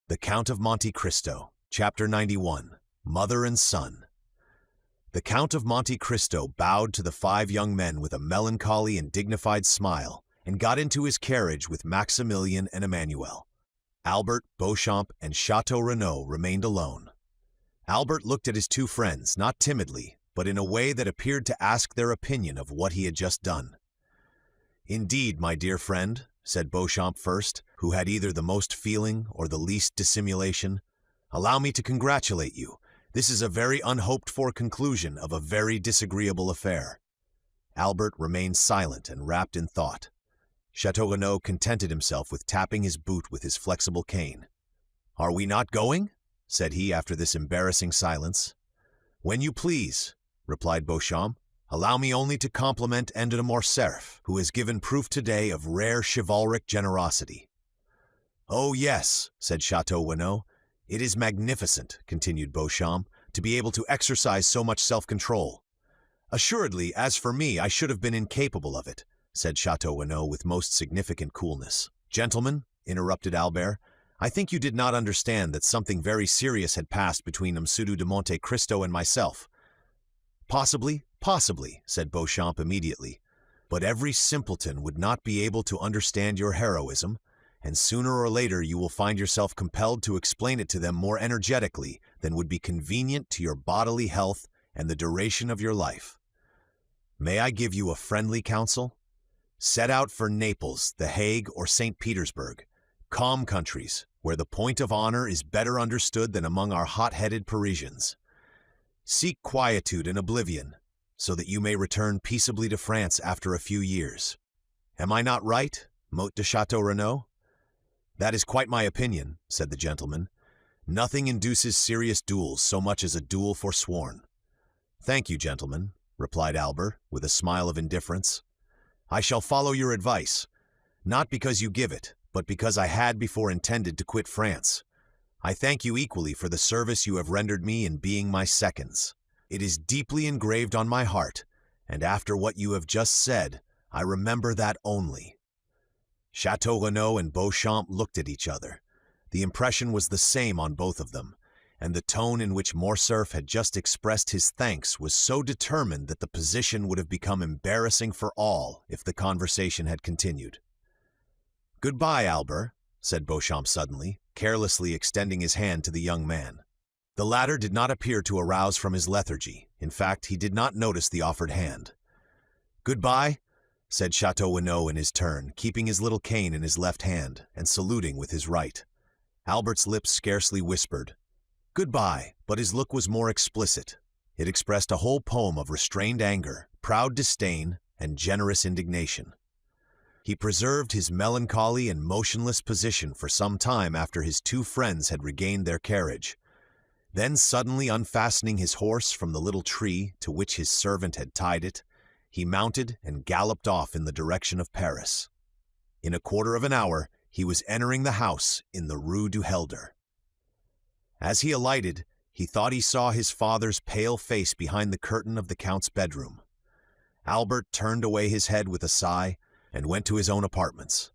The Count of Monte Cristo, Chapter 91, Mother and Son. The Count of Monte Cristo bowed to the 5 young men with a melancholy and dignified smile, and got into his carriage with Maximilian and Emmanuel. Albert, Beauchamp, and Chateau Renaud remained alone. Albert looked at his 2 friends, not timidly, but in a way that appeared to ask their opinion of what he had just done. "Indeed, my dear friend," said Beauchamp first, who had either the most feeling or the least dissimulation, "allow me to congratulate you. This is a very unhoped-for conclusion of a very disagreeable affair." Albert remained silent and wrapped in thought. Chateau Renaud contented himself with tapping his boot with his flexible cane. "Are we not going?" said he after this embarrassing silence. "When you please," replied Beauchamp. "Allow me only to compliment de Morcerf, who has given proof today of rare chivalric generosity." "Oh, yes," said Chateau Renaud. "It is magnificent," continued Beauchamp, "to be able to exercise so much self-control." "Assuredly, as for me, I should have been incapable of it," said Chateau Renaud with most significant coolness. "Gentlemen," interrupted Albert, "I think you did not understand that something very serious had passed between M. de Monte Cristo and myself." Possibly, said Beauchamp immediately. "But every simpleton would not be able to understand your heroism, and sooner or later you will find yourself compelled to explain it to them more energetically than would be convenient to your bodily health and the duration of your life. May I give you a friendly counsel? Set out for Naples, The Hague, or St. Petersburg, calm countries where the point of honor is better understood than among our hot-headed Parisians. Seek quietude and oblivion, so that you may return peaceably to France after a few years. Am I not right, Motte de Chateau Renaud?" "That is quite my opinion," said the gentleman. "Nothing induces serious duels so much as a duel forsworn." "Thank you, gentlemen," replied Albert, with a smile of indifference. "I shall follow your advice, not because you give it, but because I had before intended to quit France. I thank you equally for the service you have rendered me in being my seconds. It is deeply engraved on my heart, and after what you have just said, I remember that only." Chateau Renaud and Beauchamp looked at each other. The impression was the same on both of them, and the tone in which Morcerf had just expressed his thanks was so determined that the position would have become embarrassing for all if the conversation had continued. "Goodbye, Albert," said Beauchamp suddenly, carelessly extending his hand to the young man. The latter did not appear to arouse from his lethargy. In fact, he did not notice the offered hand. "Goodbye," said Chateau Renaud in his turn, keeping his little cane in his left hand and saluting with his right. Albert's lips scarcely whispered "Goodbye," but his look was more explicit. It expressed a whole poem of restrained anger, proud disdain, and generous indignation. He preserved his melancholy and motionless position for some time after his 2 friends had regained their carriage. Then, suddenly unfastening his horse from the little tree to which his servant had tied it, he mounted and galloped off in the direction of Paris. In a quarter of an hour, he was entering the house in the Rue du Helder. As he alighted, he thought he saw his father's pale face behind the curtain of the Count's bedroom. Albert turned away his head with a sigh and went to his own apartments.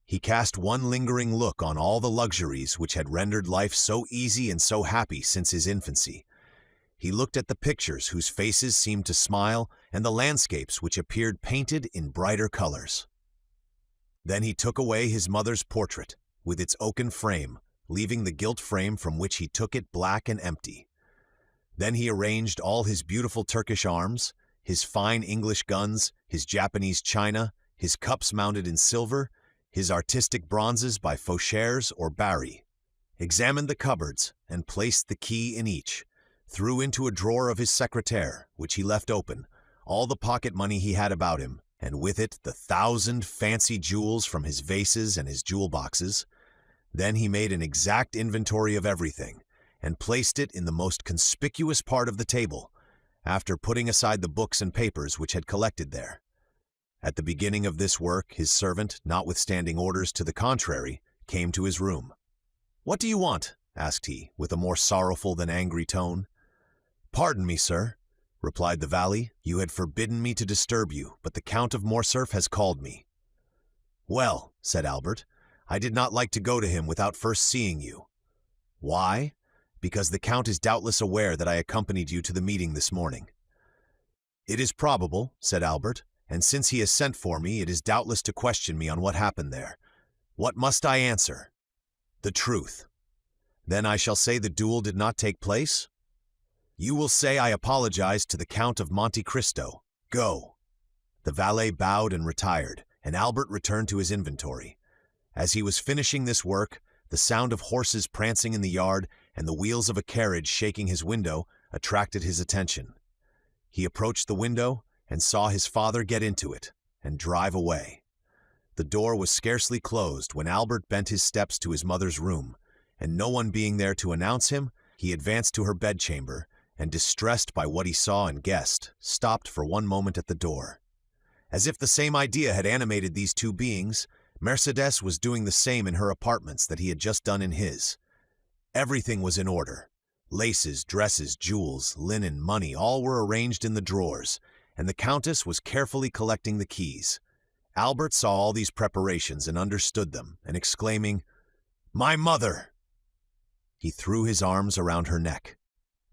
He cast one lingering look on all the luxuries which had rendered life so easy and so happy since his infancy. He looked at the pictures whose faces seemed to smile and the landscapes which appeared painted in brighter colors. Then he took away his mother's portrait, with its oaken frame, leaving the gilt frame from which he took it black and empty. Then he arranged all his beautiful Turkish arms, his fine English guns, his Japanese china, his cups mounted in silver, his artistic bronzes by Fauchères or Barry, examined the cupboards and placed the key in each, threw into a drawer of his secretaire, which he left open, all the pocket money he had about him, and with it the 1,000 fancy jewels from his vases and his jewel boxes. Then he made an exact inventory of everything, and placed it in the most conspicuous part of the table, after putting aside the books and papers which had collected there. At the beginning of this work, his servant, notwithstanding orders to the contrary, came to his room. "What do you want?" asked he, with a more sorrowful than angry tone. "Pardon me, sir," replied the valet. "You had forbidden me to disturb you, but the Count of Morcerf has called me." "Well," said Albert, I did not like to go to him without first seeing you. Why? Because the Count is doubtless aware that I accompanied you to the meeting this morning. It is probable, said Albert, and since he has sent for me, it is doubtless to question me on what happened there. What must I answer? The truth. Then I shall say the duel did not take place? You will say I apologized to the Count of Monte Cristo. Go. The valet bowed and retired, and Albert returned to his inventory. As he was finishing this work, the sound of horses prancing in the yard and the wheels of a carriage shaking his window attracted his attention. He approached the window and saw his father get into it and drive away. The door was scarcely closed when Albert bent his steps to his mother's room, and no one being there to announce him, he advanced to her bedchamber and, distressed by what he saw and guessed, stopped for one moment at the door. As if the same idea had animated these two beings, Mercedes was doing the same in her apartments that he had just done in his. Everything was in order. Laces, dresses, jewels, linen, money, all were arranged in the drawers, and the Countess was carefully collecting the keys. Albert saw all these preparations and understood them, and exclaiming, "My mother!" he threw his arms around her neck.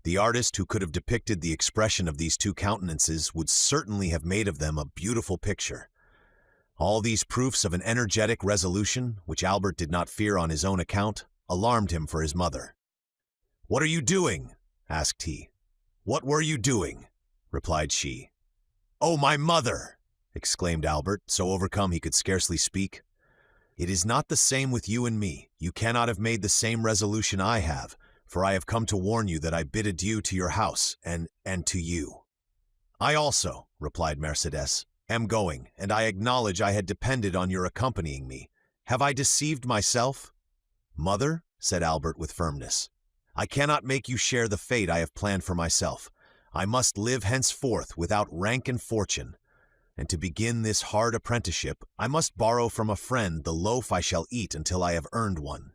The artist who could have depicted the expression of these two countenances would certainly have made of them a beautiful picture. All these proofs of an energetic resolution, which Albert did not fear on his own account, alarmed him for his mother. "What are you doing?" asked he. "What were you doing?" replied she. "Oh, my mother!" exclaimed Albert, so overcome he could scarcely speak. "It is not the same with you and me. You cannot have made the same resolution I have, for I have come to warn you that I bid adieu to your house and to you." "I also," replied Mercedes, "am going, and I acknowledge I had depended on your accompanying me. Have I deceived myself?" "Mother," said Albert with firmness, "I cannot make you share the fate I have planned for myself. I must live henceforth without rank and fortune, and to begin this hard apprenticeship, I must borrow from a friend the loaf I shall eat until I have earned one.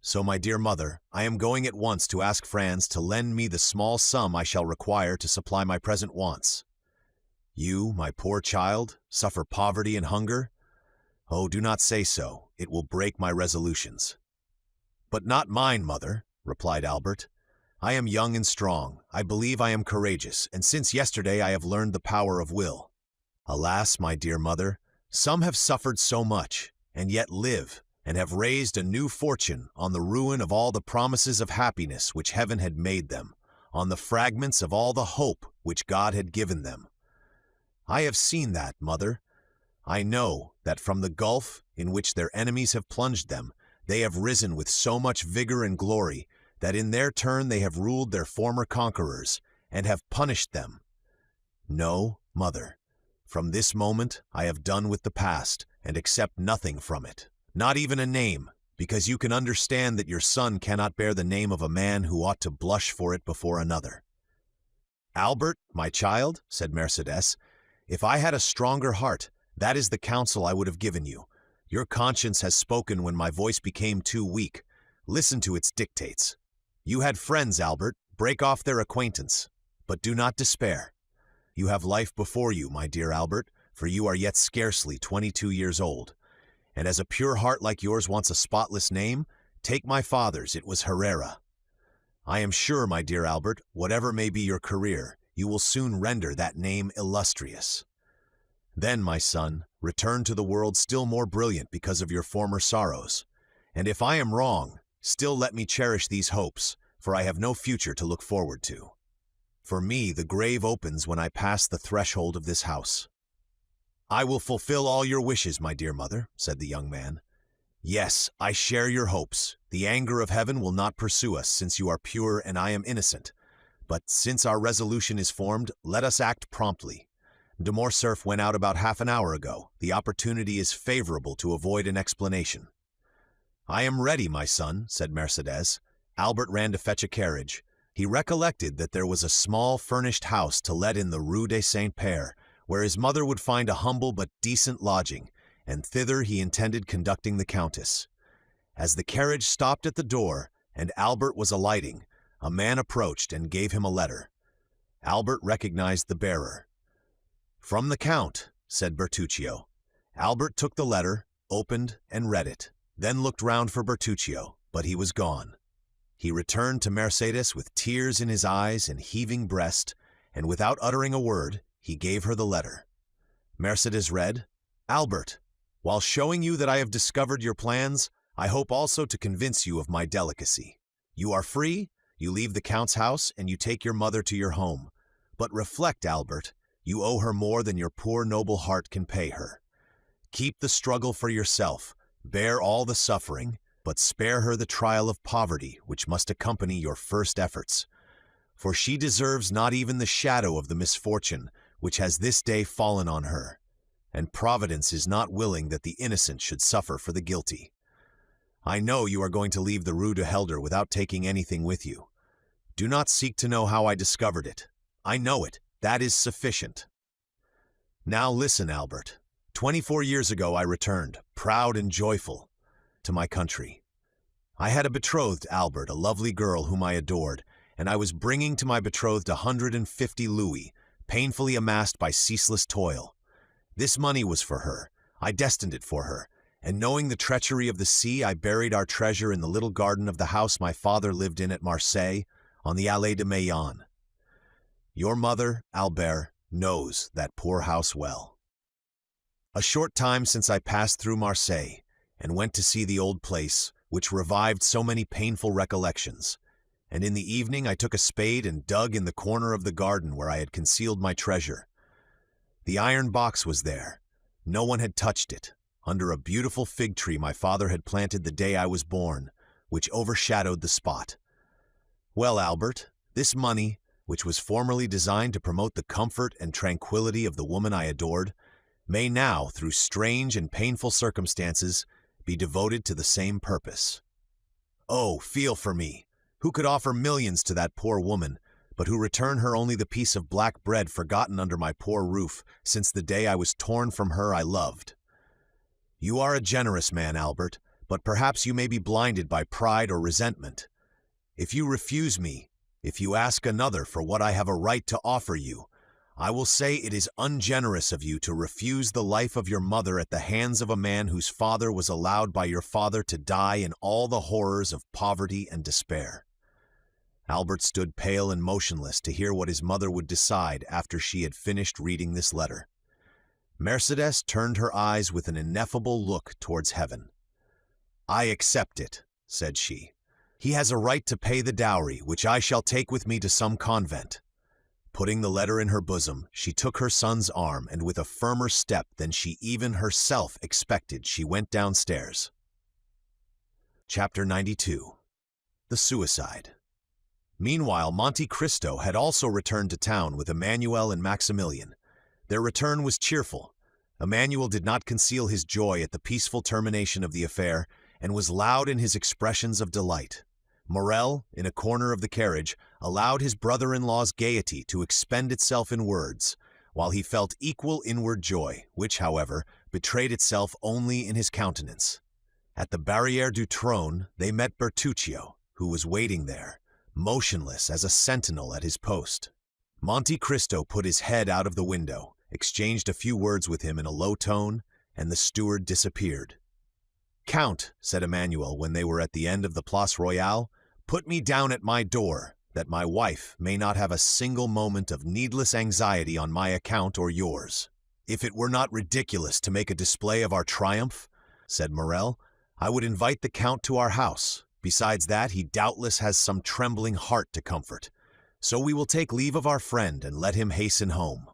So, my dear mother, I am going at once to ask Franz to lend me the small sum I shall require to supply my present wants. You, my poor child, suffer poverty and hunger? Oh, do not say so. It will break my resolutions." "But not mine, mother," replied Albert. "I am young and strong. I believe I am courageous, and since yesterday I have learned the power of will. Alas, my dear mother, some have suffered so much, and yet live, and have raised a new fortune on the ruin of all the promises of happiness which heaven had made them, on the fragments of all the hope which God had given them. I have seen that, mother. I know that from the gulf in which their enemies have plunged them, they have risen with so much vigor and glory that in their turn they have ruled their former conquerors, and have punished them. No, mother, from this moment I have done with the past, and accept nothing from it. Not even a name, because you can understand that your son cannot bear the name of a man who ought to blush for it before another." "Albert, my child," said Mercedes, "if I had a stronger heart, that is the counsel I would have given you. Your conscience has spoken when my voice became too weak. Listen to its dictates. You had friends, Albert, break off their acquaintance, but do not despair. You have life before you, my dear Albert, for you are yet scarcely 22 years old. And as a pure heart like yours wants a spotless name, take my father's, it was Herrera. I am sure, my dear Albert, whatever may be your career, you will soon render that name illustrious. Then, my son, return to the world still more brilliant because of your former sorrows. And if I am wrong, still let me cherish these hopes, for I have no future to look forward to. For me, the grave opens when I pass the threshold of this house." "I will fulfill all your wishes, my dear mother," said the young man. "Yes, I share your hopes. The anger of heaven will not pursue us, since you are pure and I am innocent. But since our resolution is formed, let us act promptly. De Morcerf went out about half an hour ago. The opportunity is favorable to avoid an explanation." "I am ready, my son," said Mercedes. Albert ran to fetch a carriage. He recollected that there was a small furnished house to let in the Rue des Saint-Père, where his mother would find a humble but decent lodging, and thither he intended conducting the Countess. As the carriage stopped at the door, and Albert was alighting, a man approached and gave him a letter. Albert recognized the bearer. "From the Count," said Bertuccio. Albert took the letter, opened, and read it. then looked round for Bertuccio, but he was gone. He returned to Mercedes with tears in his eyes and heaving breast, and without uttering a word, he gave her the letter. Mercedes read, "Albert, while showing you that I have discovered your plans, I hope also to convince you of my delicacy. You are free, you leave the Count's house, and you take your mother to your home. But reflect, Albert, you owe her more than your poor noble heart can pay her. Keep the struggle for yourself, bear all the suffering, but spare her the trial of poverty which must accompany your first efforts. For she deserves not even the shadow of the misfortune which has this day fallen on her, and Providence is not willing that the innocent should suffer for the guilty. I know you are going to leave the Rue de Helder without taking anything with you. Do not seek to know how I discovered it. I know it. That is sufficient. Now listen, Albert. 24 years ago I returned, proud and joyful, to my country. I had a betrothed, Albert, a lovely girl whom I adored, and I was bringing to my betrothed 150 louis, painfully amassed by ceaseless toil. This money was for her. I destined it for her, and knowing the treachery of the sea, I buried our treasure in the little garden of the house my father lived in at Marseille, on the Allée de Meillan. Your mother, Albert, knows that poor house well. A short time since I passed through Marseille, and went to see the old place, which revived so many painful recollections, and in the evening I took a spade and dug in the corner of the garden where I had concealed my treasure. The iron box was there. No one had touched it, under a beautiful fig tree my father had planted the day I was born, which overshadowed the spot. Well, Albert, this money, which was formerly designed to promote the comfort and tranquility of the woman I adored, may now, through strange and painful circumstances, be devoted to the same purpose. Oh, feel for me, who could offer millions to that poor woman, but who return her only the piece of black bread forgotten under my poor roof since the day I was torn from her I loved. You are a generous man, Albert, but perhaps you may be blinded by pride or resentment. If you refuse me, if you ask another for what I have a right to offer you, I will say it is ungenerous of you to refuse the life of your mother at the hands of a man whose father was allowed by your father to die in all the horrors of poverty and despair." Albert stood pale and motionless to hear what his mother would decide after she had finished reading this letter. Mercedes turned her eyes with an ineffable look towards heaven. "I accept it," said she. "He has a right to pay the dowry, which I shall take with me to some convent." Putting the letter in her bosom, she took her son's arm, and with a firmer step than she even herself expected, she went downstairs. Chapter 92. The Suicide. Meanwhile, Monte Cristo had also returned to town with Emmanuel and Maximilian. Their return was cheerful. Emmanuel did not conceal his joy at the peaceful termination of the affair, and was loud in his expressions of delight. Morrel, in a corner of the carriage, allowed his brother-in-law's gaiety to expend itself in words, while he felt equal inward joy, which, however, betrayed itself only in his countenance. At the Barrière du Trône they met Bertuccio, who was waiting there, motionless as a sentinel at his post. Monte Cristo put his head out of the window, exchanged a few words with him in a low tone, and the steward disappeared. "Count," said Emmanuel when they were at the end of the Place Royale, "put me down at my door, that my wife may not have a single moment of needless anxiety on my account or yours." "If it were not ridiculous to make a display of our triumph," said Morrel, "I would invite the Count to our house. Besides that, he doubtless has some trembling heart to comfort. So we will take leave of our friend and let him hasten home."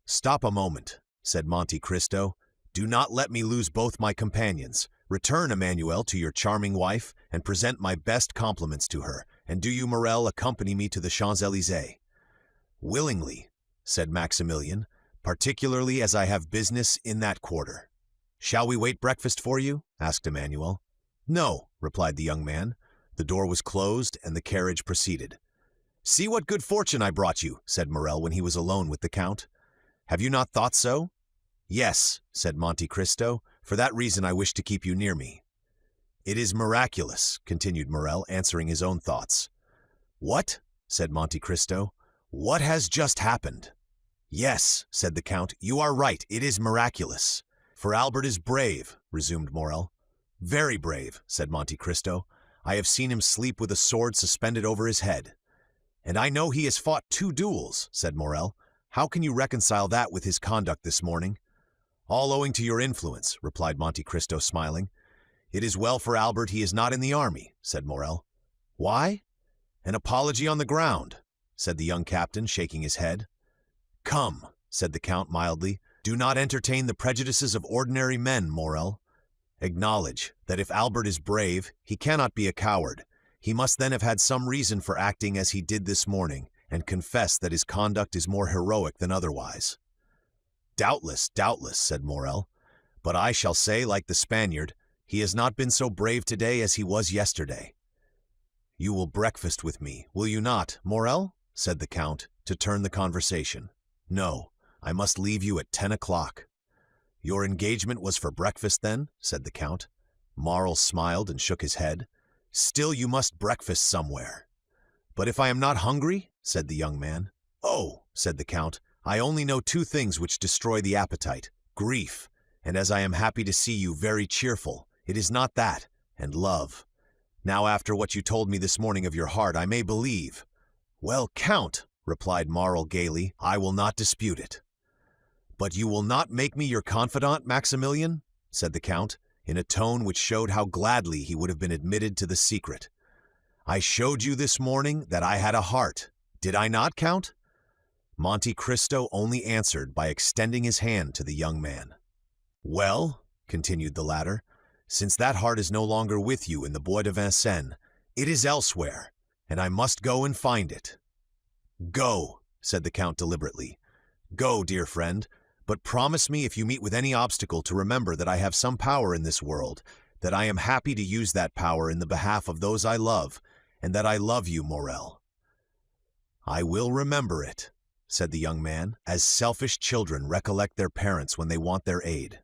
"Stop a moment," said Monte Cristo. "Do not let me lose both my companions. Return, Emmanuel, to your charming wife, and present my best compliments to her, and do you, Morrel, accompany me to the Champs-Élysées." "Willingly," said Maximilian, "particularly as I have business in that quarter." "Shall we wait breakfast for you?" asked Emmanuel. "No," replied the young man. The door was closed, and the carriage proceeded. "See what good fortune I brought you," said Morrel when he was alone with the Count. "Have you not thought so?" "Yes," said Monte Cristo. "For that reason I wish to keep you near me." "It is miraculous," continued Morrel, answering his own thoughts. "What?" said Monte Cristo. "What has just happened?" "Yes," said the Count, "you are right, it is miraculous." "For Albert is brave," resumed Morrel. Very brave, said Monte Cristo. I have seen him sleep with a sword suspended over his head. And I know he has fought 2 duels, said Morrel. How can you reconcile that with his conduct this morning? All owing to your influence, replied Monte Cristo, smiling. It is well for Albert he is not in the army, said Morrel. Why? An apology on the ground, said the young captain, shaking his head. Come, said the Count mildly, do not entertain the prejudices of ordinary men, Morrel. Acknowledge that if Albert is brave, he cannot be a coward. He must then have had some reason for acting as he did this morning, and confess that his conduct is more heroic than otherwise. Doubtless, doubtless, said Morrel. But I shall say, like the Spaniard, he has not been so brave today as he was yesterday. You will breakfast with me, will you not, Morrel? Said the Count, to turn the conversation. No, I must leave you at 10 o'clock. Your engagement was for breakfast, then? Said the Count. Morrel smiled and shook his head. Still you must breakfast somewhere. But if I am not hungry? Said the young man. Oh, said the Count, I only know 2 things which destroy the appetite, grief, and as I am happy to see you very cheerful, it is not that, and love. Now after what you told me this morning of your heart, I may believe. Well, Count, replied Morrel gaily, I will not dispute it. But you will not make me your confidant, Maximilian? Said the Count, in a tone which showed how gladly he would have been admitted to the secret. I showed you this morning that I had a heart. Did I not, Count? Monte Cristo only answered by extending his hand to the young man. Well, continued the latter, since that heart is no longer with you in the Bois de Vincennes, it is elsewhere, and I must go and find it. Go, said the Count deliberately. Go, dear friend, but promise me if you meet with any obstacle to remember that I have some power in this world, that I am happy to use that power in the behalf of those I love, and that I love you, Morrel. I will remember it, said the young man, as selfish children recollect their parents when they want their aid.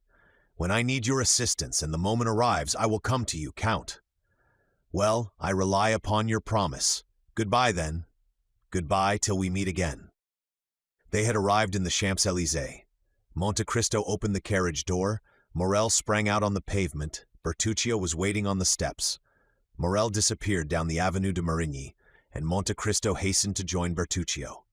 When I need your assistance and the moment arrives, I will come to you, Count. Well, I rely upon your promise. Goodbye, then. Goodbye till we meet again. They had arrived in the Champs-Élysées. Monte Cristo opened the carriage door, Morrel sprang out on the pavement, Bertuccio was waiting on the steps. Morrel disappeared down the Avenue de Marigny, and Monte Cristo hastened to join Bertuccio.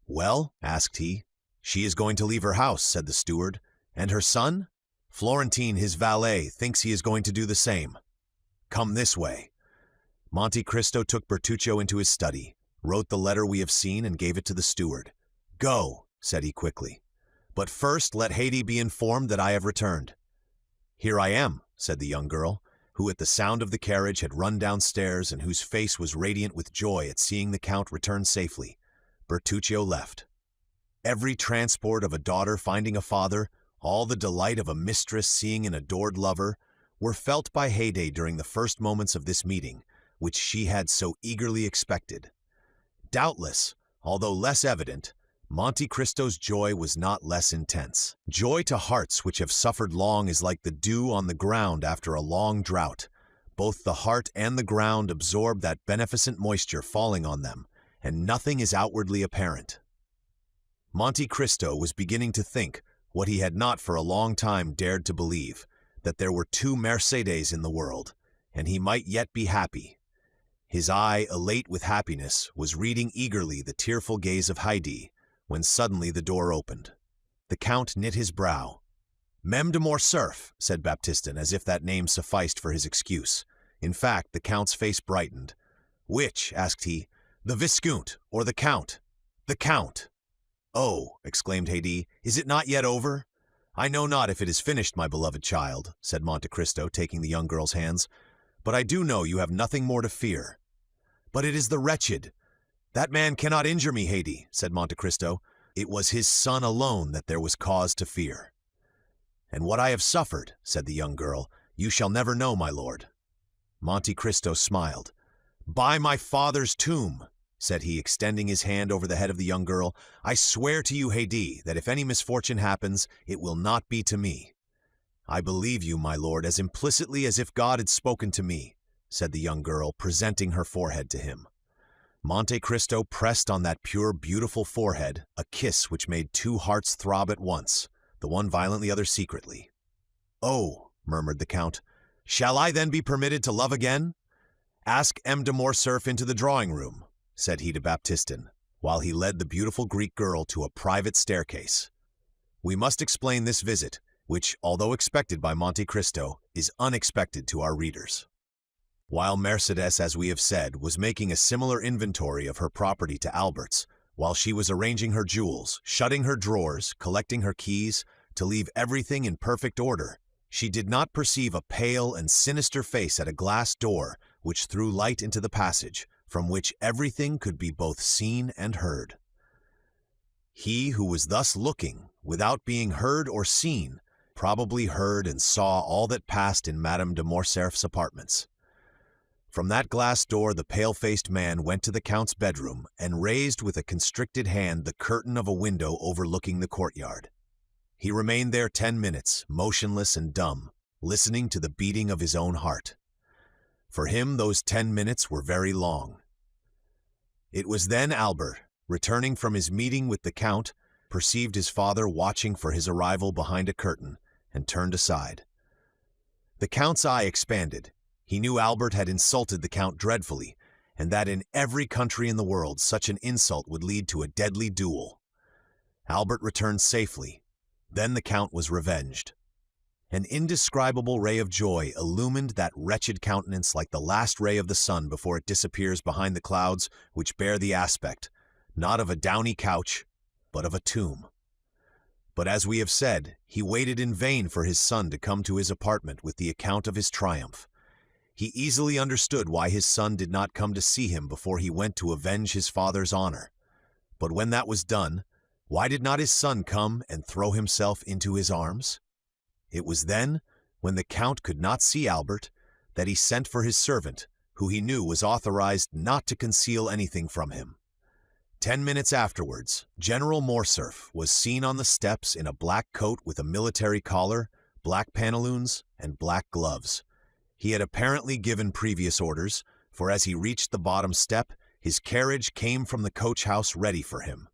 Well, asked he. She is going to leave her house, said the steward. And her son? Florentine, his valet, thinks he is going to do the same. Come this way. Monte Cristo took Bertuccio into his study, wrote the letter we have seen, and gave it to the steward. Go, said he quickly. But first let Haydée be informed that I have returned. Here I am, said the young girl, who at the sound of the carriage had run downstairs and whose face was radiant with joy at seeing the Count return safely. Bertuccio left. Every transport of a daughter finding a father, all the delight of a mistress seeing an adored lover, were felt by Haydée during the first moments of this meeting, which she had so eagerly expected. Doubtless, although less evident, Monte Cristo's joy was not less intense. Joy to hearts which have suffered long is like the dew on the ground after a long drought. Both the heart and the ground absorb that beneficent moisture falling on them, and nothing is outwardly apparent. Monte Cristo was beginning to think, what he had not for a long time dared to believe, that there were 2 Mercedes in the world, and he might yet be happy. His eye, elate with happiness, was reading eagerly the tearful gaze of Haydée, when suddenly the door opened. The Count knit his brow. Meme de Morcerf, said Baptistin, as if that name sufficed for his excuse. In fact, the Count's face brightened. Which? Asked he. The Viscount, or the Count? The Count. Oh, exclaimed Haydée, is it not yet over? I know not if it is finished, my beloved child, said Monte Cristo, taking the young girl's hands, but I do know you have nothing more to fear. But it is the wretched. That man cannot injure me, Haydée, said Monte Cristo. It was his son alone that there was cause to fear. And what I have suffered, said the young girl, you shall never know, my lord. Monte Cristo smiled. By my father's tomb, said he, extending his hand over the head of the young girl, I swear to you, Haydée, that if any misfortune happens, it will not be to me. I believe you, my lord, as implicitly as if God had spoken to me, said the young girl, presenting her forehead to him. Monte Cristo pressed on that pure, beautiful forehead a kiss which made 2 hearts throb at once, the one violently, the other secretly. Oh, murmured the Count, Shall I then be permitted to love again? Ask M. de Morcerf into the drawing-room, said he to Baptistin, while he led the beautiful Greek girl to a private staircase. We must explain this visit, which, although expected by Monte Cristo, is unexpected to our readers. While Mercédès, as we have said, was making a similar inventory of her property to Albert's, while she was arranging her jewels, shutting her drawers, collecting her keys, to leave everything in perfect order, she did not perceive a pale and sinister face at a glass door which threw light into the passage, from which everything could be both seen and heard. He who was thus looking, without being heard or seen, probably heard and saw all that passed in Madame de Morcerf's apartments. From that glass door the pale-faced man went to the Count's bedroom and raised with a constricted hand the curtain of a window overlooking the courtyard. He remained there 10 minutes, motionless and dumb, listening to the beating of his own heart. For him those 10 minutes were very long. It was then Albert, returning from his meeting with the Count, perceived his father watching for his arrival behind a curtain, and turned aside. The Count's eye expanded. He knew Albert had insulted the Count dreadfully, and that in every country in the world such an insult would lead to a deadly duel. Albert returned safely. Then the Count was revenged. An indescribable ray of joy illumined that wretched countenance like the last ray of the sun before it disappears behind the clouds which bear the aspect, not of a downy couch, but of a tomb. But as we have said, he waited in vain for his son to come to his apartment with the account of his triumph. He easily understood why his son did not come to see him before he went to avenge his father's honor. But when that was done, why did not his son come and throw himself into his arms? It was then, when the Count could not see Albert, that he sent for his servant, who he knew was authorized not to conceal anything from him. 10 minutes afterwards, General Morcerf was seen on the steps in a black coat with a military collar, black pantaloons, and black gloves. He had apparently given previous orders, for as he reached the bottom step, his carriage came from the coach-house ready for him.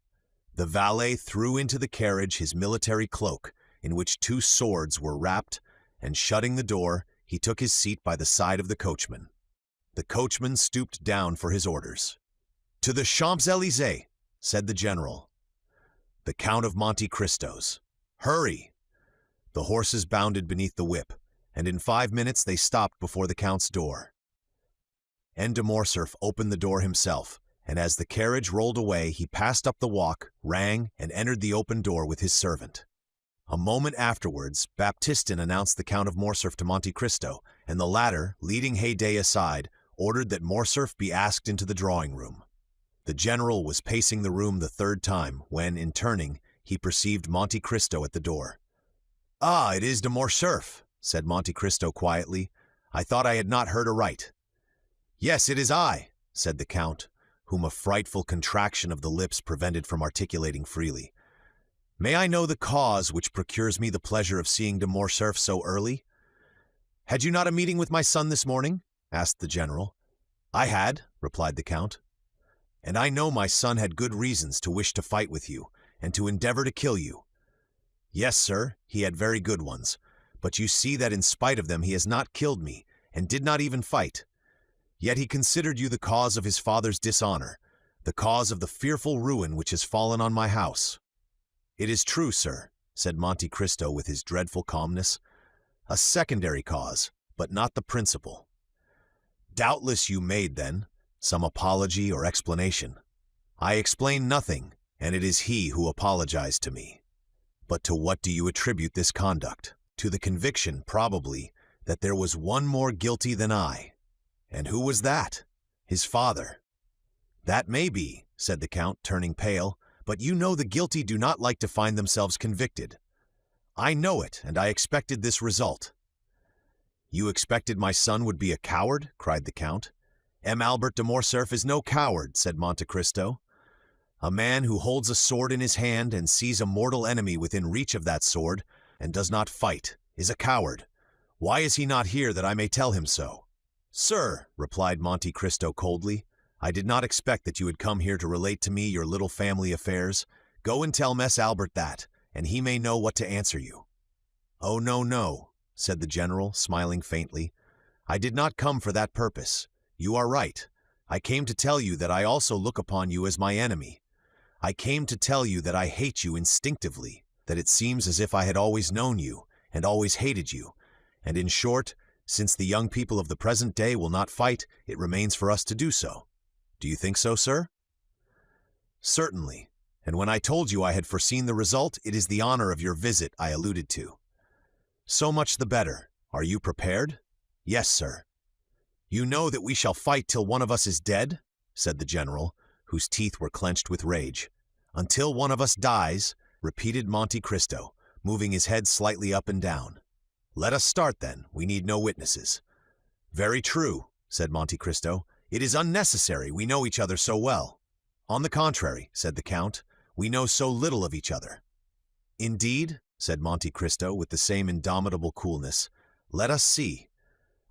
The valet threw into the carriage his military cloak, in which 2 swords were wrapped, and shutting the door, he took his seat by the side of the coachman. The coachman stooped down for his orders. "To the Champs-Élysées," said the general. "The Count of Monte Cristo's. Hurry!" The horses bounded beneath the whip, and in 5 minutes they stopped before the Count's door. M. de Morcerf opened the door himself, and as the carriage rolled away he passed up the walk, rang, and entered the open door with his servant. A moment afterwards, Baptistin announced the Count of Morcerf to Monte Cristo, and the latter, leading Haydée aside, ordered that Morcerf be asked into the drawing-room. The general was pacing the room the 3rd time when, in turning, he perceived Monte Cristo at the door. "Ah, it is de Morcerf," said Monte Cristo quietly. "I thought I had not heard aright." "Yes, it is I," said the Count, whom a frightful contraction of the lips prevented from articulating freely. "May I know the cause which procures me the pleasure of seeing de Morcerf so early?" "Had you not a meeting with my son this morning?" asked the general. "I had," replied the Count. "And I know my son had good reasons to wish to fight with you, and to endeavor to kill you." "Yes, sir, he had very good ones, but you see that in spite of them he has not killed me, and did not even fight. Yet he considered you the cause of his father's dishonor, the cause of the fearful ruin which has fallen on my house." "It is true, sir," said Monte Cristo with his dreadful calmness. "A secondary cause, but not the principal." "Doubtless you made, then, some apology or explanation." "I explained nothing, and it is he who apologized to me." "But to what do you attribute this conduct?" "To the conviction, probably, that there was one more guilty than I." "And who was that?" "His father." "That may be," said the Count, turning pale, "but you know the guilty do not like to find themselves convicted." "I know it, and I expected this result." "You expected my son would be a coward?" cried the Count. "M. Albert de Morcerf is no coward," said Monte Cristo. "A man who holds a sword in his hand and sees a mortal enemy within reach of that sword, and does not fight, is a coward. Why is he not here that I may tell him so?" "Sir," replied Monte Cristo coldly, "I did not expect that you had come here to relate to me your little family affairs. Go and tell Mess Albert that, and he may know what to answer you." "Oh, no, no," said the general, smiling faintly. I did not come for that purpose. You are right. I came to tell you that I also look upon you as my enemy. I came to tell you that I hate you instinctively, that it seems as if I had always known you and always hated you, and in short, since the young people of the present day will not fight, it remains for us to do so. Do you think so, sir? Certainly, and when I told you I had foreseen the result, it is the honor of your visit I alluded to. So much the better. Are you prepared? Yes, sir. You know that we shall fight till one of us is dead, said the general, whose teeth were clenched with rage. Until one of us dies, repeated Monte Cristo, moving his head slightly up and down. Let us start then, we need no witnesses. Very true, said Monte Cristo. It is unnecessary, we know each other so well. On the contrary, said the count, we know so little of each other. Indeed, said Monte Cristo with the same indomitable coolness. Let us see.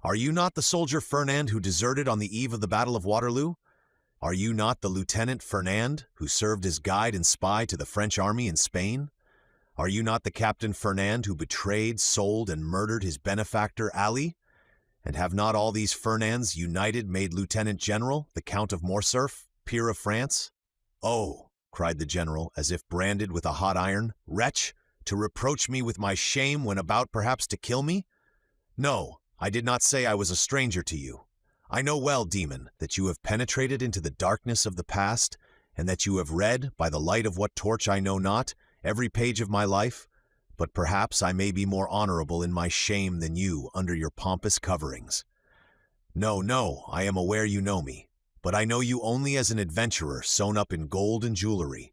Are you not the soldier Fernand who deserted on the eve of the Battle of Waterloo? Are you not the Lieutenant Fernand who served as guide and spy to the French army in Spain? Are you not the Captain Fernand who betrayed, sold, and murdered his benefactor Ali? And have not all these Fernands united made Lieutenant General, the Count of Morcerf, peer of France? Oh, cried the general, as if branded with a hot iron, wretch, to reproach me with my shame when about perhaps to kill me? No, I did not say I was a stranger to you. I know well, demon, that you have penetrated into the darkness of the past, and that you have read, by the light of what torch I know not, every page of my life, but perhaps I may be more honorable in my shame than you under your pompous coverings. No, no, I am aware you know me, but I know you only as an adventurer sewn up in gold and jewelry.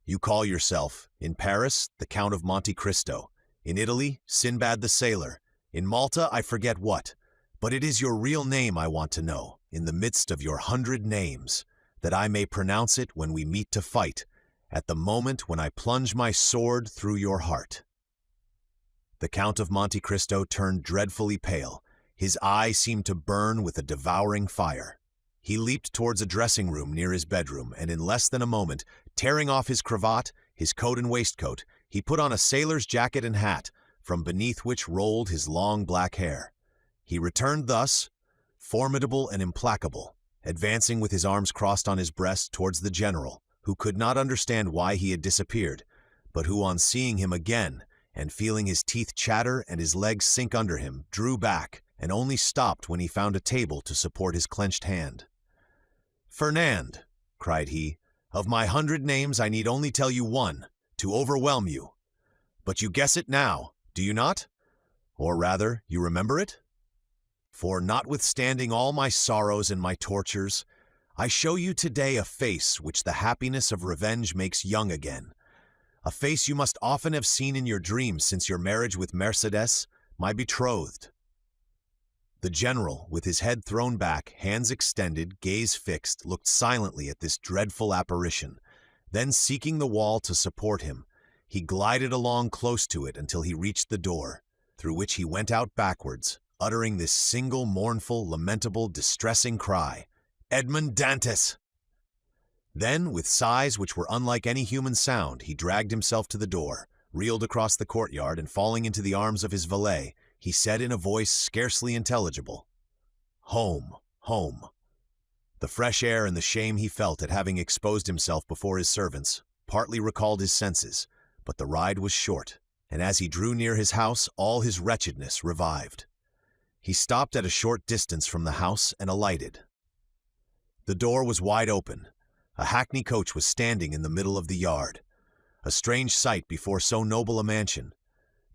You call yourself, in Paris, the Count of Monte Cristo, in Italy, Sinbad the Sailor, in Malta I forget what, but it is your real name I want to know, in the midst of your 100 names, that I may pronounce it when we meet to fight, at the moment when I plunge my sword through your heart. The Count of Monte Cristo turned dreadfully pale. His eye seemed to burn with a devouring fire. He leaped towards a dressing room near his bedroom, and in less than a moment, tearing off his cravat, his coat and waistcoat, he put on a sailor's jacket and hat, from beneath which rolled his long black hair. He returned thus, formidable and implacable, advancing with his arms crossed on his breast towards the general, who could not understand why he had disappeared, but who on seeing him again, and feeling his teeth chatter and his legs sink under him, drew back, and only stopped when he found a table to support his clenched hand. "Fernand," cried he, "of my 100 names I need only tell you one, to overwhelm you. But you guess it now, do you not? Or rather, you remember it? For notwithstanding all my sorrows and my tortures, I show you today a face which the happiness of revenge makes young again, a face you must often have seen in your dreams since your marriage with Mercedes, my betrothed." The general, with his head thrown back, hands extended, gaze fixed, looked silently at this dreadful apparition. Then, seeking the wall to support him, he glided along close to it until he reached the door, through which he went out backwards, uttering this single mournful, lamentable, distressing cry, "Edmond Dantes!" Then, with sighs which were unlike any human sound, he dragged himself to the door, reeled across the courtyard, and falling into the arms of his valet, he said in a voice scarcely intelligible, "Home, home." The fresh air and the shame he felt at having exposed himself before his servants partly recalled his senses, but the ride was short, and as he drew near his house, all his wretchedness revived. He stopped at a short distance from the house and alighted. The door was wide open. A hackney coach was standing in the middle of the yard, a strange sight before so noble a mansion.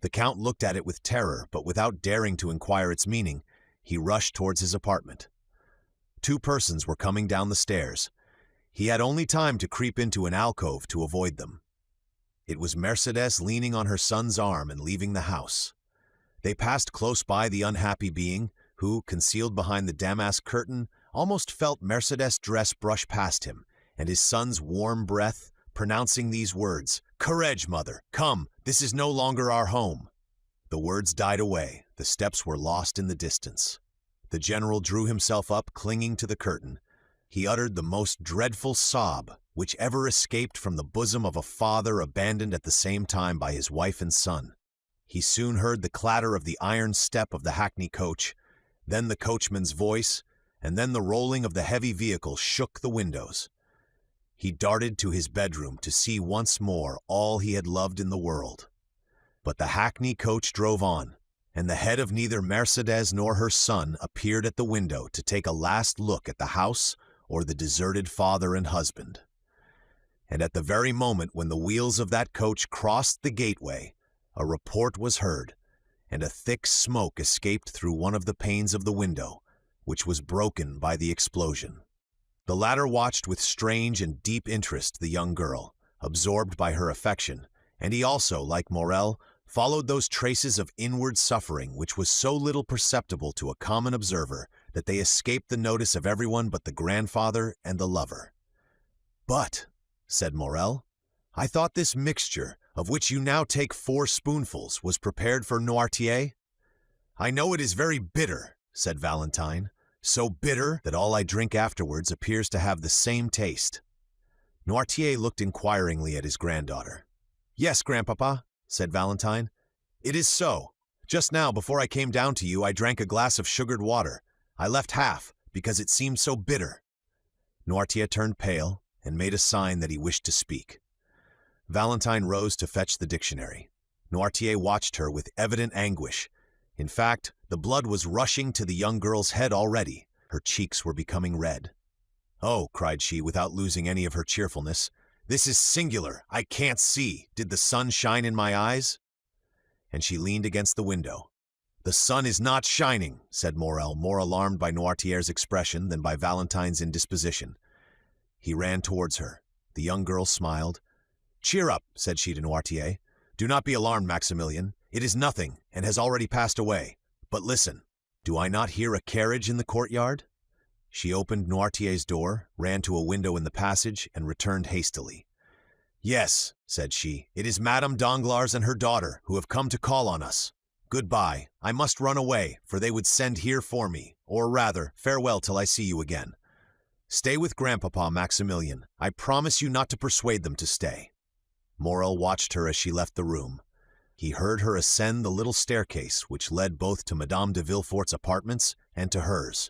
The Count looked at it with terror, but without daring to inquire its meaning, he rushed towards his apartment. 2 persons were coming down the stairs. He had only time to creep into an alcove to avoid them. It was Mercedes leaning on her son's arm and leaving the house. They passed close by the unhappy being, who, concealed behind the damask curtain, almost felt Mercedes' dress brush past him, and his son's warm breath, pronouncing these words, "Courage, mother, come, this is no longer our home." The words died away, the steps were lost in the distance. The general drew himself up, clinging to the curtain. He uttered the most dreadful sob which ever escaped from the bosom of a father abandoned at the same time by his wife and son. He soon heard the clatter of the iron step of the hackney coach, Then the coachman's voice, and then the rolling of the heavy vehicle shook the windows. He darted to his bedroom to see once more all he had loved in the world. But the hackney coach drove on, and the head of neither Mercedes nor her son appeared at the window to take a last look at the house or the deserted father and husband. And at the very moment when the wheels of that coach crossed the gateway, a report was heard, and a thick smoke escaped through one of the panes of the window, which was broken by the explosion. The latter watched with strange and deep interest the young girl, absorbed by her affection, and he also, like Morel, followed those traces of inward suffering which was so little perceptible to a common observer that they escaped the notice of everyone but the grandfather and the lover. "But," said Morel, "I thought this mixture, of which you now take 4 spoonfuls, was prepared for Noirtier?" "I know it is very bitter," said Valentine, "so bitter that all I drink afterwards appears to have the same taste." Noirtier looked inquiringly at his granddaughter. "Yes, grandpapa," said Valentine. "It is so. Just now, before I came down to you, I drank a glass of sugared water. I left half, because it seemed so bitter." Noirtier turned pale and made a sign that he wished to speak. Valentine rose to fetch the dictionary. Noirtier watched her with evident anguish. In fact, the blood was rushing to the young girl's head already. Her cheeks were becoming red. "Oh," cried she, without losing any of her cheerfulness, "this is singular. I can't see. Did the sun shine in my eyes?" And she leaned against the window. "The sun is not shining," said Morel, more alarmed by Noirtier's expression than by Valentine's indisposition. He ran towards her. The young girl smiled. "Cheer up," said she to Noirtier. "Do not be alarmed, Maximilian. It is nothing, and has already passed away. But listen, do I not hear a carriage in the courtyard?" She opened Noirtier's door, ran to a window in the passage, and returned hastily. "Yes," said she, "it is Madame Danglars and her daughter, who have come to call on us. Goodbye, I must run away, for they would send here for me, or rather, farewell till I see you again. Stay with Grandpapa, Maximilian. I promise you not to persuade them to stay." Morel watched her as she left the room. He heard her ascend the little staircase which led both to Madame de Villefort's apartments and to hers.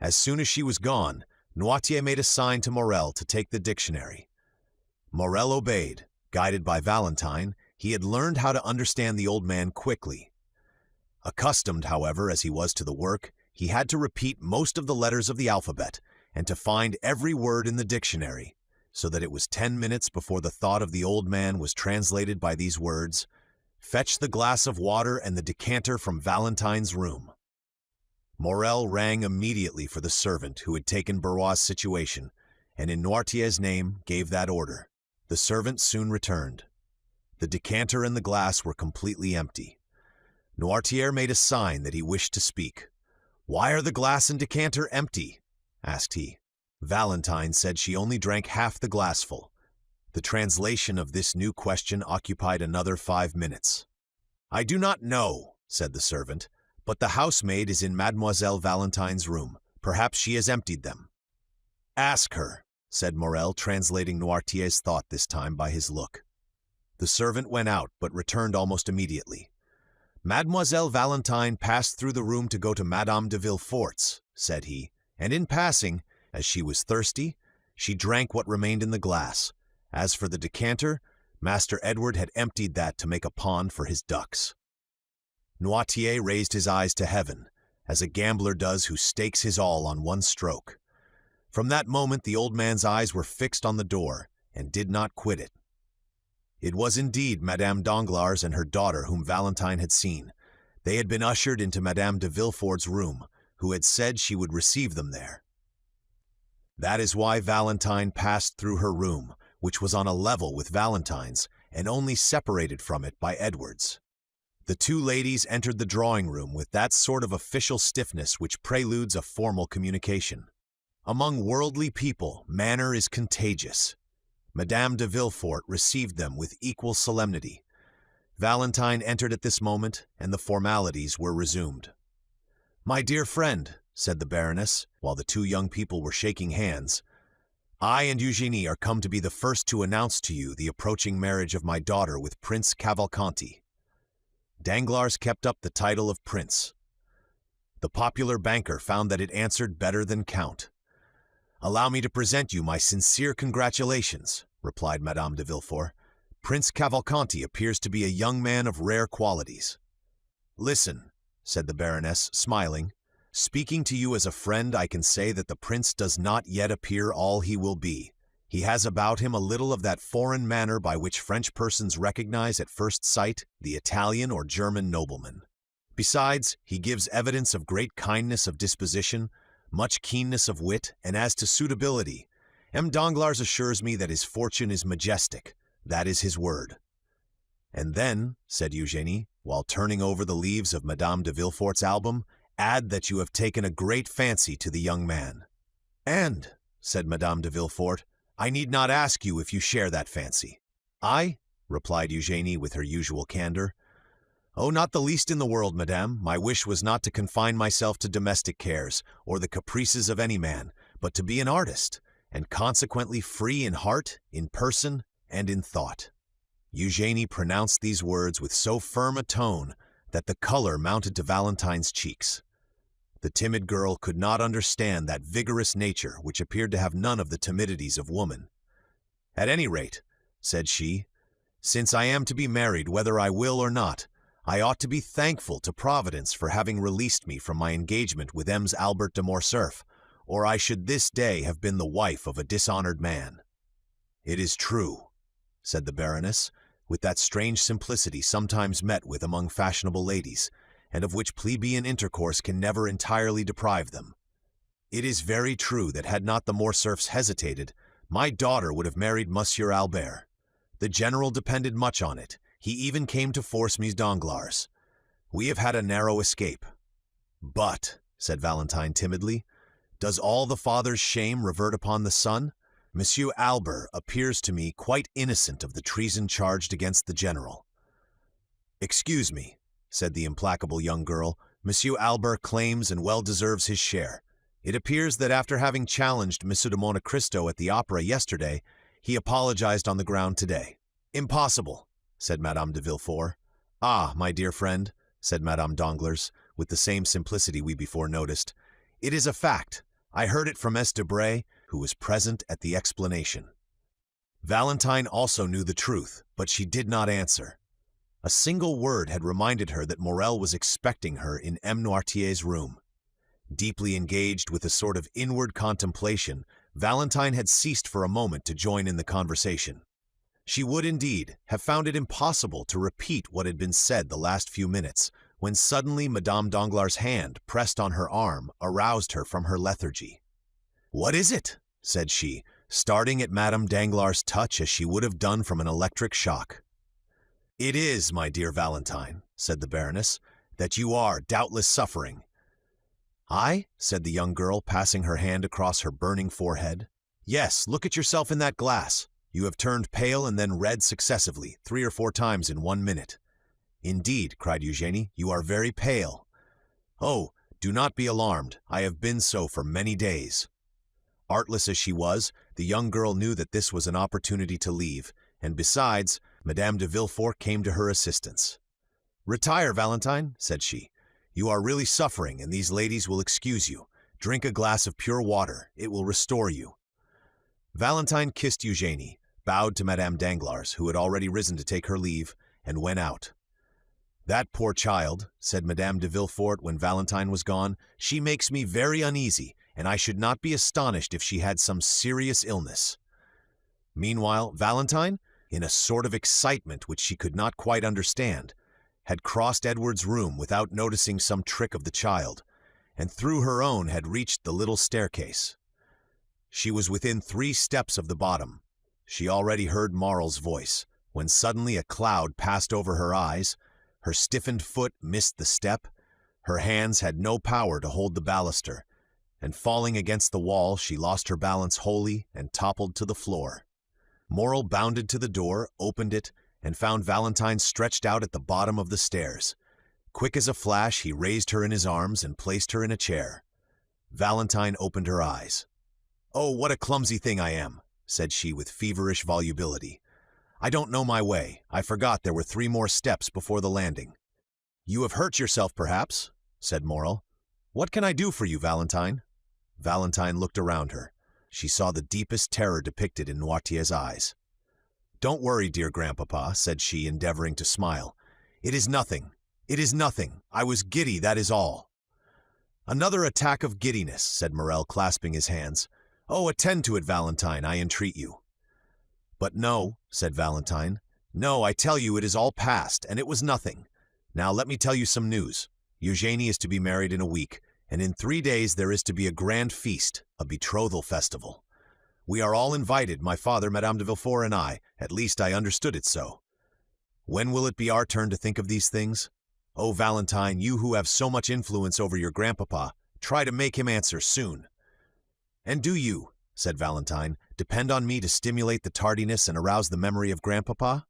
As soon as she was gone, Noirtier made a sign to Morel to take the dictionary. Morel obeyed. Guided by Valentine, he had learned how to understand the old man quickly. Accustomed, however, as he was to the work, he had to repeat most of the letters of the alphabet, and to find every word in the dictionary, so that it was 10 minutes before the thought of the old man was translated by these words: "Fetch the glass of water and the decanter from Valentine's room." Morel rang immediately for the servant who had taken Barrois's situation, and in Noirtier's name gave that order. The servant soon returned. The decanter and the glass were completely empty. Noirtier made a sign that he wished to speak. "Why are the glass and decanter empty?" asked he. Valentine said she only drank half the glassful. The translation of this new question occupied another 5 minutes. "I do not know," said the servant, "but the housemaid is in Mademoiselle Valentine's room. Perhaps she has emptied them." "Ask her," said Morel, translating Noirtier's thought this time by his look. The servant went out, but returned almost immediately. "Mademoiselle Valentine passed through the room to go to Madame de Villefort's," said he, "and in passing, as she was thirsty, she drank what remained in the glass. As for the decanter, Master Edward had emptied that to make a pond for his ducks." Noirtier raised his eyes to heaven, as a gambler does who stakes his all on one stroke. From that moment the old man's eyes were fixed on the door, and did not quit it. It was indeed Madame Danglars and her daughter whom Valentine had seen. They had been ushered into Madame de Villefort's room, who had said she would receive them there. That is why Valentine passed through her room, which was on a level with Valentine's, and only separated from it by Edward's. The two ladies entered the drawing-room with that sort of official stiffness which preludes a formal communication. Among worldly people, manner is contagious. Madame de Villefort received them with equal solemnity. Valentine entered at this moment, and the formalities were resumed. "My dear friend," said the Baroness, while the two young people were shaking hands, "I and Eugénie are come to be the first to announce to you the approaching marriage of my daughter with Prince Cavalcanti." Danglars kept up the title of Prince. The popular banker found that it answered better than Count. "Allow me to present you my sincere congratulations," replied Madame de Villefort. "Prince Cavalcanti appears to be a young man of rare qualities." "Listen," said the Baroness, smiling. "Speaking to you as a friend, I can say that the prince does not yet appear all he will be. He has about him a little of that foreign manner by which French persons recognize at first sight the Italian or German nobleman. Besides, he gives evidence of great kindness of disposition, much keenness of wit, and as to suitability, M. Danglars assures me that his fortune is majestic. That is his word." "And then," said Eugénie, while turning over the leaves of Madame de Villefort's album, "add that you have taken a great fancy to the young man." "And," said Madame de Villefort, "I need not ask you if you share that fancy." "I?" replied Eugénie with her usual candor. "Oh, not the least in the world, madame. My wish was not to confine myself to domestic cares, or the caprices of any man, but to be an artist, and consequently free in heart, in person, and in thought." Eugénie pronounced these words with so firm a tone that the color mounted to Valentine's cheeks. The timid girl could not understand that vigorous nature which appeared to have none of the timidities of woman. "At any rate," said she, "since I am to be married whether I will or not, I ought to be thankful to Providence for having released me from my engagement with M. Albert de Morcerf, or I should this day have been the wife of a dishonored man." "It is true," said the Baroness, with that strange simplicity sometimes met with among fashionable ladies, and of which plebeian intercourse can never entirely deprive them. "It is very true that had not the Morcerfs hesitated, my daughter would have married Monsieur Albert. The general depended much on it. He even came to force Miss Danglars. We have had a narrow escape." "But," said Valentine timidly, "does all the father's shame revert upon the son? Monsieur Albert appears to me quite innocent of the treason charged against the general." "Excuse me," said the implacable young girl, "Monsieur Albert claims and well deserves his share. It appears that after having challenged Monsieur de Monte Cristo at the opera yesterday, he apologized on the ground today." "Impossible," said Madame de Villefort. "Ah, my dear friend," said Madame Danglars, with the same simplicity we before noticed, "it is a fact. I heard it from S. Debray, who was present at the explanation." Valentine also knew the truth, but she did not answer. A single word had reminded her that Morrel was expecting her in M. Noirtier's room. Deeply engaged with a sort of inward contemplation, Valentine had ceased for a moment to join in the conversation. She would, indeed, have found it impossible to repeat what had been said the last few minutes, when suddenly Madame Danglars' hand, pressed on her arm, aroused her from her lethargy. "What is it?" said she, starting at Madame Danglars' touch as she would have done from an electric shock. "It is, my dear Valentine," said the Baroness, "that you are doubtless suffering." "I?" said the young girl, passing her hand across her burning forehead. "Yes, look at yourself in that glass. You have turned pale and then red successively, 3 or 4 times in 1 minute." "Indeed," cried Eugénie, "you are very pale." "Oh, do not be alarmed. I have been so for many days." Artless as she was, the young girl knew that this was an opportunity to leave, and besides, Madame de Villefort came to her assistance. "Retire, Valentine," said she. "You are really suffering, and these ladies will excuse you. Drink a glass of pure water. It will restore you." Valentine kissed Eugénie, bowed to Madame Danglars, who had already risen to take her leave, and went out. "That poor child," said Madame de Villefort when Valentine was gone, "she makes me very uneasy, and I should not be astonished if she had some serious illness." Meanwhile, Valentine, in a sort of excitement which she could not quite understand, had crossed Edward's room without noticing some trick of the child, and through her own had reached the little staircase. She was within 3 steps of the bottom. She already heard Morrel's voice, when suddenly a cloud passed over her eyes, her stiffened foot missed the step, her hands had no power to hold the baluster, and falling against the wall, she lost her balance wholly and toppled to the floor. Morrel bounded to the door, opened it, and found Valentine stretched out at the bottom of the stairs. Quick as a flash, he raised her in his arms and placed her in a chair. Valentine opened her eyes. "Oh, what a clumsy thing I am," said she with feverish volubility. "I don't know my way. I forgot there were 3 more steps before the landing." "You have hurt yourself, perhaps?" said Morrel. What can I do for you, Valentine? Valentine looked around her. She saw the deepest terror depicted in Noirtier's eyes. Don't worry, dear grandpapa, said she, endeavoring to smile. It is nothing. It is nothing. I was giddy, that is all. Another attack of giddiness, said Morel, clasping his hands. Oh, attend to it, Valentine, I entreat you. But no, said Valentine. No, I tell you it is all past, and it was nothing. Now let me tell you some news. Eugénie is to be married in a week, and in 3 days there is to be a grand feast, a betrothal festival. We are all invited, my father, Madame de Villefort, and I. At least I understood it so. When will it be our turn to think of these things? Oh, Valentine, you who have so much influence over your grandpapa, try to make him answer soon. And do you, said Valentine, depend on me to stimulate the tardiness and arouse the memory of grandpapa?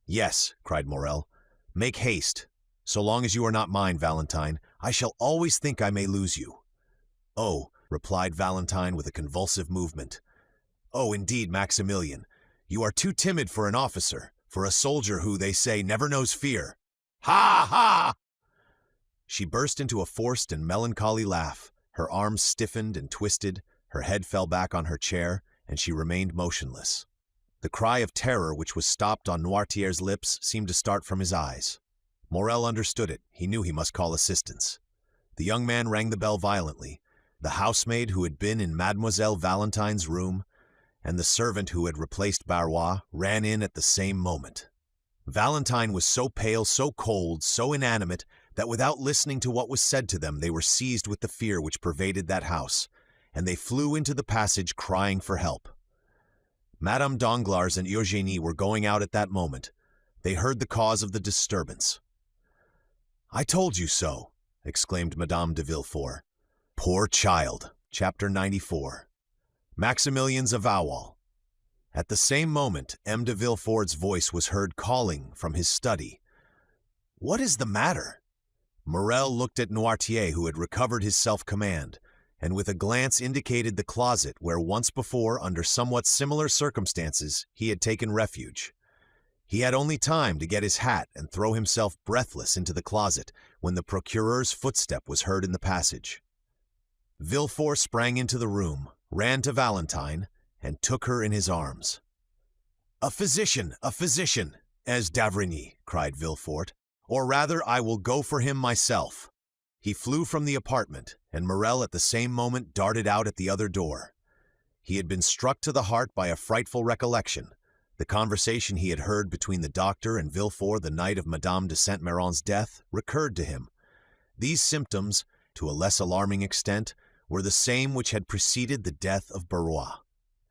Yes, cried Morel. Make haste. So long as you are not mine, Valentine, I shall always think I may lose you. Oh, replied Valentine with a convulsive movement. Oh, indeed, Maximilian, you are too timid for an officer, for a soldier who, they say, never knows fear. Ha, ha! She burst into a forced and melancholy laugh. Her arms stiffened and twisted, her head fell back on her chair, and she remained motionless. The cry of terror which was stopped on Noirtier's lips seemed to start from his eyes. Morel understood it. He knew he must call assistance. The young man rang the bell violently. The housemaid who had been in Mademoiselle Valentine's room and the servant who had replaced Barrois ran in at the same moment. Valentine was so pale, so cold, so inanimate, that without listening to what was said to them, they were seized with the fear which pervaded that house, and they flew into the passage crying for help. Madame Danglars and Eugénie were going out at that moment. They heard the cause of the disturbance. "I told you so," exclaimed Madame de Villefort. Poor child. Chapter 94. Maximilian's Avowal. At the same moment, M. de Villefort's voice was heard calling from his study. "What is the matter?" Morel looked at Noirtier, who had recovered his self-command, and with a glance indicated the closet where once before, under somewhat similar circumstances, he had taken refuge. He had only time to get his hat and throw himself breathless into the closet when the procureur's footstep was heard in the passage. Villefort sprang into the room, ran to Valentine, and took her in his arms. "A physician, as d'Avrigny," cried Villefort, "or rather I will go for him myself." He flew from the apartment, and Morel at the same moment darted out at the other door. He had been struck to the heart by a frightful recollection. The conversation he had heard between the doctor and Villefort the night of Madame de Saint-Méran's death recurred to him. These symptoms, to a less alarming extent, were the same which had preceded the death of Barrois.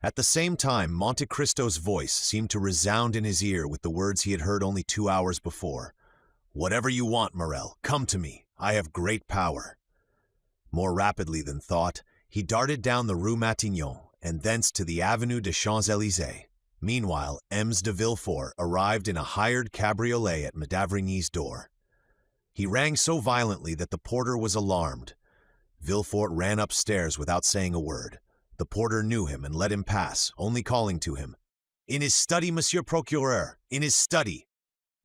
At the same time, Monte Cristo's voice seemed to resound in his ear with the words he had heard only 2 hours before. "Whatever you want, Morel, come to me. I have great power." More rapidly than thought, he darted down the Rue Matignon and thence to the Avenue des Champs-Élysées. Meanwhile, Ems de Villefort arrived in a hired cabriolet at Madame door. He rang so violently that the porter was alarmed. Villefort ran upstairs without saying a word. The porter knew him and let him pass, only calling to him, "In his study, Monsieur Procureur, in his study."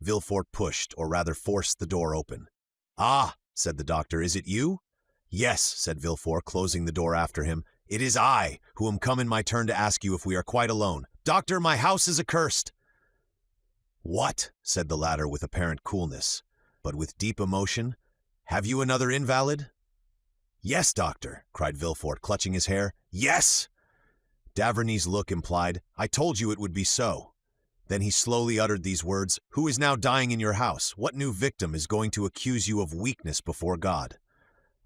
Villefort pushed, or rather forced, the door open. "Ah," said the doctor, "is it you?" "Yes," said Villefort, closing the door after him. "It is I, who am come in my turn to ask you if we are quite alone. Doctor, my house is accursed." "What?" said the latter with apparent coolness, but with deep emotion. "Have you another invalid?" "Yes, doctor," cried Villefort, clutching his hair. "Yes!" D'Avrigny's look implied, "I told you it would be so." Then he slowly uttered these words, "Who is now dying in your house? What new victim is going to accuse you of weakness before God?"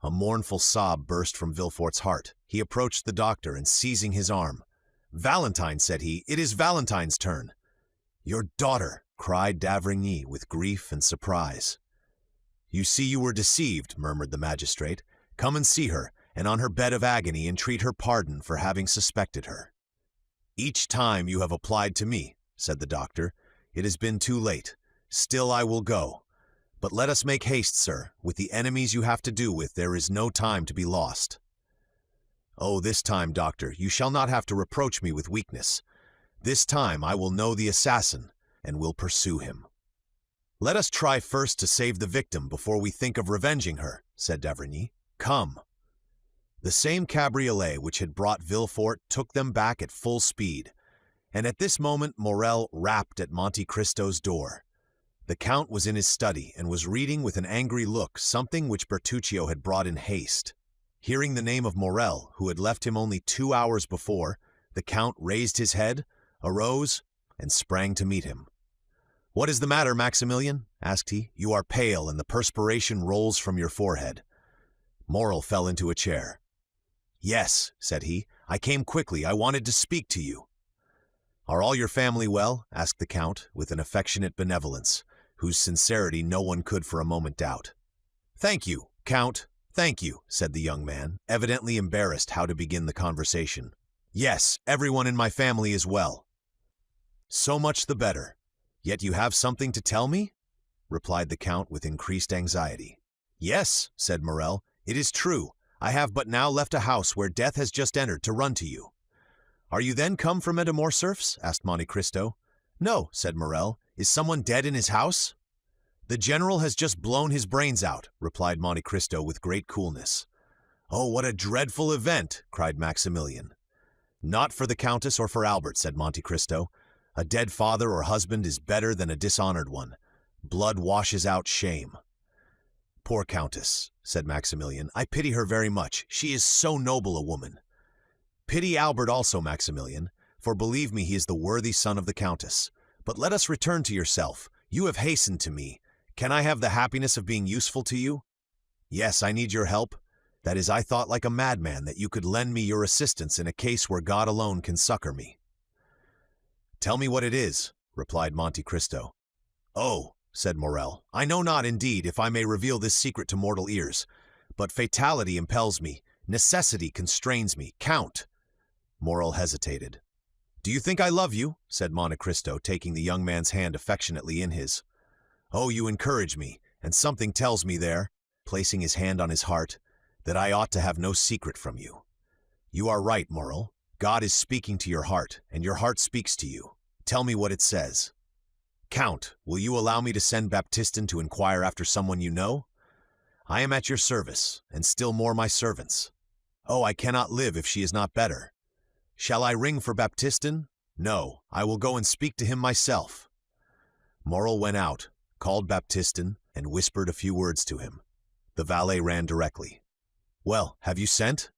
A mournful sob burst from Villefort's heart. He approached the doctor, and seizing his arm, "Valentine," said he, "it is Valentine's turn." "Your daughter," cried d'Avrigny with grief and surprise. "You see you were deceived," murmured the magistrate. "Come and see her, and on her bed of agony entreat her pardon for having suspected her." "Each time you have applied to me," said the doctor, "it has been too late. Still I will go. But let us make haste, sir. With the enemies you have to do with, there is no time to be lost." "Oh, this time, doctor, you shall not have to reproach me with weakness. This time I will know the assassin, and will pursue him." "Let us try first to save the victim before we think of revenging her," said d'Avrigny. Come." The same cabriolet which had brought Villefort took them back at full speed, and at this moment Morrel rapped at Monte Cristo's door. The Count was in his study and was reading with an angry look something which Bertuccio had brought in haste. Hearing the name of Morrel, who had left him only 2 hours before, the Count raised his head, arose, and sprang to meet him. "What is the matter, Maximilian?" asked he. "You are pale, and the perspiration rolls from your forehead." Morrel fell into a chair. "Yes," said he, "I came quickly. I wanted to speak to you." "Are all your family well?" asked the Count, with an affectionate benevolence, whose sincerity no one could for a moment doubt. "Thank you, Count, thank you," said the young man, evidently embarrassed how to begin the conversation. "Yes, everyone in my family is well." "So much the better. Yet you have something to tell me?" replied the Count with increased anxiety. "Yes," said Morrel, "it is true. I have but now left a house where death has just entered to run to you." "Are you then come from de Morcerf's?" asked Monte Cristo. "No," said Morrel. "Is someone dead in his house?" "The general has just blown his brains out," replied Monte Cristo with great coolness. "Oh, what a dreadful event!" cried Maximilian. "Not for the Countess or for Albert," said Monte Cristo. "A dead father or husband is better than a dishonored one. Blood washes out shame." "Poor Countess," said Maximilian. "I pity her very much. She is so noble a woman." "Pity Albert also, Maximilian, for believe me he is the worthy son of the Countess. But let us return to yourself. You have hastened to me. Can I have the happiness of being useful to you?" "Yes, I need your help. That is, I thought like a madman that you could lend me your assistance in a case where God alone can succor me." "Tell me what it is," replied Monte Cristo. "Oh," said Morrel, "I know not, indeed, if I may reveal this secret to mortal ears, but fatality impels me, necessity constrains me. Count!" Morrel hesitated. "Do you think I love you?" said Monte Cristo, taking the young man's hand affectionately in his. "Oh, you encourage me, and something tells me there," placing his hand on his heart, "that I ought to have no secret from you. You are right, Morrel. God is speaking to your heart, and your heart speaks to you. Tell me what it says." "Count, will you allow me to send Baptistin to inquire after someone you know? I am at your service, and still more my servants. Oh, I cannot live if she is not better. Shall I ring for Baptistin? No, I will go and speak to him myself." Morrel went out, called Baptistin, and whispered a few words to him. The valet ran directly. "Well, have you sent?"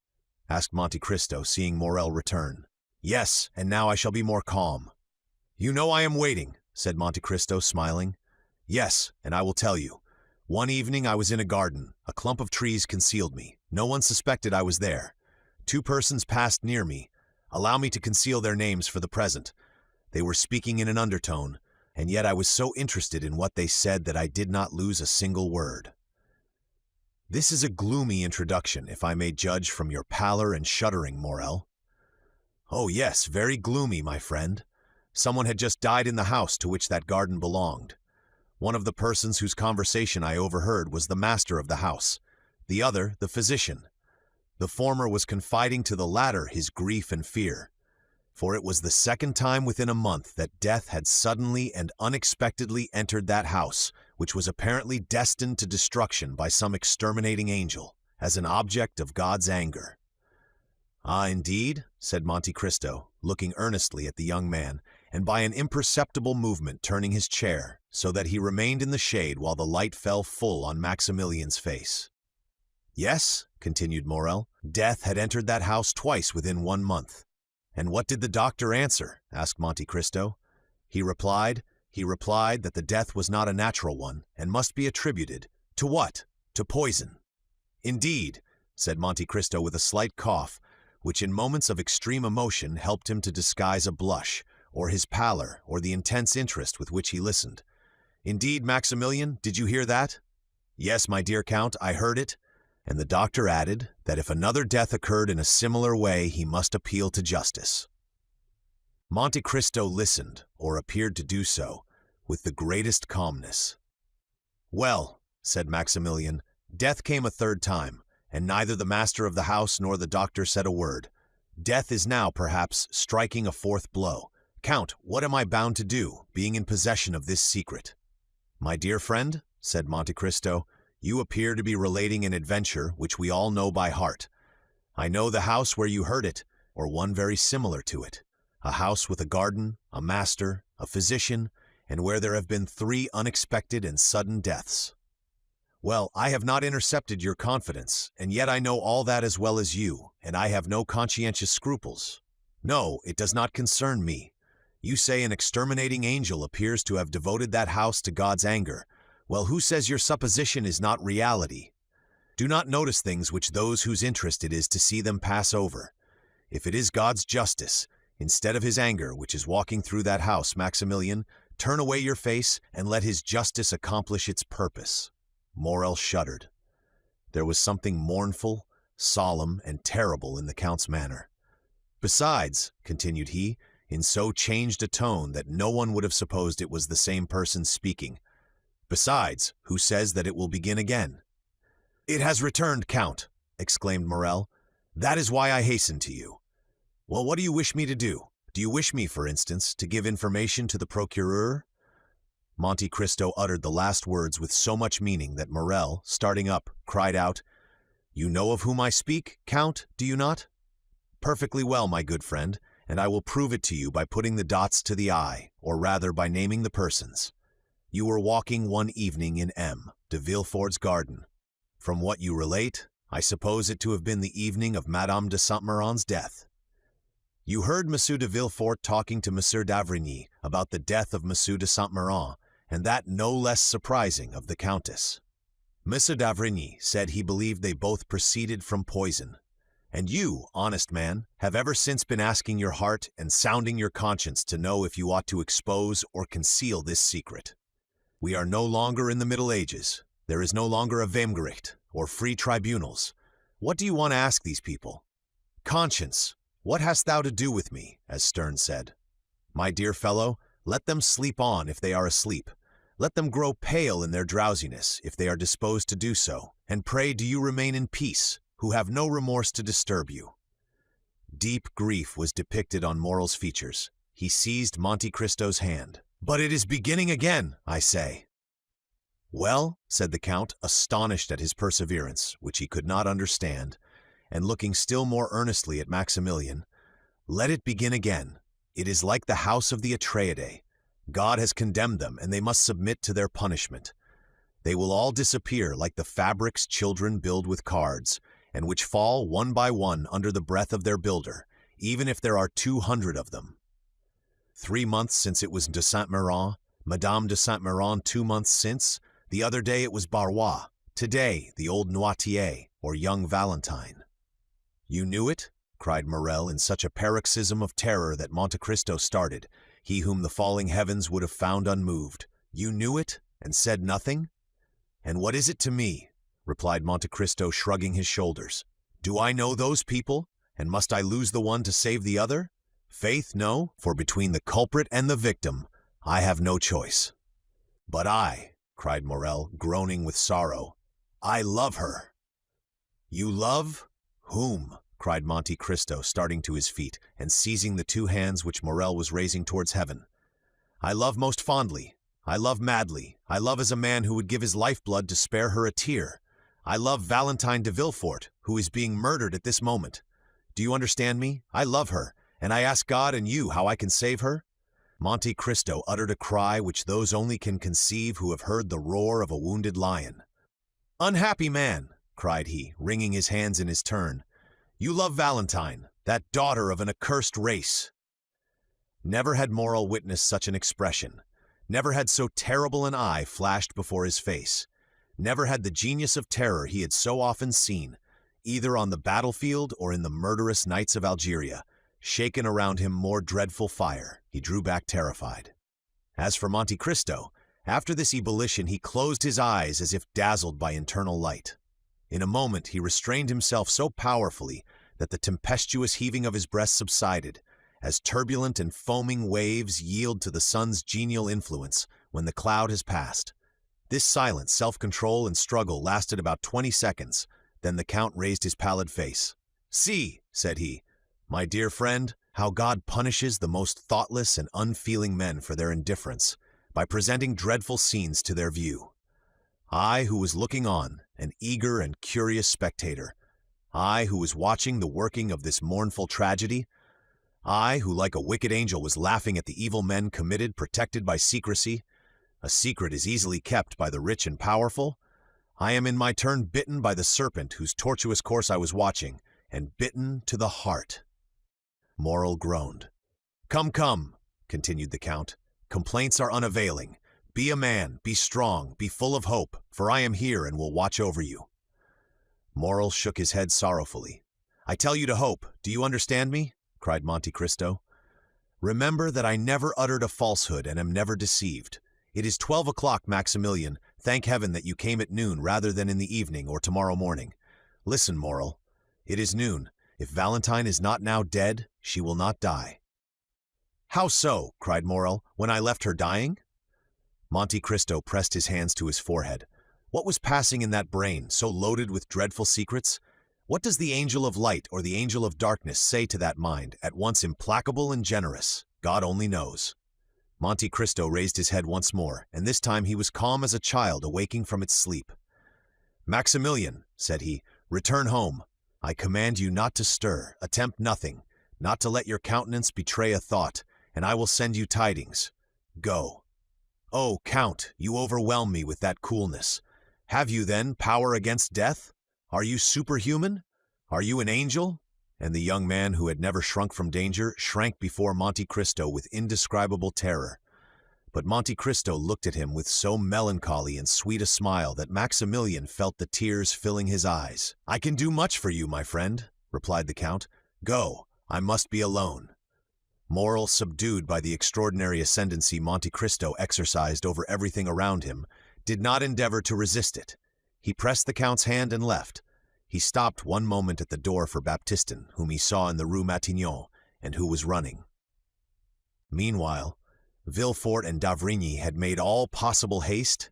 asked Monte Cristo, seeing Morrel return. "Yes, and now I shall be more calm." "You know I am waiting," said Monte Cristo, smiling. "Yes, and I will tell you. One evening I was in a garden. A clump of trees concealed me. No one suspected I was there. 2 persons passed near me. Allow me to conceal their names for the present. They were speaking in an undertone, and yet I was so interested in what they said that I did not lose a single word." "This is a gloomy introduction, if I may judge from your pallor and shuddering, Morrel." "Oh, yes, very gloomy, my friend. Someone had just died in the house to which that garden belonged. One of the persons whose conversation I overheard was the master of the house, the other the physician. The former was confiding to the latter his grief and fear, for it was the second time within a month that death had suddenly and unexpectedly entered that house, which was apparently destined to destruction by some exterminating angel, as an object of God's anger." "Ah, indeed?" said Monte Cristo, looking earnestly at the young man, and by an imperceptible movement turning his chair, so that he remained in the shade while the light fell full on Maximilian's face. "Yes," continued Morrel, "death had entered that house twice within 1 month." "And what did the doctor answer?" asked Monte Cristo. He replied that the death was not a natural one, and must be attributed to what? To poison." "Indeed," said Monte Cristo with a slight cough, which in moments of extreme emotion helped him to disguise a blush, or his pallor, or the intense interest with which he listened. "Indeed, Maximilian, did you hear that?" "Yes, my dear Count, I heard it." And the doctor added that if another death occurred in a similar way, he must appeal to justice. Monte Cristo listened, or appeared to do so, with the greatest calmness. "Well," said Maximilian, "death came a 3rd time, and neither the master of the house nor the doctor said a word. Death is now, perhaps, striking a 4th blow. Count, what am I bound to do, being in possession of this secret?" "My dear friend," said Monte Cristo, You appear to be relating an adventure which we all know by heart. I know the house where you heard it, or one very similar to it. A house with a garden, a master, a physician, and where there have been 3 unexpected and sudden deaths. Well, I have not intercepted your confidence, and yet I know all that as well as you, and I have no conscientious scruples. No, it does not concern me. You say an exterminating angel appears to have devoted that house to God's anger. Well, who says your supposition is not reality? Do not notice things which those whose interest it is to see them pass over. If it is God's justice, instead of his anger which is walking through that house, Maximilian, turn away your face and let his justice accomplish its purpose. Morrel shuddered. There was something mournful, solemn, and terrible in the Count's manner. Besides, continued he, in so changed a tone that no one would have supposed it was the same person speaking. Besides, who says that it will begin again? It has returned, Count, exclaimed Morrel. That is why I hasten to you. Well, what do you wish me to do? Do you wish me, for instance, to give information to the procureur? Monte Cristo uttered the last words with so much meaning that Morrel, starting up, cried out, You know of whom I speak, Count, do you not? Perfectly well, my good friend, and I will prove it to you by putting the dots to the I, or rather by naming the persons. You were walking one evening in M. de Villefort's garden. From what you relate, I suppose it to have been the evening of Madame de Saint-Méran's death. You heard Monsieur de Villefort talking to Monsieur d'Avrigny about the death of Monsieur de Saint-Méran, and that no less surprising of the Countess. Monsieur d'Avrigny said he believed they both proceeded from poison. And you, honest man, have ever since been asking your heart and sounding your conscience to know if you ought to expose or conceal this secret. We are no longer in the Middle Ages. There is no longer a Weimgericht, or free tribunals. What do you want to ask these people? Conscience, what hast thou to do with me, as Sterne said? My dear fellow, let them sleep on if they are asleep. Let them grow pale in their drowsiness if they are disposed to do so, and pray do you remain in peace, who have no remorse to disturb you. Deep grief was depicted on Morrel's features. He seized Monte Cristo's hand. But it is beginning again, I say. Well, said the Count, astonished at his perseverance, which he could not understand, and looking still more earnestly at Maximilian, let it begin again. It is like the house of the Atreidae. God has condemned them, and they must submit to their punishment. They will all disappear like the fabrics children build with cards, and which fall one by one under the breath of their builder, even if there are 200 of them. 3 months since it was de Saint-Méran, Madame de Saint-Méran 2 months since, the other day it was Barrois, today the old Noirtier, or young Valentine. You knew it? Cried Morrel in such a paroxysm of terror that Monte Cristo started, he whom the falling heavens would have found unmoved. You knew it, and said nothing? And what is it to me? Replied Monte Cristo, shrugging his shoulders. Do I know those people, and must I lose the one to save the other? Faith, no, for between the culprit and the victim, I have no choice. But I, cried Morrel, groaning with sorrow, I love her. You love? Whom? Cried Monte Cristo, starting to his feet, and seizing the 2 hands which Morrel was raising towards heaven. I love most fondly. I love madly. I love as a man who would give his lifeblood to spare her a tear. I love Valentine de Villefort, who is being murdered at this moment. Do you understand me? I love her, and I ask God and you how I can save her. Monte Cristo uttered a cry which those only can conceive who have heard the roar of a wounded lion. Unhappy man, cried he, wringing his hands in his turn. You love Valentine, that daughter of an accursed race. Never had Morrel witnessed such an expression. Never had so terrible an eye flashed before his face. Never had the genius of terror he had so often seen, either on the battlefield or in the murderous nights of Algeria, shaken around him more dreadful fire. He drew back terrified. As for Monte Cristo, after this ebullition he closed his eyes as if dazzled by internal light. In a moment he restrained himself so powerfully that the tempestuous heaving of his breast subsided, as turbulent and foaming waves yield to the sun's genial influence when the cloud has passed. This silent self-control and struggle lasted about 20 seconds. Then the Count raised his pallid face. See, said he, my dear friend, how God punishes the most thoughtless and unfeeling men for their indifference, by presenting dreadful scenes to their view. I who was looking on, an eager and curious spectator. I who was watching the working of this mournful tragedy. I who like a wicked angel was laughing at the evil men committed, protected by secrecy. A secret is easily kept by the rich and powerful. I am in my turn bitten by the serpent whose tortuous course I was watching, and bitten to the heart. Moral groaned. Come, come, continued the Count. Complaints are unavailing. Be a man, be strong, be full of hope, for I am here and will watch over you. Moral shook his head sorrowfully. I tell you to hope. Do you understand me? Cried Monte Cristo. Remember that I never uttered a falsehood and am never deceived. It is 12 o'clock, Maximilian. Thank heaven that you came at noon rather than in the evening or tomorrow morning. Listen, Moral. It is noon. If Valentine is not now dead, she will not die. How so? Cried Moral. When I left her dying? Monte Cristo pressed his hands to his forehead. What was passing in that brain, so loaded with dreadful secrets? What does the angel of light or the angel of darkness say to that mind, at once implacable and generous? God only knows. Monte Cristo raised his head once more, and this time he was calm as a child awaking from its sleep. Maximilian, said he, return home. I command you not to stir, attempt nothing, not to let your countenance betray a thought, and I will send you tidings. Go. Oh, Count, you overwhelm me with that coolness. Have you, then, power against death? Are you superhuman? Are you an angel? And the young man, who had never shrunk from danger, shrank before Monte Cristo with indescribable terror. But Monte Cristo looked at him with so melancholy and sweet a smile that Maximilian felt the tears filling his eyes. I can do much for you, my friend, replied the Count. Go, I must be alone. Moral, subdued by the extraordinary ascendancy Monte Cristo exercised over everything around him, did not endeavor to resist it. He pressed the Count's hand and left. He stopped one moment at the door for Baptistin, whom he saw in the Rue Matignon, and who was running. Meanwhile, Villefort and d'Avrigny had made all possible haste.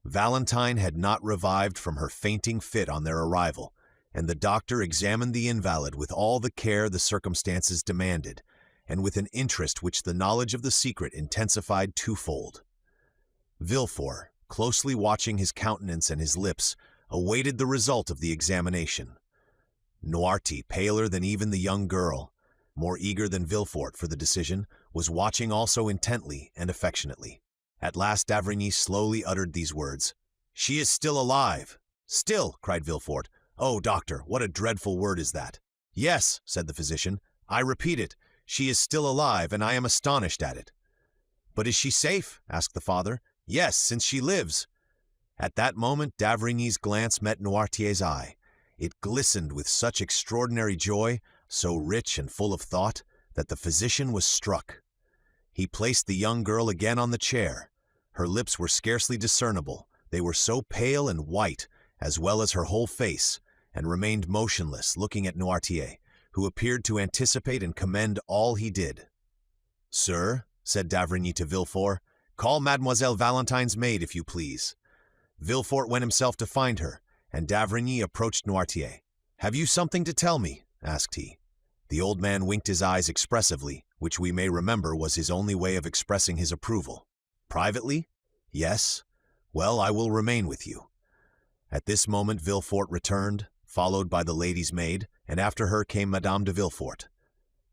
Valentine had not revived from her fainting fit on their arrival, and the doctor examined the invalid with all the care the circumstances demanded, and with an interest which the knowledge of the secret intensified twofold. Villefort, closely watching his countenance and his lips, awaited the result of the examination. Noirti, paler than even the young girl, more eager than Villefort for the decision, was watching also intently and affectionately. At last d'Avrigny slowly uttered these words. She is still alive. Still, cried Villefort. Oh, doctor, what a dreadful word is that. Yes, said the physician, I repeat it. She is still alive, and I am astonished at it. But is she safe? Asked the father. Yes, since she lives. At that moment d'Avrigny's glance met Noirtier's eye. It glistened with such extraordinary joy, so rich and full of thought, that the physician was struck. He placed the young girl again on the chair. Her lips were scarcely discernible. They were so pale and white, as well as her whole face, and remained motionless, looking at Noirtier, who appeared to anticipate and commend all he did. Sir, said d'Avrigny to Villefort, call Mademoiselle Valentine's maid, if you please. Villefort went himself to find her, and d'Avrigny approached Noirtier. Have you something to tell me? Asked he. The old man winked his eyes expressively, which we may remember was his only way of expressing his approval. Privately? Yes. Well, I will remain with you. At this moment Villefort returned, followed by the lady's maid, and after her came Madame de Villefort.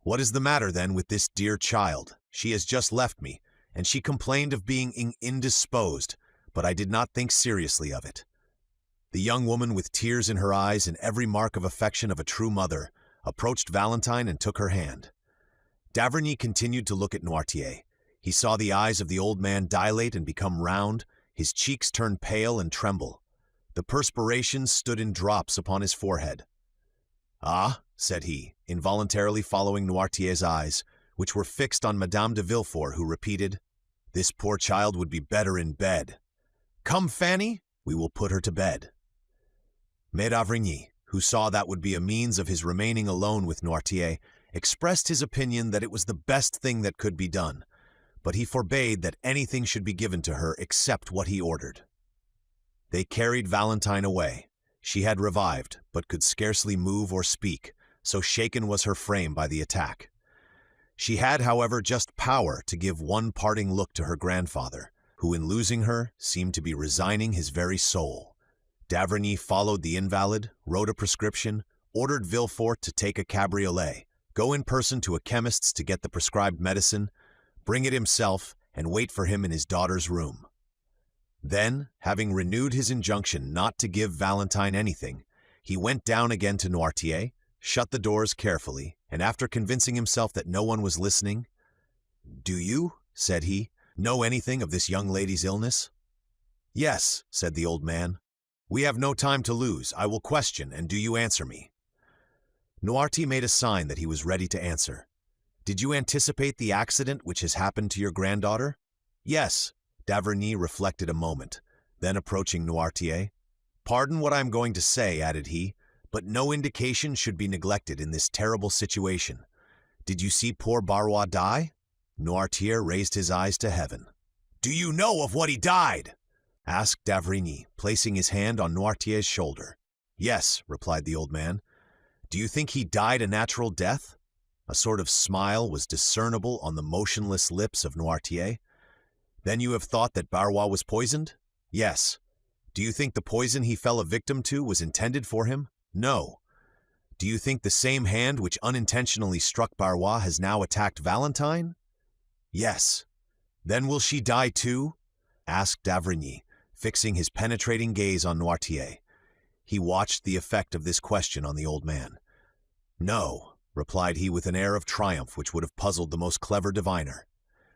What is the matter, then, with this dear child? She has just left me, and she complained of being indisposed, but I did not think seriously of it. The young woman, with tears in her eyes and every mark of affection of a true mother, approached Valentine and took her hand. D'Avrigny continued to look at Noirtier. He saw the eyes of the old man dilate and become round, his cheeks turn pale and tremble. The perspiration stood in drops upon his forehead. Ah, said he, involuntarily following Noirtier's eyes, which were fixed on Madame de Villefort, who repeated, This poor child would be better in bed. Come, Fanny, we will put her to bed. Maître d'Avrigny, who saw that would be a means of his remaining alone with Noirtier, expressed his opinion that it was the best thing that could be done, but he forbade that anything should be given to her except what he ordered. They carried Valentine away. She had revived, but could scarcely move or speak, so shaken was her frame by the attack. She had, however, just power to give one parting look to her grandfather, who in losing her seemed to be resigning his very soul. D'avrigny followed the invalid, wrote a prescription, ordered Villefort to take a cabriolet, go in person to a chemist's to get the prescribed medicine, bring it himself, and wait for him in his daughter's room. Then, having renewed his injunction not to give Valentine anything, he went down again to Noirtier, shut the doors carefully, and after convincing himself that no one was listening, "Do you," said he, "know anything of this young lady's illness?" "Yes," said the old man. "We have no time to lose. I will question, and do you answer me?" Noirtier made a sign that he was ready to answer. "Did you anticipate the accident which has happened to your granddaughter?" "Yes." D'avrigny reflected a moment. Then approaching Noirtier, "Pardon what I am going to say," added he, "but no indication should be neglected in this terrible situation. Did you see poor Barrois die?" Noirtier raised his eyes to heaven. "Do you know of what he died?" asked D'avrigny, placing his hand on Noirtier's shoulder. "Yes," replied the old man. "Do you think he died a natural death?" A sort of smile was discernible on the motionless lips of Noirtier. "Then you have thought that Barrois was poisoned?" "Yes." "Do you think the poison he fell a victim to was intended for him?" "No." "Do you think the same hand which unintentionally struck Barrois has now attacked Valentine?" "Yes." "Then will she die too?" asked D'avrigny, fixing his penetrating gaze on Noirtier. He watched the effect of this question on the old man. "No," replied he with an air of triumph which would have puzzled the most clever diviner.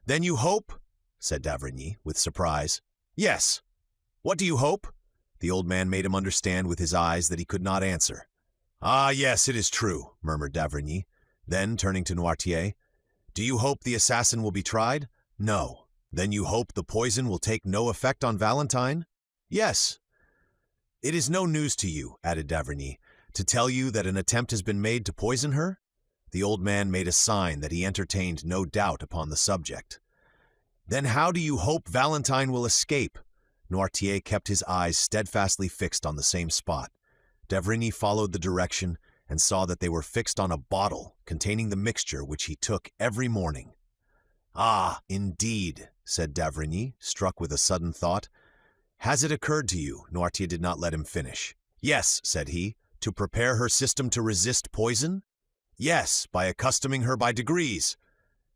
"Then you hope?" said D'avrigny, with surprise. "Yes." "What do you hope?" The old man made him understand with his eyes that he could not answer. "Ah, yes, it is true," murmured D'avrigny. Then, turning to Noirtier, "Do you hope the assassin will be tried?" "No." "Then you hope the poison will take no effect on Valentine?" "Yes." "It is no news to you," added D'avrigny, "to tell you that an attempt has been made to poison her?" The old man made a sign that he entertained no doubt upon the subject. "Then how do you hope Valentine will escape?" Noirtier kept his eyes steadfastly fixed on the same spot. D'avrigny followed the direction and saw that they were fixed on a bottle containing the mixture which he took every morning. "Ah, indeed," said D'avrigny, struck with a sudden thought. "Has it occurred to you?" Noirtier did not let him finish. "Yes," said he, "to prepare her system to resist poison?" "Yes, by accustoming her by degrees."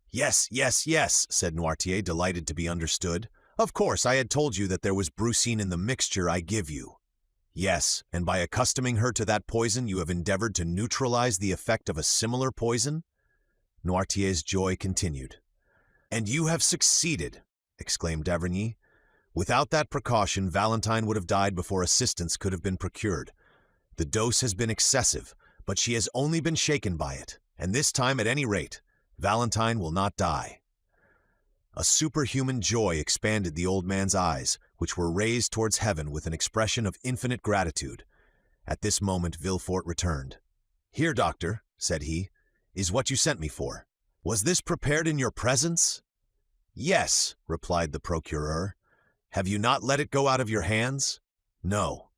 "Yes, yes, yes," said Noirtier, delighted to be understood. "Of course, I had told you that there was brucine in the mixture I give you." "Yes, and by accustoming her to that poison you have endeavored to neutralize the effect of a similar poison?" Noirtier's joy continued. "And you have succeeded," exclaimed D'avrigny. "Without that precaution, Valentine would have died before assistance could have been procured. The dose has been excessive, but she has only been shaken by it, and this time, at any rate, Valentine will not die." A superhuman joy expanded the old man's eyes, which were raised towards heaven with an expression of infinite gratitude. At this moment Villefort returned. "Here, doctor," said he, "is what you sent me for. Was this prepared in your presence?" "Yes," replied the procureur. "Have you not let it go out of your hands?" "No."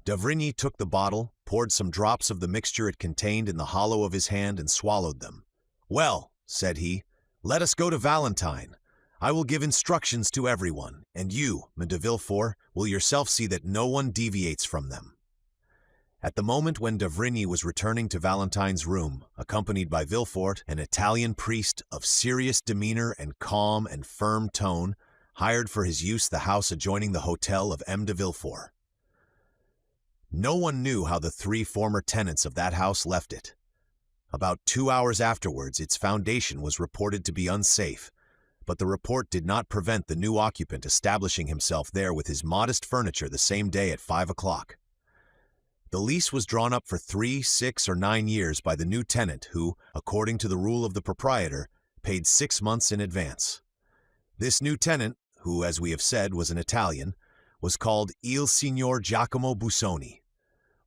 D'avrigny took the bottle, poured some drops of the mixture it contained in the hollow of his hand, and swallowed them. "Well," said he, "let us go to Valentine. I will give instructions to everyone, and you, M. de Villefort, will yourself see that no one deviates from them." At the moment when D'avrigny was returning to Valentine's room, accompanied by Villefort, an Italian priest of serious demeanor and calm and firm tone, hired for his use the house adjoining the hotel of M. de Villefort. No one knew how the three former tenants of that house left it. About 2 hours afterwards, its foundation was reported to be unsafe, but the report did not prevent the new occupant establishing himself there with his modest furniture the same day at 5 o'clock. The lease was drawn up for 3, 6, or 9 years by the new tenant who, according to the rule of the proprietor, paid 6 months in advance. This new tenant, who, as we have said, was an Italian, was called Il Signor Giacomo Busoni.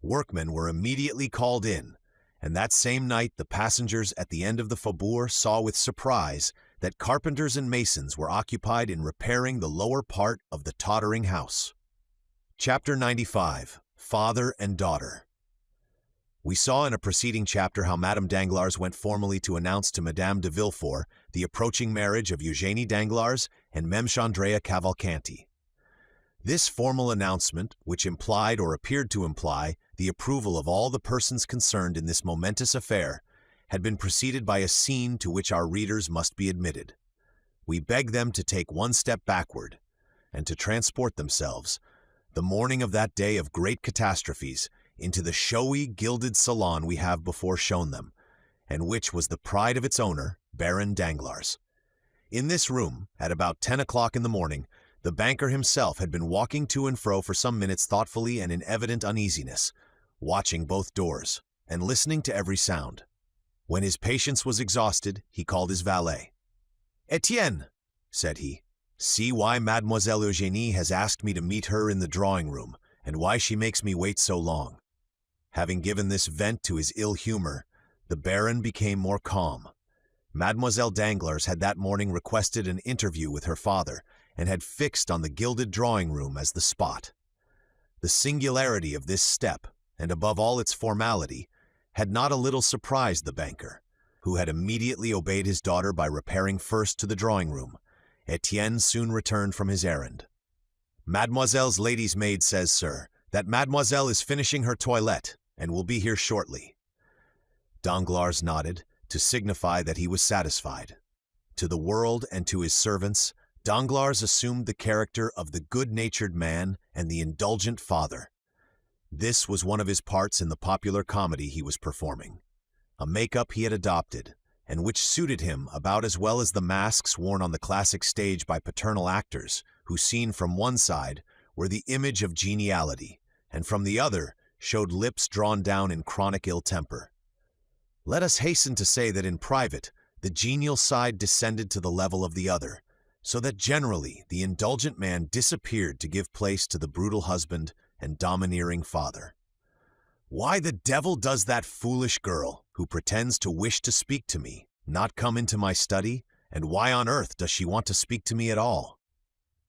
Workmen were immediately called in, and that same night the passengers at the end of the faubourg saw with surprise that carpenters and masons were occupied in repairing the lower part of the tottering house. Chapter 95. Father and Daughter. We saw in a preceding chapter how Madame Danglars went formally to announce to Madame de Villefort the approaching marriage of Eugenie Danglars and Andrea Cavalcanti. This formal announcement, which implied or appeared to imply the approval of all the persons concerned in this momentous affair, had been preceded by a scene to which our readers must be admitted. We beg them to take one step backward, and to transport themselves, the morning of that day of great catastrophes, into the showy, gilded salon we have before shown them, and which was the pride of its owner, Baron Danglars. In this room, at about 10 o'clock in the morning, the banker himself had been walking to and fro for some minutes thoughtfully and in evident uneasiness, watching both doors, and listening to every sound. When his patience was exhausted, he called his valet. "Etienne," said he, "see why Mademoiselle Eugénie has asked me to meet her in the drawing-room, and why she makes me wait so long." Having given this vent to his ill humor, the Baron became more calm. Mademoiselle Danglars had that morning requested an interview with her father, and had fixed on the gilded drawing-room as the spot. The singularity of this step, and above all its formality, had not a little surprised the banker, who had immediately obeyed his daughter by repairing first to the drawing-room. Etienne soon returned from his errand. "Mademoiselle's lady's maid says, sir, that Mademoiselle is finishing her toilette, and will be here shortly." Danglars nodded, to signify that he was satisfied. To the world and to his servants, Danglars assumed the character of the good-natured man and the indulgent father. This was one of his parts in the popular comedy he was performing, a make-up he had adopted, and which suited him about as well as the masks worn on the classic stage by paternal actors, who, seen from one side, were the image of geniality, and from the other showed lips drawn down in chronic ill-temper. Let us hasten to say that in private, the genial side descended to the level of the other, so that generally the indulgent man disappeared to give place to the brutal husband and domineering father. "Why the devil does that foolish girl, who pretends to wish to speak to me, not come into my study, and why on earth does she want to speak to me at all?"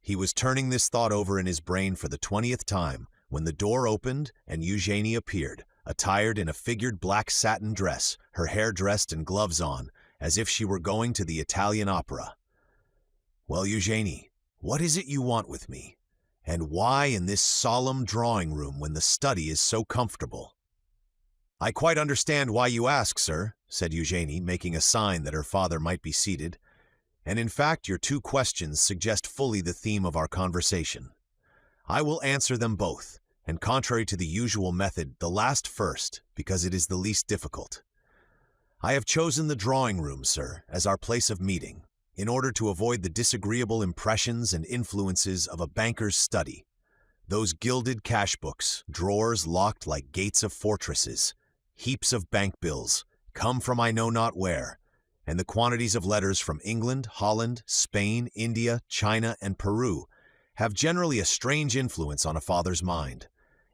He was turning this thought over in his brain for the 20th time, when the door opened and Eugénie appeared, attired in a figured black satin dress, her hair dressed and gloves on, as if she were going to the Italian opera. "Well, Eugénie, what is it you want with me? And why in this solemn drawing-room when the study is so comfortable?" "I quite understand why you ask, sir," said Eugénie, making a sign that her father might be seated. "And in fact your two questions suggest fully the theme of our conversation. I will answer them both, and contrary to the usual method, the last first, because it is the least difficult. I have chosen the drawing-room, sir, as our place of meeting, in order to avoid the disagreeable impressions and influences of a banker's study. Those gilded cash-books, drawers locked like gates of fortresses, heaps of bank bills, come from I know not where, and the quantities of letters from England, Holland, Spain, India, China, and Peru have generally a strange influence on a father's mind,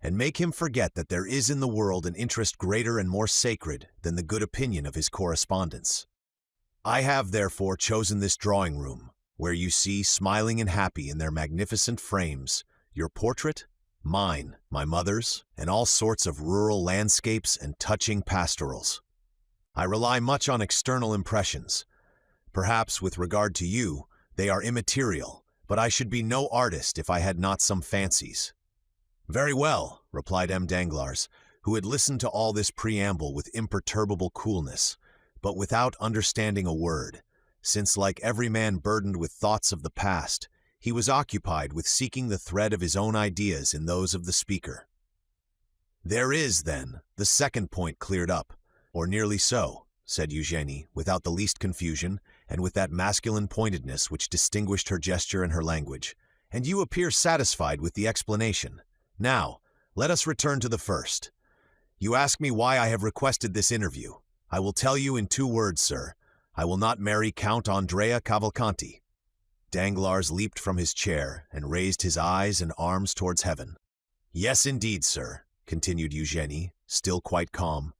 and make him forget that there is in the world an interest greater and more sacred than the good opinion of his correspondents. I have, therefore, chosen this drawing-room, where you see, smiling and happy in their magnificent frames, your portrait, mine, my mother's, and all sorts of rural landscapes and touching pastorals. I rely much on external impressions. Perhaps, with regard to you, they are immaterial, but I should be no artist if I had not some fancies." "Very well," replied M. Danglars, who had listened to all this preamble with imperturbable coolness, but without understanding a word, since, like every man burdened with thoughts of the past, he was occupied with seeking the thread of his own ideas in those of the speaker. "There is, then, the second point cleared up, or nearly so," said Eugénie, without the least confusion, and with that masculine pointedness which distinguished her gesture and her language, "and you appear satisfied with the explanation. Now, let us return to the first. You ask me why I have requested this interview. I will tell you in 2 words, sir. I will not marry Count Andrea Cavalcanti." Danglars leaped from his chair and raised his eyes and arms towards heaven. "Yes, indeed, sir," continued Eugénie, still quite calm.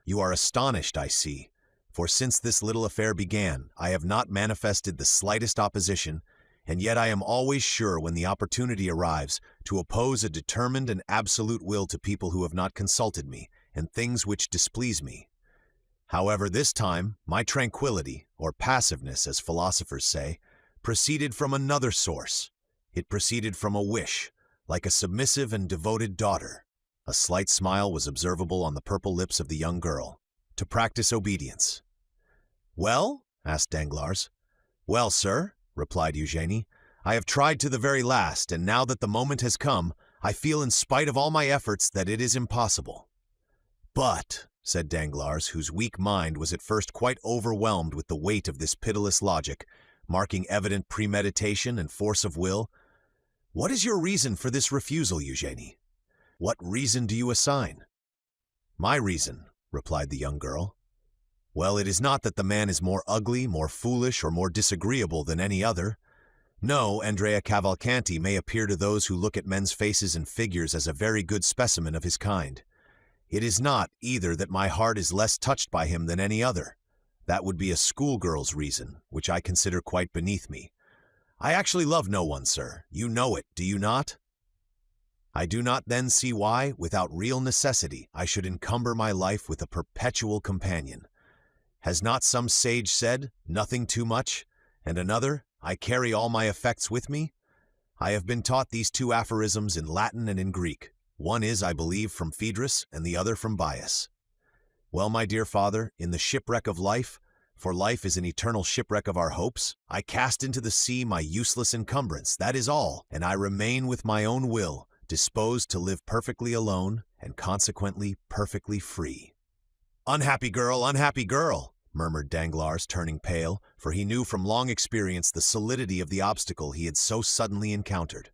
"You are astonished, I see, for since this little affair began, I have not manifested the slightest opposition, and yet I am always sure, when the opportunity arrives, to oppose a determined and absolute will to people who have not consulted me, and things which displease me. However, this time, my tranquility, or passiveness as philosophers say, proceeded from another source. It proceeded from a wish, like a submissive and devoted daughter. A slight smile was observable on the purple lips of the young girl. To practice obedience. "Well?" asked Danglars. "Well, sir," replied Eugénie, "I have tried to the very last, and now that the moment has come, I feel in spite of all my efforts that it is impossible." "But," said Danglars, whose weak mind was at first quite overwhelmed with the weight of this pitiless logic, marking evident premeditation and force of will, "what is your reason for this refusal, Eugénie? What reason do you assign?" "My reason," replied the young girl. "Well, it is not that the man is more ugly, more foolish, or more disagreeable than any other. No, Andrea Cavalcanti may appear to those who look at men's faces and figures as a very good specimen of his kind. It is not, either, that my heart is less touched by him than any other. That would be a schoolgirl's reason, which I consider quite beneath me. I actually love no one, sir. You know it, do you not? I do not then see why, without real necessity, I should encumber my life with a perpetual companion. Has not some sage said, 'Nothing too much,' and another, 'I carry all my effects with me'? I have been taught these two aphorisms in Latin and in Greek. One is, I believe, from Phaedrus, and the other from Bias. Well, my dear father, in the shipwreck of life, for life is an eternal shipwreck of our hopes, I cast into the sea my useless encumbrance, that is all, and I remain with my own will, disposed to live perfectly alone, and consequently perfectly free." "Unhappy girl," murmured Danglars, turning pale, for he knew from long experience the solidity of the obstacle he had so suddenly encountered.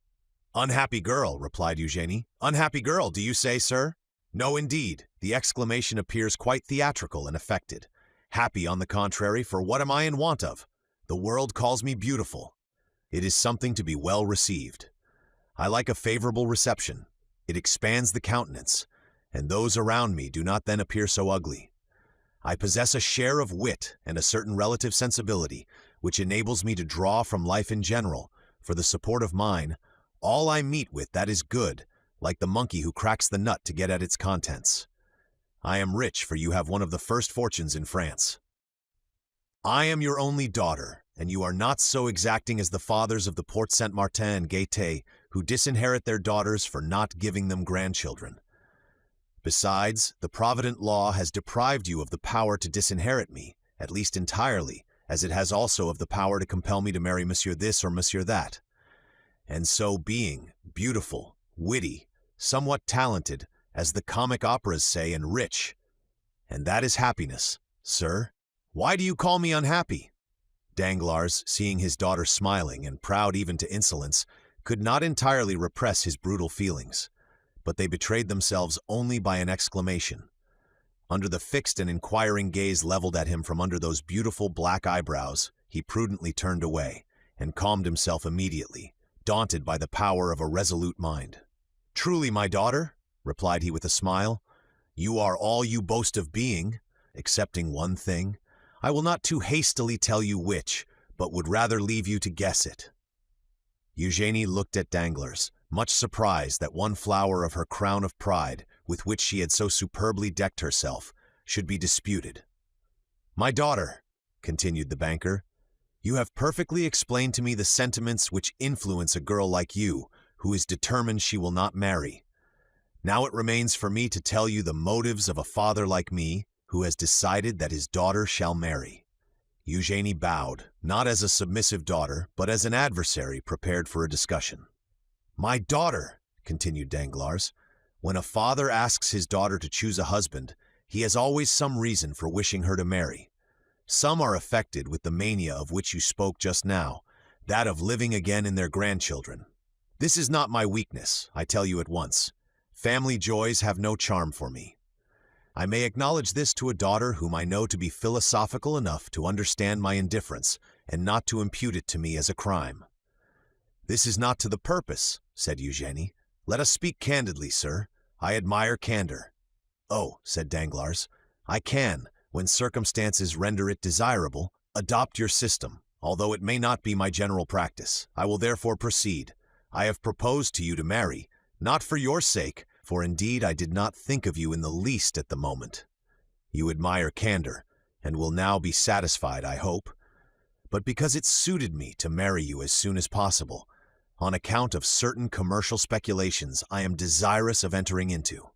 "Unhappy girl," replied Eugénie. "Unhappy girl, do you say, sir? No, indeed, the exclamation appears quite theatrical and affected. Happy, on the contrary, for what am I in want of? The world calls me beautiful. It is something to be well received. I like a favorable reception. It expands the countenance, and those around me do not then appear so ugly. I possess a share of wit and a certain relative sensibility, which enables me to draw from life in general, for the support of mine, all I meet with that is good, like the monkey who cracks the nut to get at its contents. I am rich, for you have one of the first fortunes in France. I am your only daughter, and you are not so exacting as the fathers of the Porte Saint-Martin and Gaîté, who disinherit their daughters for not giving them grandchildren. Besides, the provident law has deprived you of the power to disinherit me, at least entirely, as it has also of the power to compel me to marry Monsieur this or Monsieur that. And so being beautiful, witty, somewhat talented, as the comic operas say, and rich, and that is happiness, sir. Why do you call me unhappy?" Danglars, seeing his daughter smiling and proud even to insolence, could not entirely repress his brutal feelings, but they betrayed themselves only by an exclamation. Under the fixed and inquiring gaze leveled at him from under those beautiful black eyebrows, he prudently turned away, and calmed himself immediately, daunted by the power of a resolute mind. "Truly, my daughter," replied he with a smile, "you are all you boast of being, excepting one thing. I will not too hastily tell you which, but would rather leave you to guess it." Eugénie looked at Danglars, much surprised that one flower of her crown of pride, with which she had so superbly decked herself, should be disputed. "My daughter," continued the banker, "you have perfectly explained to me the sentiments which influence a girl like you, who is determined she will not marry. Now it remains for me to tell you the motives of a father like me, who has decided that his daughter shall marry." Eugénie bowed, not as a submissive daughter, but as an adversary prepared for a discussion. "My daughter," continued Danglars, "when a father asks his daughter to choose a husband, he has always some reason for wishing her to marry. Some are affected with the mania of which you spoke just now, that of living again in their grandchildren. This is not my weakness, I tell you at once. Family joys have no charm for me. I may acknowledge this to a daughter whom I know to be philosophical enough to understand my indifference, and not to impute it to me as a crime." "This is not to the purpose," said Eugénie. "Let us speak candidly, sir. I admire candor." "Oh," said Danglars, "I can, when circumstances render it desirable, adopt your system, although it may not be my general practice. I will therefore proceed. I have proposed to you to marry, not for your sake, for indeed I did not think of you in the least at the moment." You admire candor, and will now be satisfied, I hope. But because it suited me to marry you as soon as possible, on account of certain commercial speculations I am desirous of entering into.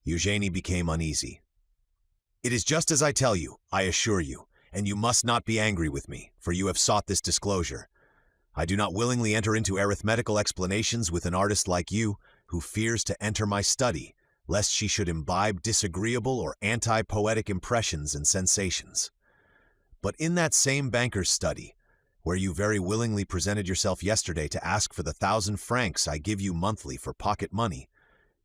Eugenie became uneasy. It is just as I tell you, I assure you, and you must not be angry with me, for you have sought this disclosure. I do not willingly enter into arithmetical explanations with an artist like you, who fears to enter my study, lest she should imbibe disagreeable or anti-poetic impressions and sensations. But in that same banker's study, where you very willingly presented yourself yesterday to ask for the 1,000 francs I give you monthly for pocket money,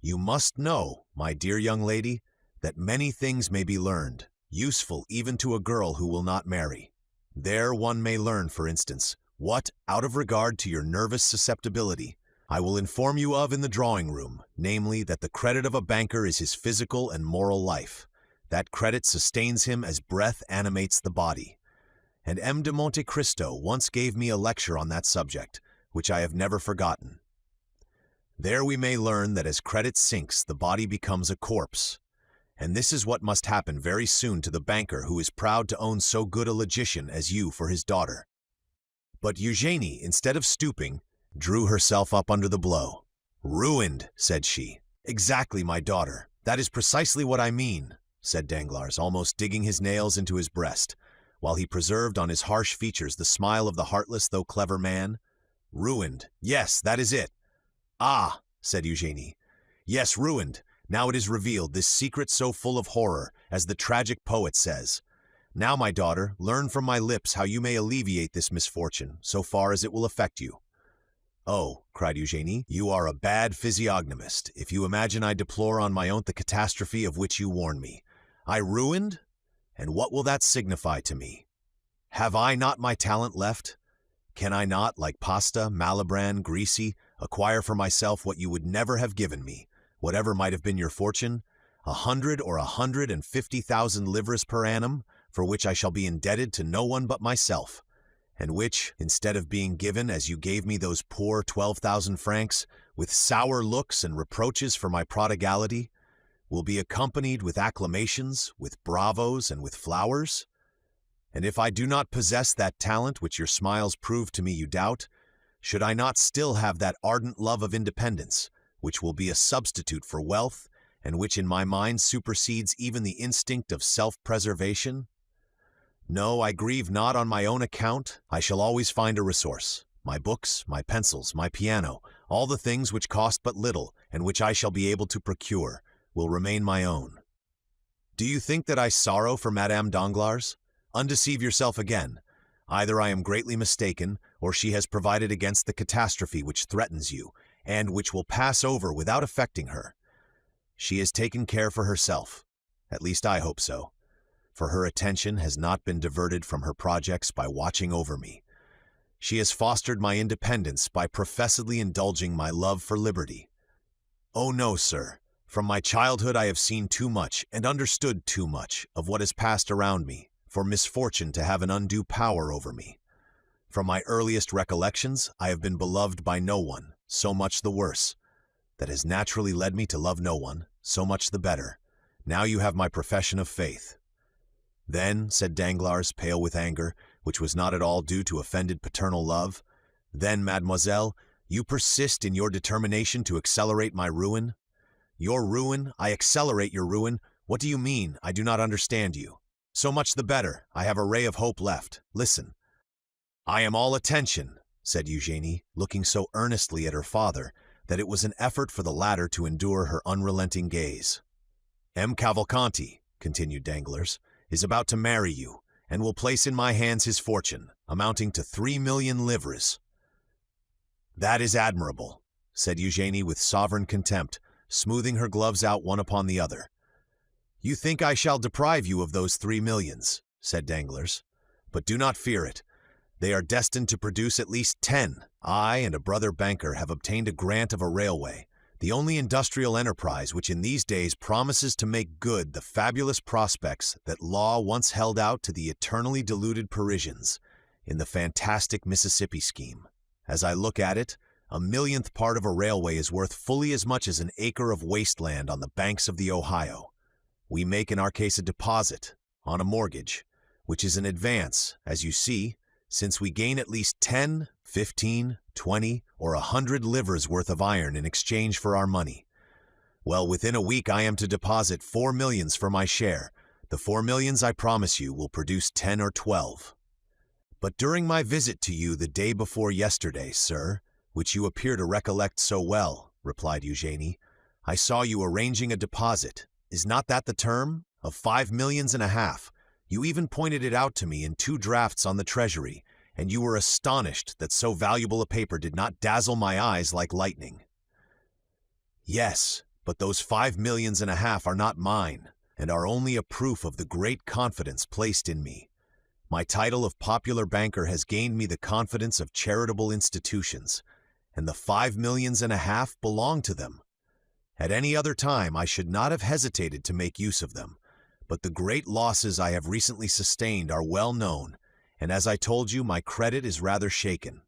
you must know, my dear young lady, that many things may be learned, useful even to a girl who will not marry. There one may learn, for instance, what, out of regard to your nervous susceptibility, I will inform you of in the drawing-room, namely that the credit of a banker is his physical and moral life. That credit sustains him as breath animates the body. And M. de Monte Cristo once gave me a lecture on that subject, which I have never forgotten. There we may learn that as credit sinks, the body becomes a corpse. And this is what must happen very soon to the banker who is proud to own so good a logician as you for his daughter. But Eugenie, instead of stooping, drew herself up under the blow. Ruined, said she. Exactly, my daughter. That is precisely what I mean, said Danglars, almost digging his nails into his breast, while he preserved on his harsh features the smile of the heartless though clever man. Ruined. Yes, that is it. Ah, said Eugenie. Yes, ruined. Now it is revealed, this secret so full of horror, as the tragic poet says. Now, my daughter, learn from my lips how you may alleviate this misfortune, so far as it will affect you. Oh, cried Eugenie, you are a bad physiognomist, if you imagine I deplore on my own the catastrophe of which you warn me. I ruined? And what will that signify to me? Have I not my talent left? Can I not, like Pasta, Malibran, Grisi, acquire for myself what you would never have given me, whatever might have been your fortune, 100 or 150,000 livres per annum, for which I shall be indebted to no one but myself, and which, instead of being given as you gave me those poor 12,000 francs, with sour looks and reproaches for my prodigality, will be accompanied with acclamations, with bravos, and with flowers? And if I do not possess that talent which your smiles prove to me you doubt, should I not still have that ardent love of independence, which will be a substitute for wealth, and which in my mind supersedes even the instinct of self-preservation? No, I grieve not on my own account. I shall always find a resource. My books, my pencils, my piano, all the things which cost but little, and which I shall be able to procure, will remain my own. Do you think that I sorrow for Madame Danglars? Undeceive yourself again. Either I am greatly mistaken, or she has provided against the catastrophe which threatens you, and which will pass over without affecting her. She has taken care for herself. At least I hope so. For her attention has not been diverted from her projects by watching over me. She has fostered my independence by professedly indulging my love for liberty. Oh no, sir. From my childhood I have seen too much and understood too much of what has passed around me for misfortune to have an undue power over me. From my earliest recollections I have been beloved by no one, so much the worse. That has naturally led me to love no one, so much the better. Now you have my profession of faith. Then, said Danglars, pale with anger, which was not at all due to offended paternal love, then, mademoiselle, you persist in your determination to accelerate my ruin? Your ruin? I accelerate your ruin? What do you mean? I do not understand you. So much the better. I have a ray of hope left. Listen. I am all attention, said Eugenie, looking so earnestly at her father that it was an effort for the latter to endure her unrelenting gaze. M. Cavalcanti, continued Danglars, is about to marry you, and will place in my hands his fortune, amounting to 3,000,000 livres. That is admirable, said Eugenie with sovereign contempt, smoothing her gloves out one upon the other. You think I shall deprive you of those 3 millions, said Danglars, but do not fear it. They are destined to produce at least 10. I and a brother banker have obtained a grant of a railway, the only industrial enterprise which in these days promises to make good the fabulous prospects that law once held out to the eternally deluded Parisians in the fantastic Mississippi scheme. As I look at it, a millionth part of a railway is worth fully as much as an acre of wasteland on the banks of the Ohio. We make in our case a deposit on a mortgage, which is an advance, as you see, since we gain at least 10, 15, 20, or 100 livres worth of iron in exchange for our money. Well, within a week I am to deposit 4 millions for my share. The 4 millions, I promise you, will produce 10 or 12. But during my visit to you the day before yesterday, sir, which you appear to recollect so well, replied Eugenie, I saw you arranging a deposit, is not that the term, of 5 millions and a half. You even pointed it out to me in 2 drafts on the treasury, and you were astonished that so valuable a paper did not dazzle my eyes like lightning. Yes, but those 5 millions and a half are not mine, and are only a proof of the great confidence placed in me. My title of popular banker has gained me the confidence of charitable institutions, and the 5 millions and a half belong to them. At any other time I should not have hesitated to make use of them, but the great losses I have recently sustained are well known, and as I told you, my credit is rather shaken.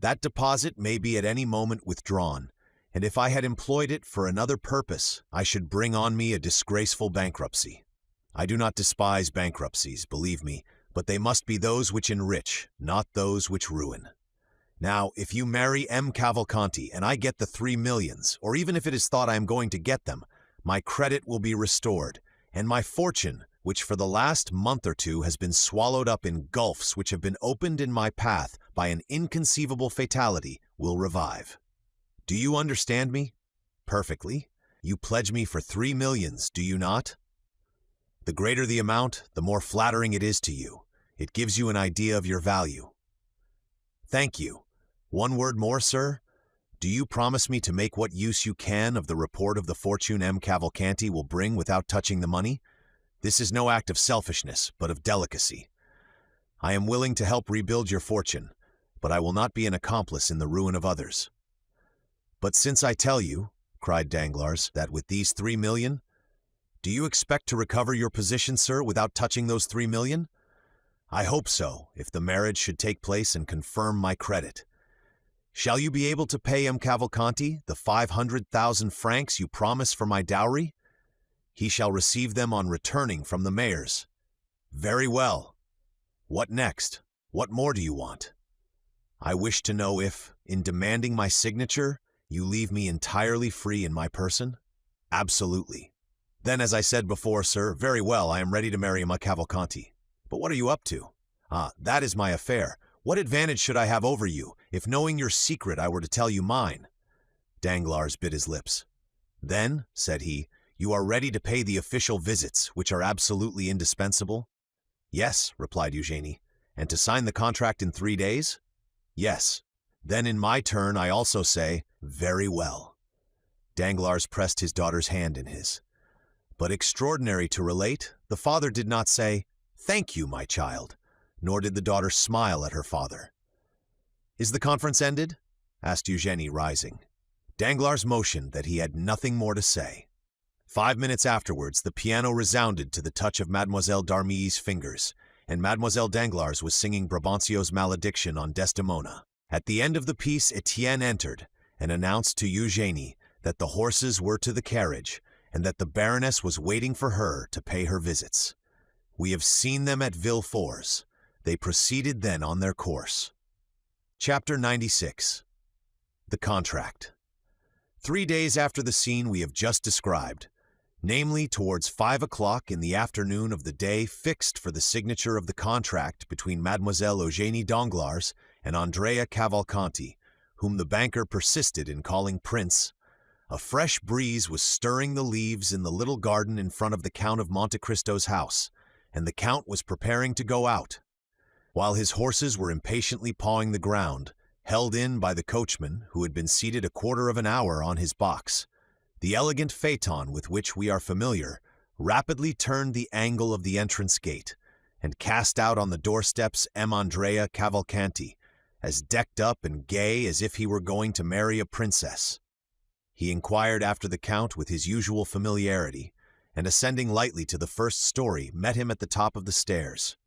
That deposit may be at any moment withdrawn, and if I had employed it for another purpose, I should bring on me a disgraceful bankruptcy. I do not despise bankruptcies, believe me, but they must be those which enrich, not those which ruin. Now, if you marry M. Cavalcanti and I get the 3 millions, or even if it is thought I am going to get them, my credit will be restored, and my fortune, which for the last month or 2 has been swallowed up in gulfs which have been opened in my path by an inconceivable fatality, will revive. Do you understand me? Perfectly. You pledge me for 3 millions, do you not? The greater the amount, the more flattering it is to you. It gives you an idea of your value. Thank you. One word more, sir. Do you promise me to make what use you can of the report of the fortune M. Cavalcanti will bring without touching the money? This is no act of selfishness, but of delicacy. I am willing to help rebuild your fortune, but I will not be an accomplice in the ruin of others. But since I tell you, cried Danglars, that with these 3 million, do you expect to recover your position, sir, without touching those 3 million? I hope so, if the marriage should take place and confirm my credit. Shall you be able to pay M. Cavalcanti the 500,000 francs you promise for my dowry? He shall receive them on returning from the mayor's. Very well. What next? What more do you want? I wish to know if, in demanding my signature, you leave me entirely free in my person? Absolutely. Then, as I said before, sir, very well, I am ready to marry M. Cavalcanti. But what are you up to? Ah, that is my affair. What advantage should I have over you, if knowing your secret I were to tell you mine? Danglars bit his lips. Then, said he, you are ready to pay the official visits, which are absolutely indispensable? Yes, replied Eugenie. And to sign the contract in 3 days? Yes. Then in my turn I also say, very well. Danglars pressed his daughter's hand in his. But extraordinary to relate, the father did not say, thank you, my child, nor did the daughter smile at her father. Is the conference ended? Asked Eugenie, rising. Danglars motioned that he had nothing more to say. 5 minutes afterwards, the piano resounded to the touch of Mademoiselle d'Armilly's fingers, and Mademoiselle Danglars was singing Brabantio's malediction on Desdemona. At the end of the piece, Etienne entered and announced to Eugenie that the horses were to the carriage, and that the Baroness was waiting for her to pay her visits. We have seen them at Villefort's. They proceeded then on their course. Chapter 96. The Contract. 3 days after the scene we have just described, namely towards 5 o'clock in the afternoon of the day fixed for the signature of the contract between Mademoiselle Eugenie Danglars and Andrea Cavalcanti, whom the banker persisted in calling Prince, a fresh breeze was stirring the leaves in the little garden in front of the Count of Monte Cristo's house, and the Count was preparing to go out. While his horses were impatiently pawing the ground, held in by the coachman, who had been seated a quarter of an hour on his box, the elegant phaeton with which we are familiar rapidly turned the angle of the entrance gate, and cast out on the doorsteps M. Andrea Cavalcanti, as decked up and gay as if he were going to marry a princess. He inquired after the Count with his usual familiarity, and ascending lightly to the first story, met him at the top of the stairs.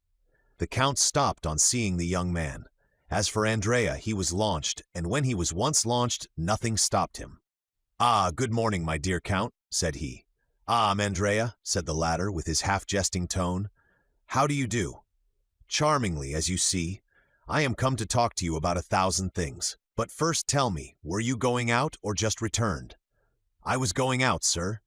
The Count stopped on seeing the young man. As for Andrea, he was launched, and when he was once launched, nothing stopped him. "Ah, good morning, my dear Count," said he. "Ah, Andrea," said the latter with his half-jesting tone. "How do you do? Charmingly, as you see. I am come to talk to you about 1,000 things. But first tell me, were you going out or just returned?" "I was going out, sir."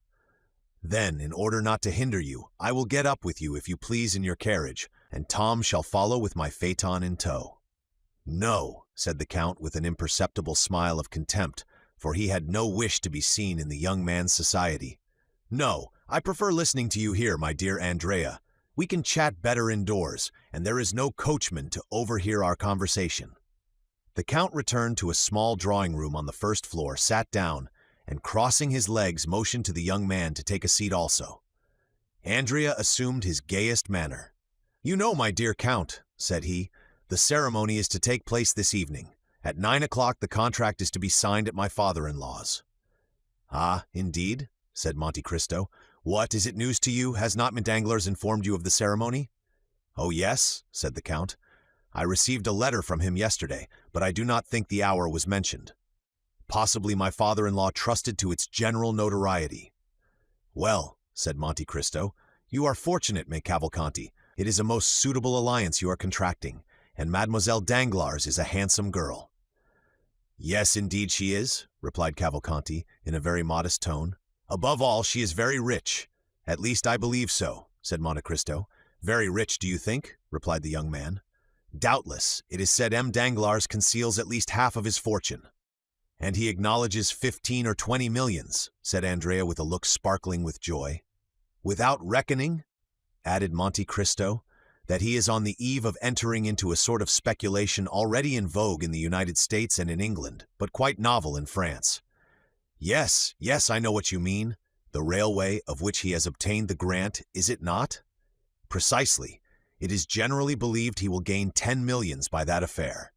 "Then, in order not to hinder you, I will get up with you if you please in your carriage, and Tom shall follow with my phaeton in tow." "No," said the Count with an imperceptible smile of contempt, for he had no wish to be seen in the young man's society. "No, I prefer listening to you here, my dear Andrea. We can chat better indoors, and there is no coachman to overhear our conversation." The Count returned to a small drawing-room on the first floor, sat down, and crossing his legs motioned to the young man to take a seat also. Andrea assumed his gayest manner. "You know, my dear Count," said he, "the ceremony is to take place this evening. At 9 o'clock the contract is to be signed at my father-in-law's." "Ah, indeed?" said Monte Cristo. "What, is it news to you? Has not Danglars informed you of the ceremony?" "Oh, yes," said the Count. "I received a letter from him yesterday, but I do not think the hour was mentioned. Possibly my father-in-law trusted to its general notoriety." "Well," said Monte Cristo, "you are fortunate, mes Cavalcanti. It is a most suitable alliance you are contracting, and Mademoiselle Danglars is a handsome girl." "Yes, indeed she is," replied Cavalcanti in a very modest tone. "Above all, she is very rich. At least I believe so," said Monte Cristo. "Very rich, do you think?" replied the young man. "Doubtless. It is said M. Danglars conceals at least half of his fortune." "And he acknowledges 15 or 20 millions," said Andrea with a look sparkling with joy. "Without reckoning," added Monte Cristo, "that he is on the eve of entering into a sort of speculation already in vogue in the United States and in England, but quite novel in France." "Yes, yes, I know what you mean. The railway, of which he has obtained the grant, is it not?" "Precisely. It is generally believed he will gain 10 millions by that affair."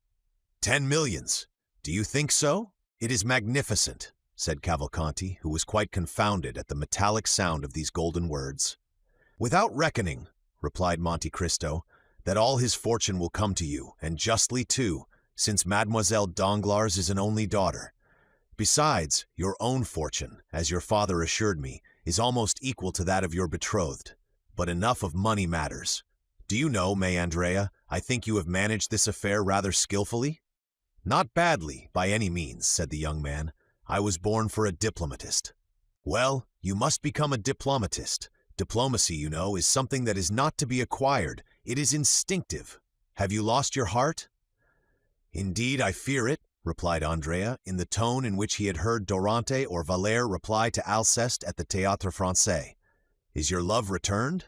10 millions? Do you think so? It is magnificent," said Cavalcanti, who was quite confounded at the metallic sound of these golden words. "Without reckoning," replied Monte Cristo, "that all his fortune will come to you, and justly too, since Mademoiselle Danglars is an only daughter. Besides, your own fortune, as your father assured me, is almost equal to that of your betrothed. But enough of money matters. Do you know, May Andrea, I think you have managed this affair rather skillfully?" "Not badly, by any means," said the young man. "I was born for a diplomatist." "Well, you must become a diplomatist. Diplomacy, you know, is something that is not to be acquired. It is instinctive. Have you lost your heart?" "Indeed, I fear it," replied Andrea, in the tone in which he had heard Dorante or Valère reply to Alceste at the Théâtre Français. "Is your love returned?"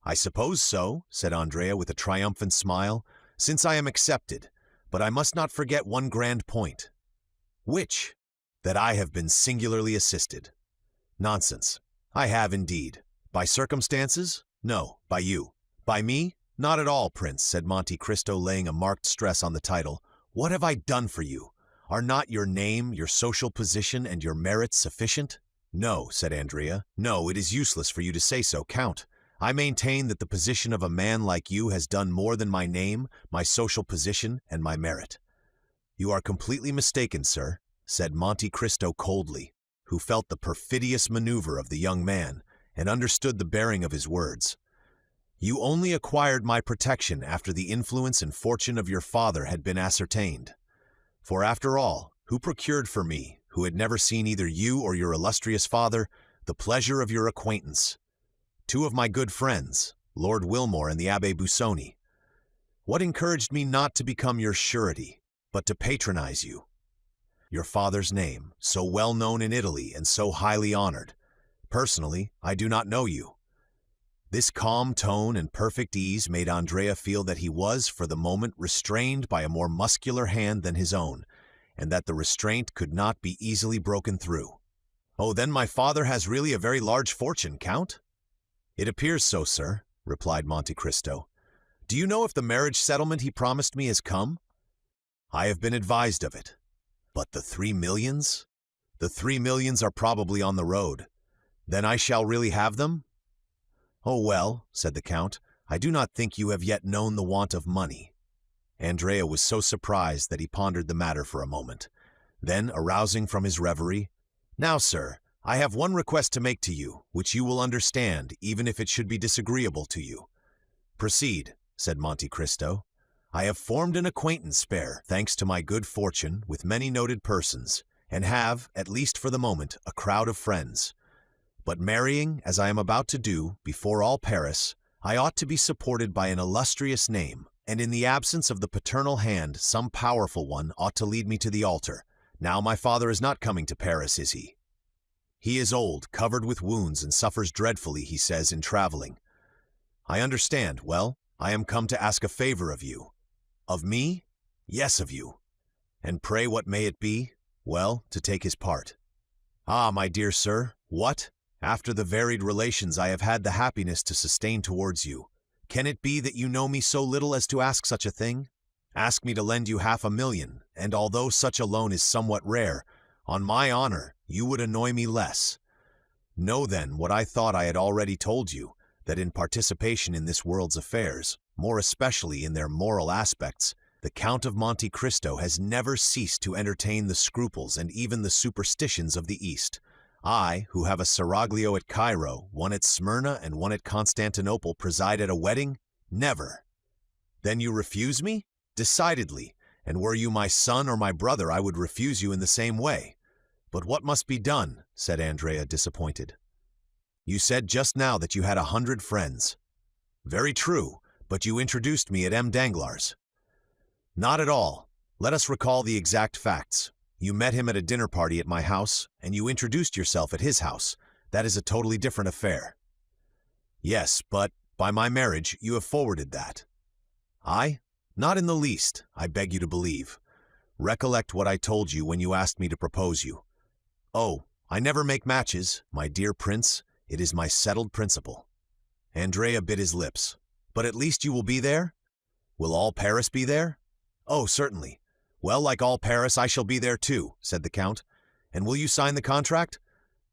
"I suppose so," said Andrea with a triumphant smile, "since I am accepted. But I must not forget one grand point." "Which?" "That I have been singularly assisted." "Nonsense. I have indeed. By circumstances? No, by you." "By me? Not at all, Prince," said Monte Cristo, laying a marked stress on the title. "What have I done for you? Are not your name, your social position, and your merits sufficient?" "No," said Andrea. "No, it is useless for you to say so, Count. I maintain that the position of a man like you has done more than my name, my social position, and my merit." "You are completely mistaken, sir," said Monte Cristo coldly, who felt the perfidious maneuver of the young man, and understood the bearing of his words. "You only acquired my protection after the influence and fortune of your father had been ascertained. For after all, who procured for me, who had never seen either you or your illustrious father, the pleasure of your acquaintance? Two of my good friends, Lord Wilmore and the Abbé Busoni. What encouraged me not to become your surety, but to patronize you? Your father's name, so well known in Italy and so highly honored. Personally, I do not know you." This calm tone and perfect ease made Andrea feel that he was, for the moment, restrained by a more muscular hand than his own, and that the restraint could not be easily broken through. "Oh, then my father has really a very large fortune, Count?" "It appears so, sir," replied Monte Cristo. "Do you know if the marriage settlement he promised me has come?" "I have been advised of it." "But the 3 millions?" "The 3 millions are probably on the road." "Then I shall really have them?" "Oh, well," said the Count, "I do not think you have yet known the want of money." Andrea was so surprised that he pondered the matter for a moment. Then, arousing from his reverie, "Now, sir, I have one request to make to you, which you will understand, even if it should be disagreeable to you." "Proceed," said Monte Cristo. "I have formed an acquaintance spare, thanks to my good fortune, with many noted persons, and have, at least for the moment, a crowd of friends. But marrying, as I am about to do, before all Paris, I ought to be supported by an illustrious name, and in the absence of the paternal hand, some powerful one ought to lead me to the altar. Now my father is not coming to Paris, is he? He is old, covered with wounds, and suffers dreadfully, he says, in traveling. I understand. Well, I am come to ask a favor of you." "Of me?" "Yes, of you." "And pray what may it be?" "Well, to take his part." "Ah, my dear sir, what? After the varied relations I have had the happiness to sustain towards you, can it be that you know me so little as to ask such a thing? Ask me to lend you 500,000, and although such a loan is somewhat rare, on my honor, you would annoy me less. Know then what I thought I had already told you, that in participation in this world's affairs, more especially in their moral aspects, the Count of Monte Cristo has never ceased to entertain the scruples and even the superstitions of the East. I, who have a seraglio at Cairo, one at Smyrna, and one at Constantinople, preside at a wedding? Never. Then you refuse me? Decidedly, and were you my son or my brother, I would refuse you in the same way. But what must be done? Said Andrea, disappointed. You said just now that you had 100 friends. Very true, but you introduced me at M. Danglars. Not at all. Let us recall the exact facts. You met him at a dinner party at my house, and you introduced yourself at his house. That is a totally different affair. Yes, but by my marriage you have forwarded that. I? Not in the least, I beg you to believe. Recollect what I told you when you asked me to propose you. Oh, I never make matches, my dear prince. It is my settled principle. Andrea bit his lips. But at least you will be there? Will all Paris be there? Oh, certainly. Well, like all Paris, I shall be there too, said the Count. And will you sign the contract?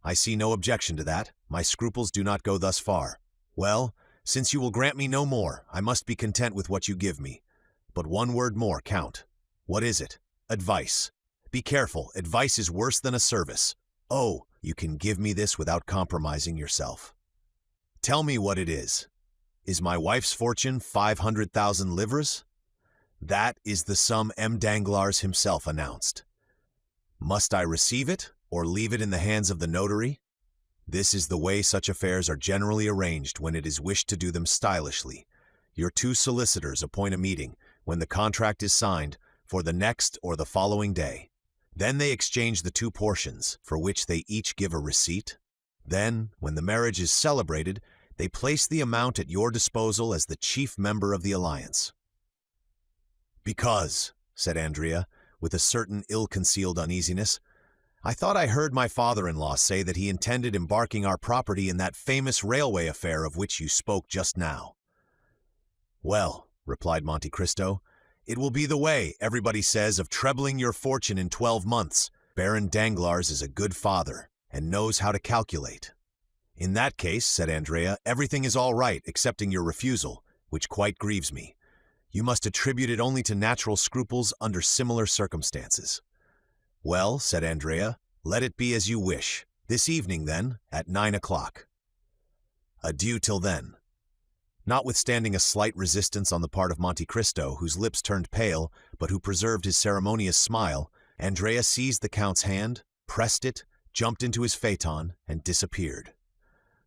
I see no objection to that. My scruples do not go thus far. Well, since you will grant me no more, I must be content with what you give me. But one word more, Count. What is it? Advice. Be careful, advice is worse than a service. Oh, you can give me this without compromising yourself. Tell me what it is. Is my wife's fortune 500,000 livres? That is the sum M. Danglars himself announced. Must I receive it, or leave it in the hands of the notary? This is the way such affairs are generally arranged when it is wished to do them stylishly. Your two solicitors appoint a meeting, when the contract is signed, for the next or the following day. Then they exchange the two portions, for which they each give a receipt. Then, when the marriage is celebrated, they place the amount at your disposal as the chief member of the alliance. Because, said Andrea, with a certain ill-concealed uneasiness, I thought I heard my father-in-law say that he intended embarking our property in that famous railway affair of which you spoke just now. Well, replied Monte Cristo, it will be the way, everybody says, of trebling your fortune in 12 months. Baron Danglars is a good father, and knows how to calculate. In that case, said Andrea, everything is all right, excepting your refusal, which quite grieves me. You must attribute it only to natural scruples under similar circumstances. Well, said Andrea, let it be as you wish. This evening, then, at 9 o'clock. Adieu till then. Notwithstanding a slight resistance on the part of Monte Cristo, whose lips turned pale, but who preserved his ceremonious smile, Andrea seized the Count's hand, pressed it, jumped into his phaeton, and disappeared.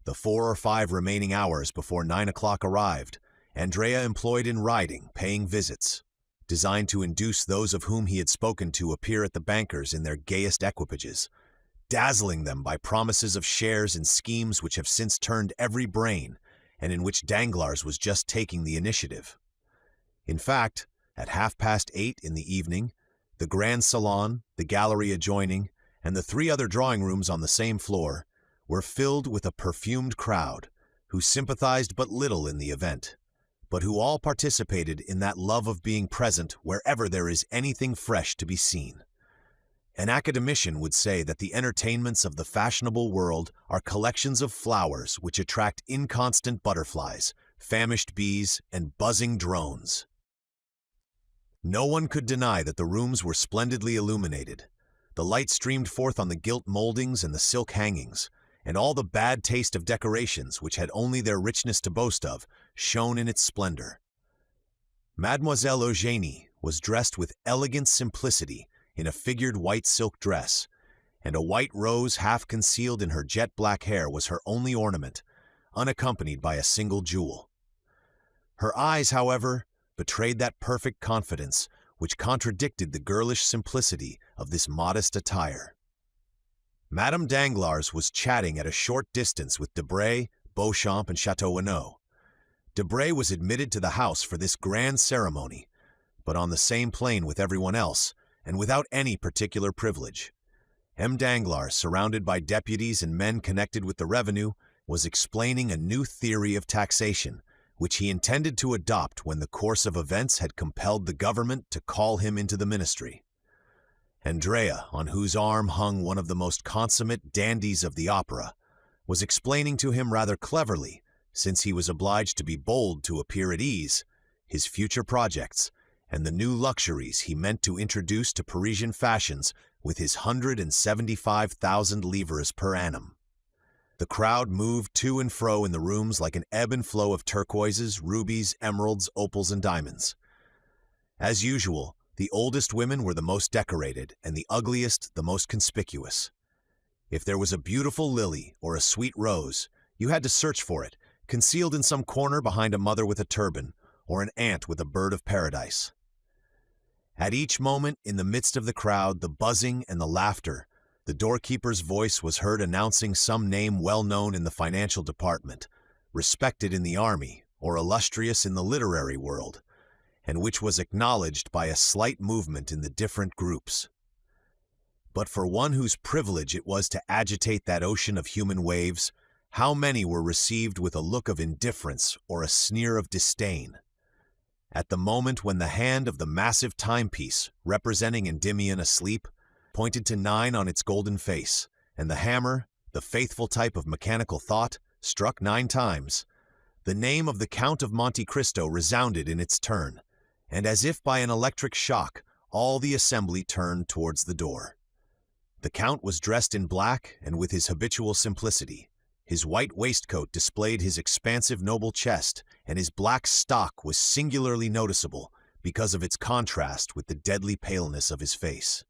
The 4 or 5 remaining hours before 9 o'clock arrived, Andrea employed in riding, paying visits, designed to induce those of whom he had spoken to appear at the bankers in their gayest equipages, dazzling them by promises of shares in schemes which have since turned every brain, and in which Danglars was just taking the initiative. In fact, at 8:30 in the evening, the grand salon, the gallery adjoining, and the 3 other drawing rooms on the same floor were filled with a perfumed crowd, who sympathized but little in the event, but who all participated in that love of being present wherever there is anything fresh to be seen. An academician would say that the entertainments of the fashionable world are collections of flowers which attract inconstant butterflies, famished bees, and buzzing drones. No one could deny that the rooms were splendidly illuminated. The light streamed forth on the gilt moldings and the silk hangings, and all the bad taste of decorations, which had only their richness to boast of, shone in its splendor. Mademoiselle Eugénie was dressed with elegant simplicity in a figured white silk dress, and a white rose half concealed in her jet-black hair was her only ornament, unaccompanied by a single jewel. Her eyes, however, betrayed that perfect confidence which contradicted the girlish simplicity of this modest attire. Madame Danglars was chatting at a short distance with Debray, Beauchamp, and Château Debray was admitted to the house for this grand ceremony, but on the same plane with everyone else, and without any particular privilege. M. Danglars, surrounded by deputies and men connected with the revenue, was explaining a new theory of taxation, which he intended to adopt when the course of events had compelled the government to call him into the ministry. Andrea, on whose arm hung one of the most consummate dandies of the opera, was explaining to him rather cleverly, since he was obliged to be bold to appear at ease, his future projects, and the new luxuries he meant to introduce to Parisian fashions with his 175,000 livres per annum. The crowd moved to and fro in the rooms like an ebb and flow of turquoises, rubies, emeralds, opals, and diamonds. As usual, the oldest women were the most decorated, and the ugliest the most conspicuous. If there was a beautiful lily or a sweet rose, you had to search for it, concealed in some corner behind a mother with a turban, or an ant with a bird of paradise. At each moment, in the midst of the crowd, the buzzing and the laughter, the doorkeeper's voice was heard announcing some name well known in the financial department, respected in the army, or illustrious in the literary world, and which was acknowledged by a slight movement in the different groups. But for one whose privilege it was to agitate that ocean of human waves, how many were received with a look of indifference or a sneer of disdain? At the moment when the hand of the massive timepiece, representing Endymion asleep, pointed to 9 on its golden face, and the hammer, the faithful type of mechanical thought, struck 9 times, the name of the Count of Monte Cristo resounded in its turn, and as if by an electric shock, all the assembly turned towards the door. The Count was dressed in black and with his habitual simplicity. His white waistcoat displayed his expansive noble chest, and his black stock was singularly noticeable because of its contrast with the deadly paleness of his face.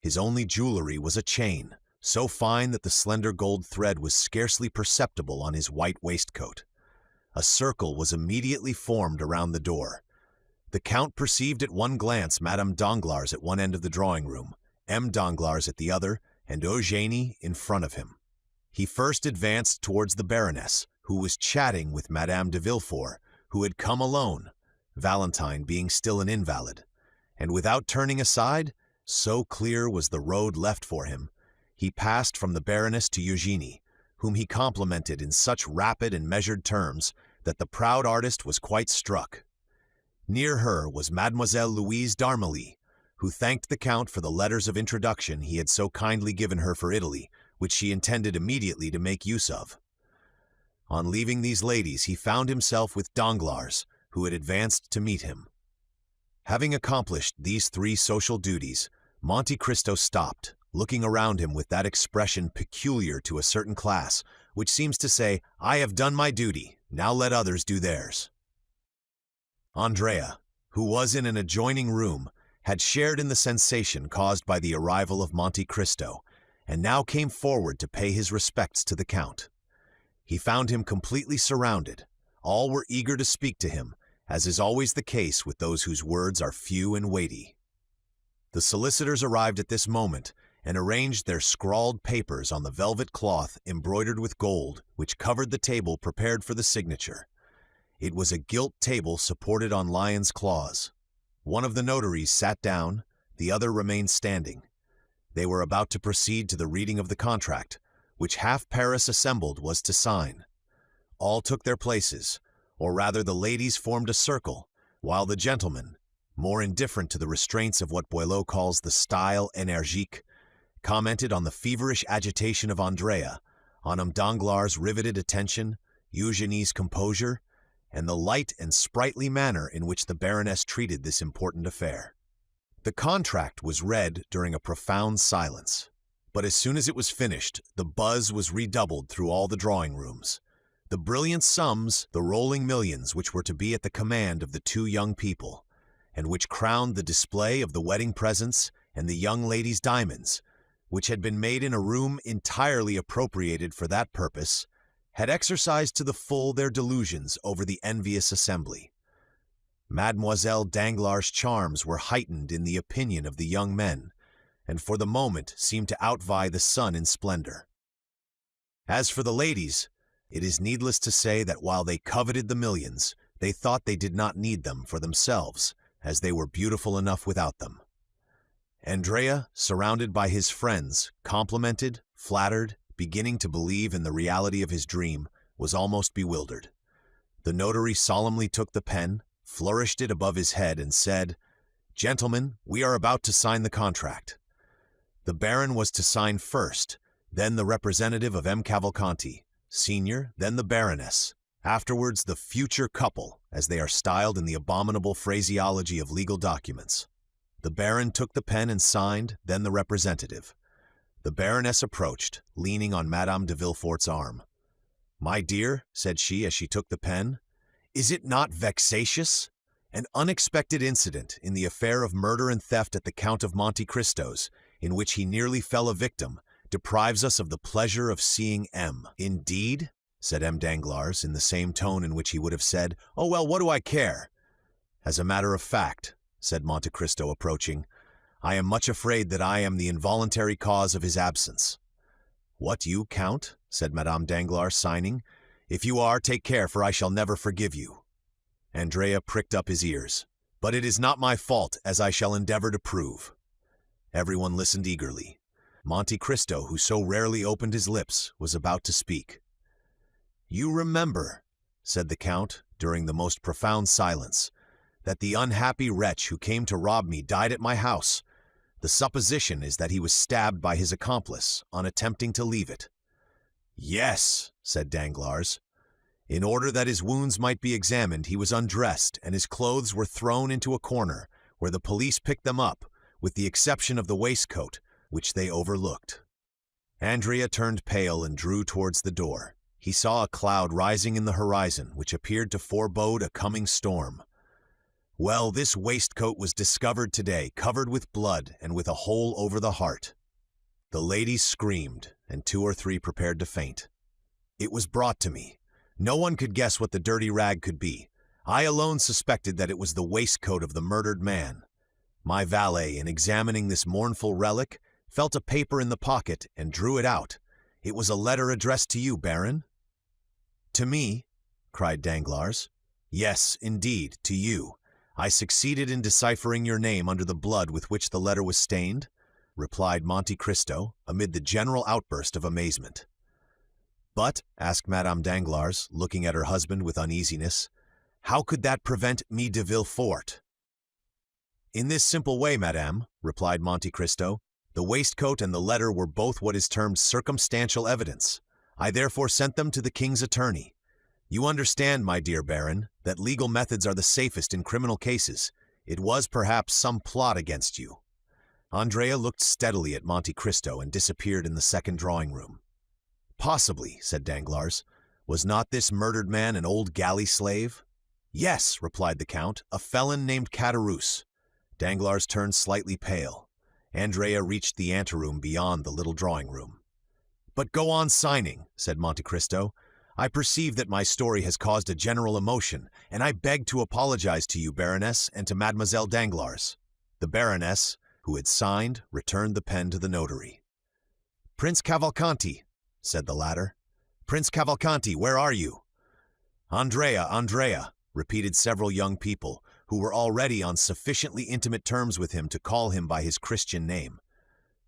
His only jewelry was a chain, so fine that the slender gold thread was scarcely perceptible on his white waistcoat. A circle was immediately formed around the door. The Count perceived at one glance Madame Danglars at one end of the drawing-room, M. Danglars at the other, and Eugénie in front of him. He first advanced towards the Baroness, who was chatting with Madame de Villefort, who had come alone, Valentine being still an invalid, and without turning aside, so clear was the road left for him, he passed from the Baroness to Eugénie, whom he complimented in such rapid and measured terms that the proud artist was quite struck. Near her was Mademoiselle Louise d'Armilly, who thanked the Count for the letters of introduction he had so kindly given her for Italy, which she intended immediately to make use of. On leaving these ladies, he found himself with Danglars, who had advanced to meet him. Having accomplished these 3 social duties, Monte Cristo stopped, looking around him with that expression peculiar to a certain class, which seems to say, "I have done my duty, now let others do theirs." Andrea, who was in an adjoining room, had shared in the sensation caused by the arrival of Monte Cristo, and now came forward to pay his respects to the Count. He found him completely surrounded. All were eager to speak to him, as is always the case with those whose words are few and weighty. The solicitors arrived at this moment, and arranged their scrawled papers on the velvet cloth embroidered with gold, which covered the table prepared for the signature. It was a gilt table supported on lion's claws. One of the notaries sat down, the other remained standing. They were about to proceed to the reading of the contract, which half Paris assembled was to sign. All took their places, or rather the ladies formed a circle, while the gentlemen, more indifferent to the restraints of what Boileau calls the style énergique, commented on the feverish agitation of Andrea, on M. Danglars' riveted attention, Eugénie's composure, and the light and sprightly manner in which the Baroness treated this important affair. The contract was read during a profound silence, but as soon as it was finished, the buzz was redoubled through all the drawing rooms. The brilliant sums, the rolling millions which were to be at the command of the two young people, and which crowned the display of the wedding presents and the young lady's diamonds, which had been made in a room entirely appropriated for that purpose, had exercised to the full their delusions over the envious assembly. Mademoiselle Danglars' charms were heightened in the opinion of the young men, and for the moment seemed to outvie the sun in splendor. As for the ladies, it is needless to say that while they coveted the millions, they thought they did not need them for themselves, as they were beautiful enough without them. Andrea, surrounded by his friends, complimented, flattered, beginning to believe in the reality of his dream, was almost bewildered. The notary solemnly took the pen, flourished it above his head, and said, "Gentlemen, we are about to sign the contract." The Baron was to sign first, then the representative of M. Cavalcanti, Senior, then the Baroness, afterwards the future couple, as they are styled in the abominable phraseology of legal documents. The Baron took the pen and signed, then the representative. The Baroness approached, leaning on Madame de Villefort's arm. "My dear," said she as she took the pen, "is it not vexatious? An unexpected incident in the affair of murder and theft at the Count of Monte Cristo's, in which he nearly fell a victim, deprives us of the pleasure of seeing M." "Indeed?" said M. Danglars, in the same tone in which he would have said, "Oh, well, what do I care?" "As a matter of fact," said Monte Cristo, approaching, "I am much afraid that I am the involuntary cause of his absence." "What, you, Count?" said Madame Danglars, signing. "If you are, take care, for I shall never forgive you." Andrea pricked up his ears. "But it is not my fault, as I shall endeavor to prove." Everyone listened eagerly. Monte Cristo, who so rarely opened his lips, was about to speak. "You remember," said the Count, during the most profound silence, "that the unhappy wretch who came to rob me died at my house. The supposition is that he was stabbed by his accomplice on attempting to leave it." "Yes," said Danglars. "In order that his wounds might be examined, he was undressed, and his clothes were thrown into a corner, where the police picked them up, with the exception of the waistcoat, which they overlooked." Andrea turned pale and drew towards the door. He saw a cloud rising in the horizon, which appeared to forebode a coming storm. "Well, this waistcoat was discovered today, covered with blood and with a hole over the heart." The ladies screamed, and 2 or 3 prepared to faint. "It was brought to me. No one could guess what the dirty rag could be. I alone suspected that it was the waistcoat of the murdered man. My valet, in examining this mournful relic, felt a paper in the pocket and drew it out. It was a letter addressed to you, Baron." "To me?" cried Danglars. "Yes, indeed, to you. I succeeded in deciphering your name under the blood with which the letter was stained," replied Monte Cristo, amid the general outburst of amazement. "But," asked Madame Danglars, looking at her husband with uneasiness, "how could that prevent me de Villefort?" "In this simple way, madame," replied Monte Cristo. "The waistcoat and the letter were both what is termed circumstantial evidence. I therefore sent them to the king's attorney. You understand, my dear Baron, that legal methods are the safest in criminal cases. It was perhaps some plot against you." Andrea looked steadily at Monte Cristo and disappeared in the second drawing-room. "Possibly," said Danglars. "Was not this murdered man an old galley slave?" "Yes," replied the Count, "a felon named Caderousse." Danglars turned slightly pale. Andrea reached the anteroom beyond the little drawing-room. "But go on signing," said Monte Cristo. "I perceive that my story has caused a general emotion, and I beg to apologize to you, Baroness, and to Mademoiselle Danglars." The Baroness, who had signed, returned the pen to the notary. "Prince Cavalcanti," said the latter. "Prince Cavalcanti, where are you?" "Andrea, Andrea," repeated several young people, who were already on sufficiently intimate terms with him to call him by his Christian name.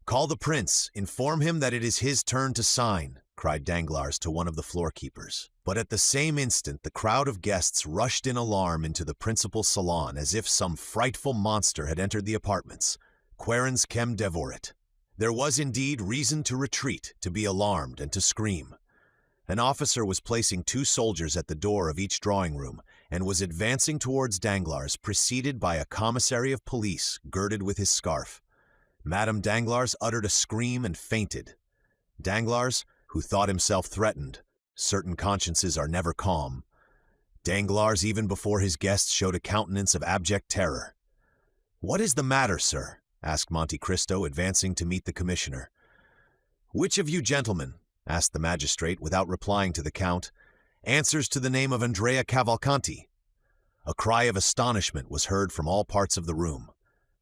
"Call the prince, inform him that it is his turn to sign," cried Danglars to one of the floor-keepers. But at the same instant the crowd of guests rushed in alarm into the principal salon, as if some frightful monster had entered the apartments. Quærens quem devorit. There was indeed reason to retreat, to be alarmed, and to scream. An officer was placing 2 soldiers at the door of each drawing-room, and was advancing towards Danglars, preceded by a commissary of police girded with his scarf. Madame Danglars uttered a scream and fainted. Danglars, who thought himself threatened, certain consciences are never calm. Danglars, even before his guests, showed a countenance of abject terror. "What is the matter, sir?" asked Monte Cristo, advancing to meet the commissioner. "Which of you gentlemen," asked the magistrate, without replying to the count, "answers to the name of Andrea Cavalcanti?" A cry of astonishment was heard from all parts of the room.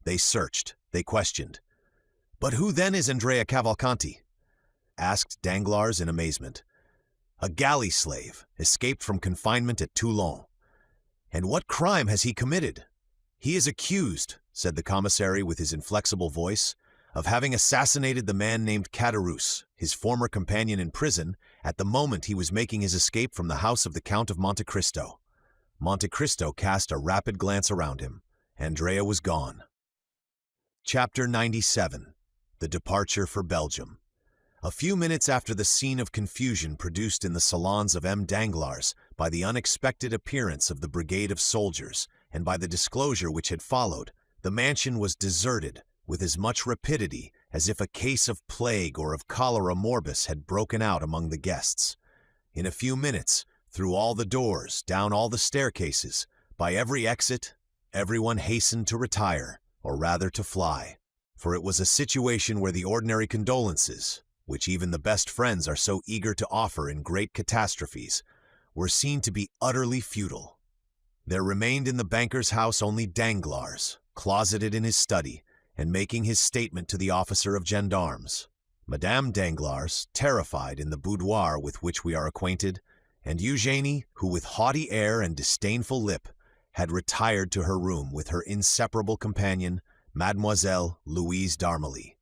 They searched, they questioned. "But who then is Andrea Cavalcanti?" asked Danglars in amazement. "A galley slave, escaped from confinement at Toulon." "And what crime has he committed?" "He is accused," said the commissary with his inflexible voice, "of having assassinated the man named Caderousse, his former companion in prison, at the moment he was making his escape from the house of the Count of Monte Cristo." Monte Cristo cast a rapid glance around him. Andrea was gone. Chapter 97. The Departure for Belgium. A few minutes after the scene of confusion produced in the salons of M. Danglars by the unexpected appearance of the brigade of soldiers and by the disclosure which had followed, the mansion was deserted with as much rapidity as if a case of plague or of cholera morbus had broken out among the guests. In a few minutes, through all the doors, down all the staircases, by every exit, everyone hastened to retire, or rather to fly, for it was a situation where the ordinary condolences, which even the best friends are so eager to offer in great catastrophes, were seen to be utterly futile. There remained in the banker's house only Danglars, closeted in his study, and making his statement to the officer of gendarmes. Madame Danglars, terrified, in the boudoir with which we are acquainted, and Eugénie, who with haughty air and disdainful lip had retired to her room with her inseparable companion, Mademoiselle Louise d'Armilly.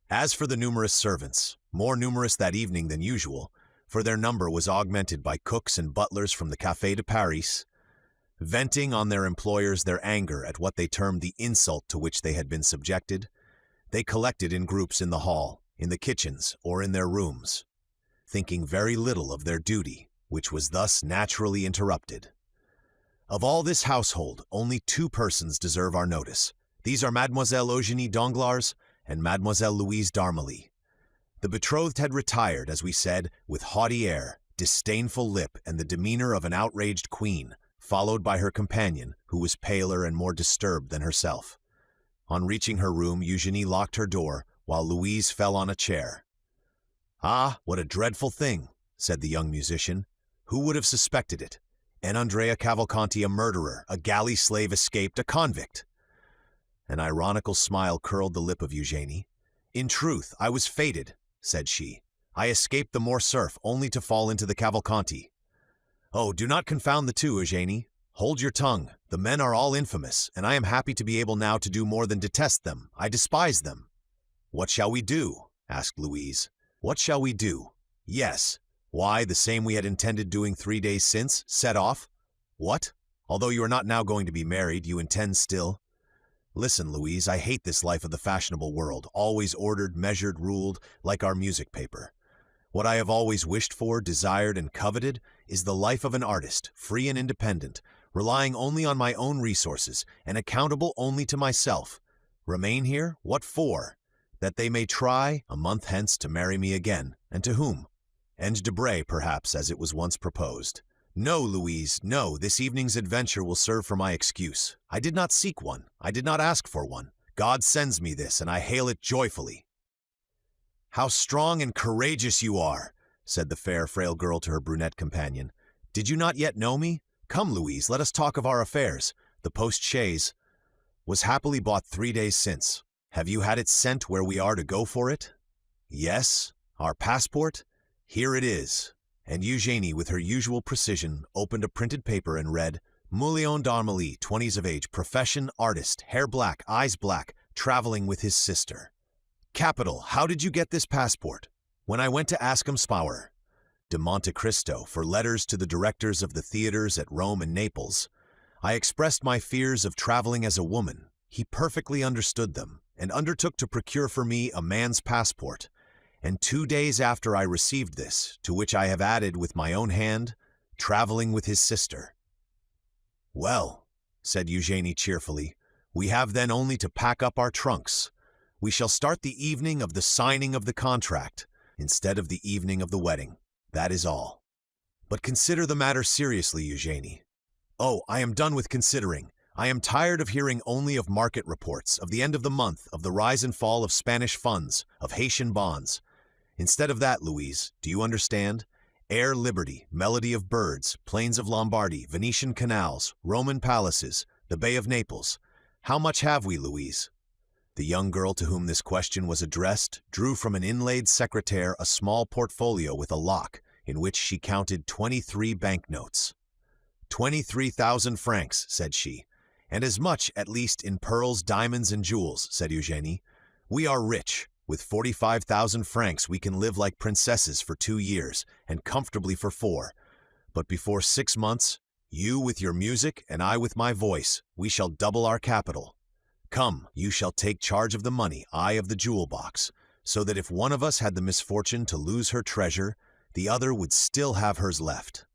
As for the numerous servants, more numerous that evening than usual, for their number was augmented by cooks and butlers from the Café de Paris, venting on their employers their anger at what they termed the insult to which they had been subjected, they collected in groups in the hall, in the kitchens, or in their rooms, thinking very little of their duty, which was thus naturally interrupted. Of all this household, only two persons deserve our notice. These are Mademoiselle Eugénie Danglars and Mademoiselle Louise d'Armilly. The betrothed had retired, as we said, with haughty air, disdainful lip, and the demeanor of an outraged queen, followed by her companion, who was paler and more disturbed than herself. On reaching her room, Eugénie locked her door, while Louise fell on a chair. "Ah, what a dreadful thing," said the young musician. "Who would have suspected it? And Andrea Cavalcanti, a murderer, a galley slave escaped, a convict." An ironical smile curled the lip of Eugénie. "In truth, I was fated," said she. "I escaped the Morcerf only to fall into the Cavalcanti." "Oh, do not confound the two, Eugénie. Hold your tongue. The men are all infamous, and I am happy to be able now to do more than detest them. I despise them." "What shall we do?" asked Louise. "What shall we do? Yes. Why, the same we had intended doing 3 days since, set off. What? Although you are not now going to be married, you intend still? Listen, Louise, I hate this life of the fashionable world, always ordered, measured, ruled, like our music paper. What I have always wished for, desired, and coveted is the life of an artist, free and independent, relying only on my own resources, and accountable only to myself. Remain here? What for? That they may try, a month hence, to marry me again. And to whom? And Debray, perhaps, as it was once proposed. No, Louise, no, this evening's adventure will serve for my excuse. I did not seek one. I did not ask for one. God sends me this, and I hail it joyfully." "How strong and courageous you are," said the fair, frail girl to her brunette companion. "Did you not yet know me? Come, Louise, let us talk of our affairs. The post-chaise was happily bought 3 days since. Have you had it sent where we are to go for it?" "Yes. Our passport? Here it is." And Eugénie, with her usual precision, opened a printed paper and read, "Maximilian d'Armilly, 20s of age, profession, artist, hair black, eyes black, traveling with his sister." "Capital! How did you get this passport?" "When I went to ask Spauer de Monte Cristo for letters to the directors of the theaters at Rome and Naples, I expressed my fears of traveling as a woman. He perfectly understood them, and undertook to procure for me a man's passport. And 2 days after I received this, to which I have added with my own hand traveling with his sister. "Well," said Eugénie cheerfully, "we have then only to pack up our trunks. We shall start the evening of the signing of the contract, instead of the evening of the wedding. That is all. But consider the matter seriously, Eugénie." "Oh, I am done with considering. I am tired of hearing only of market reports, of the end of the month, of the rise and fall of Spanish funds, of Haitian bonds. Instead of that, Louise, do you understand? Air liberty, melody of birds, plains of Lombardy, Venetian canals, Roman palaces, the Bay of Naples. How much have we, Louise?" The young girl to whom this question was addressed drew from an inlaid secretaire a small portfolio with a lock, in which she counted 23 banknotes. 23,000 francs, said she. "And as much, at least, in pearls, diamonds, and jewels," said Eugénie. "We are rich. With 45,000 francs we can live like princesses for 2 years, and comfortably for 4. But before 6 months, you with your music and I with my voice, we shall double our capital. Come, you shall take charge of the money, I of the jewel box, so that if one of us had the misfortune to lose her treasure, the other would still have hers left.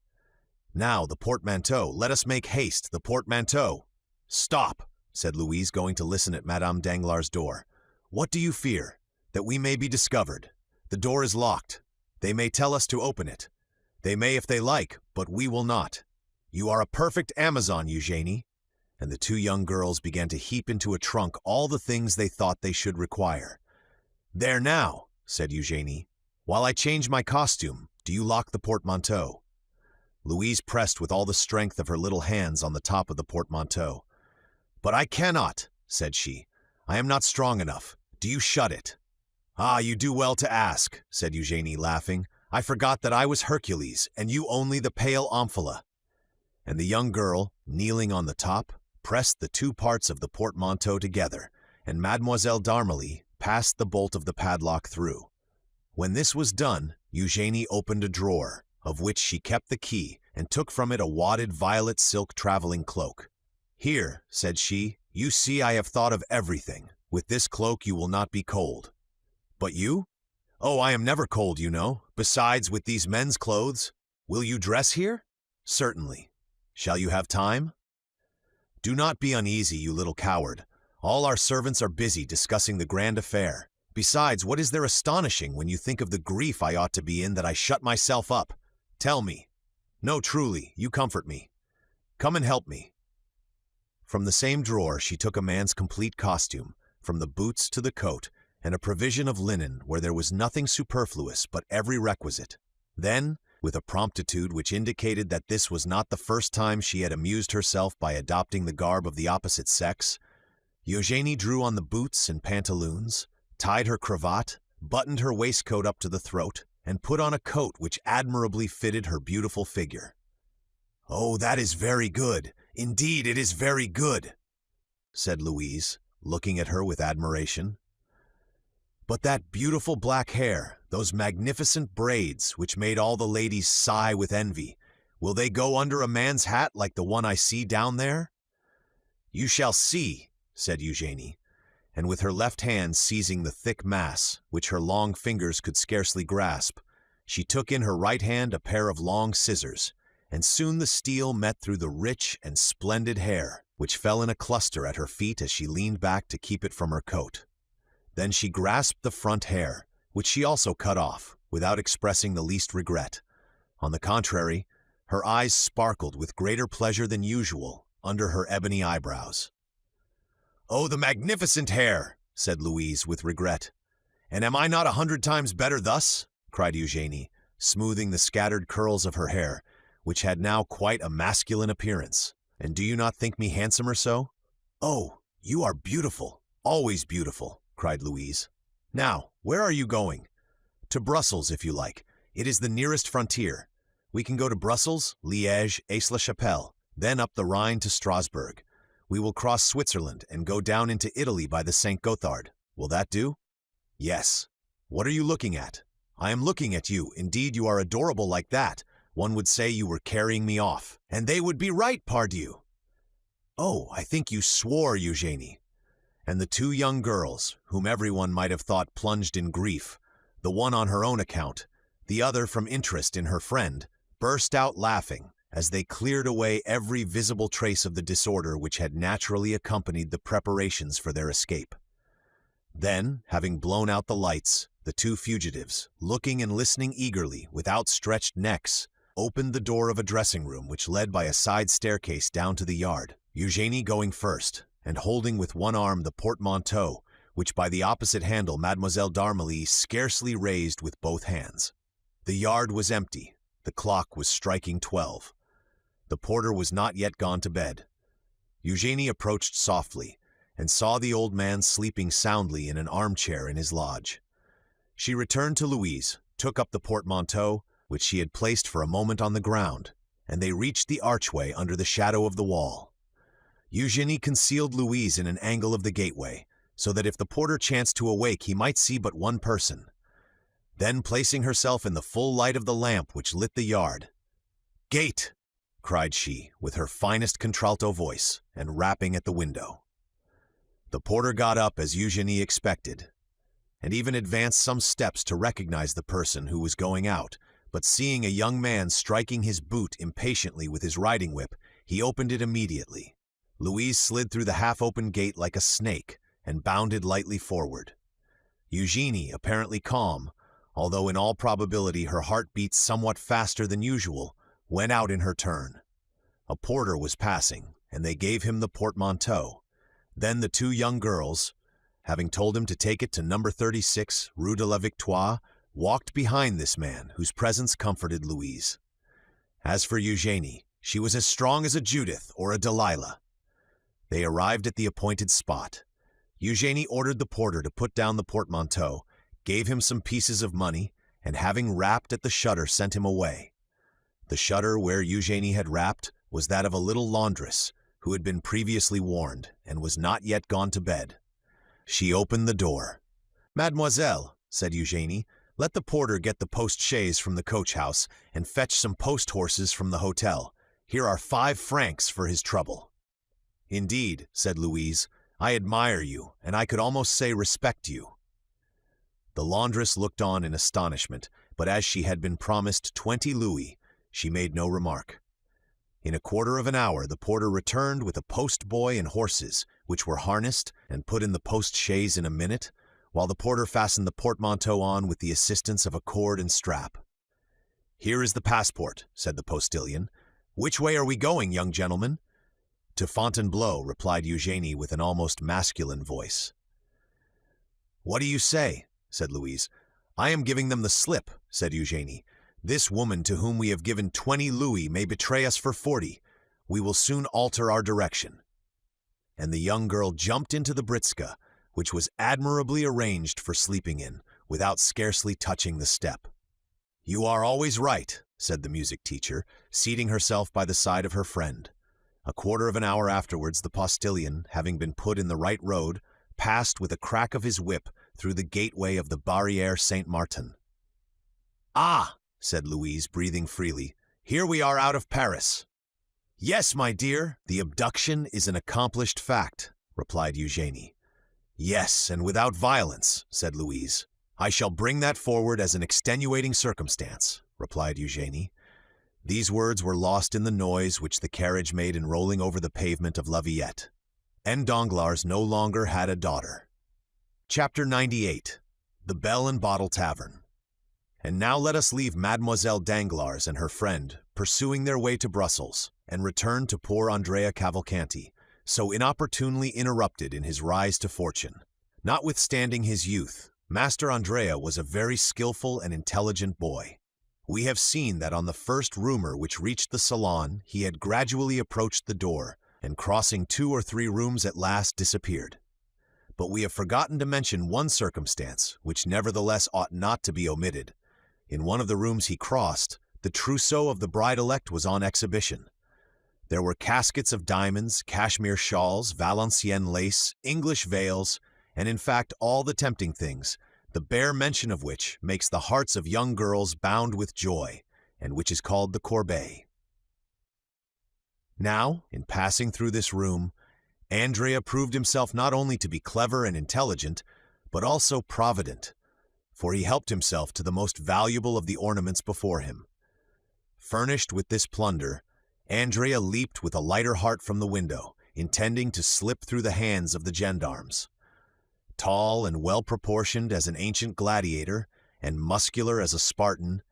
Now, the portmanteau, let us make haste, the portmanteau." "Stop," said Louise, going to listen at Madame Danglars' door. "What do you fear? That we may be discovered. The door is locked. They may tell us to open it. They may if they like, but we will not. You are a perfect Amazon, Eugénie." And the 2 young girls began to heap into a trunk all the things they thought they should require. "There now," said Eugénie. "While I change my costume, do you lock the portmanteau." Louise pressed with all the strength of her little hands on the top of the portmanteau. "But I cannot," said she. "I am not strong enough. Do you shut it?" "Ah, you do well to ask," said Eugénie, laughing. "I forgot that I was Hercules, and you only the pale Omphale." And the young girl, kneeling on the top, pressed the 2 parts of the portmanteau together, and Mademoiselle d'Armilly passed the bolt of the padlock through. When this was done, Eugénie opened a drawer, of which she kept the key, and took from it a wadded violet silk traveling cloak. "Here," said she, "you see I have thought of everything. With this cloak you will not be cold." "But you?" "Oh, I am never cold, you know. Besides, with these men's clothes, will you dress here?" "Certainly. Shall you have time?" "Do not be uneasy, you little coward. All our servants are busy discussing the grand affair. Besides, what is there astonishing when you think of the grief I ought to be in that I shut myself up? Tell me. No, truly, you comfort me. Come and help me." From the same drawer she took a man's complete costume, from the boots to the coat, and a provision of linen where there was nothing superfluous but every requisite. Then, with a promptitude which indicated that this was not the first time she had amused herself by adopting the garb of the opposite sex, Eugénie drew on the boots and pantaloons, tied her cravat, buttoned her waistcoat up to the throat, and put on a coat which admirably fitted her beautiful figure. "Oh, that is very good. Indeed, it is very good," said Louise, looking at her with admiration. "But that beautiful black hair, those magnificent braids which made all the ladies sigh with envy, will they go under a man's hat like the one I see down there?" "You shall see," said Eugénie, and with her left hand seizing the thick mass, which her long fingers could scarcely grasp, she took in her right hand a pair of long scissors, and soon the steel met through the rich and splendid hair, which fell in a cluster at her feet as she leaned back to keep it from her coat. Then she grasped the front hair, which she also cut off, without expressing the least regret. On the contrary, her eyes sparkled with greater pleasure than usual under her ebony eyebrows. "Oh, the magnificent hair!" said Louise with regret. "And am I not 100 times better thus?" cried Eugénie, smoothing the scattered curls of her hair, which had now quite a masculine appearance. "And do you not think me handsomer so?" "Oh, you are beautiful, always beautiful," cried Louise. "Now, where are you going?" "To Brussels, if you like. It is the nearest frontier. We can go to Brussels, Liège, Aix-la-Chapelle, then up the Rhine to Strasbourg. We will cross Switzerland and go down into Italy by the St. Gothard. Will that do?" "Yes. What are you looking at?" "I am looking at you. Indeed, you are adorable like that. One would say you were carrying me off." "And they would be right, pardieu." "Oh, I think you swore, Eugénie." And the 2 young girls, whom everyone might have thought plunged in grief, the one on her own account, the other from interest in her friend, burst out laughing, as they cleared away every visible trace of the disorder which had naturally accompanied the preparations for their escape. Then, having blown out the lights, the two fugitives, looking and listening eagerly with outstretched necks, opened the door of a dressing room which led by a side staircase down to the yard, Eugénie going first, and holding with one arm the portmanteau, which by the opposite handle Mademoiselle d'Armilly scarcely raised with both hands. The yard was empty. The clock was striking 12. The porter was not yet gone to bed. Eugénie approached softly, and saw the old man sleeping soundly in an armchair in his lodge. She returned to Louise, took up the portmanteau, which she had placed for a moment on the ground, and they reached the archway under the shadow of the wall. Eugénie concealed Louise in an angle of the gateway, so that if the porter chanced to awake he might see but one person. Then, placing herself in the full light of the lamp which lit the yard, "Gate!" cried she, with her finest contralto voice, and rapping at the window. The porter got up as Eugénie expected, and even advanced some steps to recognize the person who was going out, but seeing a young man striking his boot impatiently with his riding whip, he opened it immediately. Louise slid through the half-open gate like a snake, and bounded lightly forward. Eugénie, apparently calm, although in all probability her heart beat somewhat faster than usual, went out in her turn. A porter was passing, and they gave him the portmanteau. Then the two young girls, having told him to take it to number 36, Rue de la Victoire, walked behind this man, whose presence comforted Louise. As for Eugénie, she was as strong as a Judith or a Delilah. They arrived at the appointed spot. Eugénie ordered the porter to put down the portmanteau, gave him some pieces of money, and having rapped at the shutter, sent him away. The shutter where Eugénie had rapped was that of a little laundress, who had been previously warned, and was not yet gone to bed. She opened the door. "Mademoiselle," said Eugénie, "let the porter get the post-chaise from the coach-house, and fetch some post-horses from the hotel. Here are 5 francs for his trouble." "Indeed," said Louise, "I admire you, and I could almost say respect you." The laundress looked on in astonishment, but as she had been promised 20 louis, she made no remark. In a quarter of an hour the porter returned with a post-boy and horses, which were harnessed and put in the post-chaise in a minute, while the porter fastened the portmanteau on with the assistance of a cord and strap. "Here is the passport," said the postilion. "Which way are we going, young gentleman?" "To Fontainebleau," replied Eugénie with an almost masculine voice. "What do you say?" said Louise. "I am giving them the slip," said Eugénie. "This woman to whom we have given 20 louis may betray us for 40. We will soon alter our direction." And the young girl jumped into the britska, which was admirably arranged for sleeping in, without scarcely touching the step. "You are always right," said the music teacher, seating herself by the side of her friend. A quarter of an hour afterwards the postilion, having been put in the right road, passed with a crack of his whip through the gateway of the Barrière Saint-Martin. "Ah!" said Louise, breathing freely. "Here we are out of Paris." "Yes, my dear, the abduction is an accomplished fact," replied Eugénie. "Yes, and without violence," said Louise. "I shall bring that forward as an extenuating circumstance," replied Eugénie. These words were lost in the noise which the carriage made in rolling over the pavement of La Villette. And Danglars no longer had a daughter. Chapter 98. The Bell and Bottle Tavern. And now let us leave Mademoiselle Danglars and her friend pursuing their way to Brussels, and return to poor Andrea Cavalcanti, so inopportunely interrupted in his rise to fortune. Notwithstanding his youth, Master Andrea was a very skillful and intelligent boy. We have seen that on the first rumor which reached the salon, he had gradually approached the door, and crossing 2 or 3 rooms at last disappeared. But we have forgotten to mention one circumstance, which nevertheless ought not to be omitted. In one of the rooms he crossed, the trousseau of the bride-elect was on exhibition. There were caskets of diamonds, cashmere shawls, Valenciennes lace, English veils, and in fact all the tempting things, the bare mention of which makes the hearts of young girls bound with joy, and which is called the corbeille. Now, in passing through this room, Andrea proved himself not only to be clever and intelligent, but also provident, for he helped himself to the most valuable of the ornaments before him. Furnished with this plunder, Andrea leaped with a lighter heart from the window, intending to slip through the hands of the gendarmes. Tall and well-proportioned as an ancient gladiator, and muscular as a Spartan,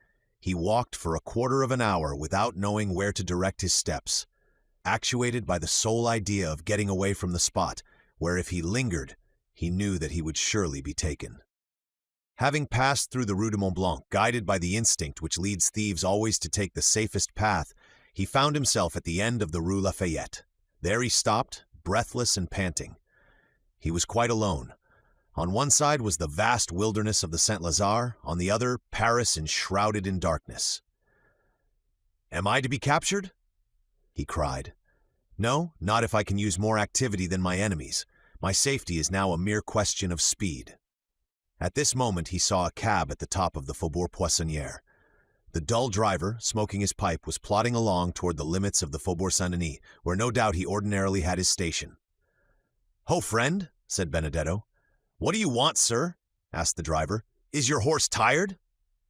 he walked for a quarter of an hour without knowing where to direct his steps, actuated by the sole idea of getting away from the spot, where if he lingered, he knew that he would surely be taken. Having passed through the Rue de Mont Blanc, guided by the instinct which leads thieves always to take the safest path, he found himself at the end of the Rue Lafayette. There he stopped, breathless and panting. He was quite alone. On one side was the vast wilderness of the Saint-Lazare, on the other, Paris enshrouded in darkness. "Am I to be captured?" he cried. "No, not if I can use more activity than my enemies. My safety is now a mere question of speed." At this moment he saw a cab at the top of the Faubourg Poissonnière. The dull driver, smoking his pipe, was plodding along toward the limits of the Faubourg Saint-Denis, where no doubt he ordinarily had his station. "Ho, friend," said Benedetto. "What do you want, sir?" asked the driver. "Is your horse tired?"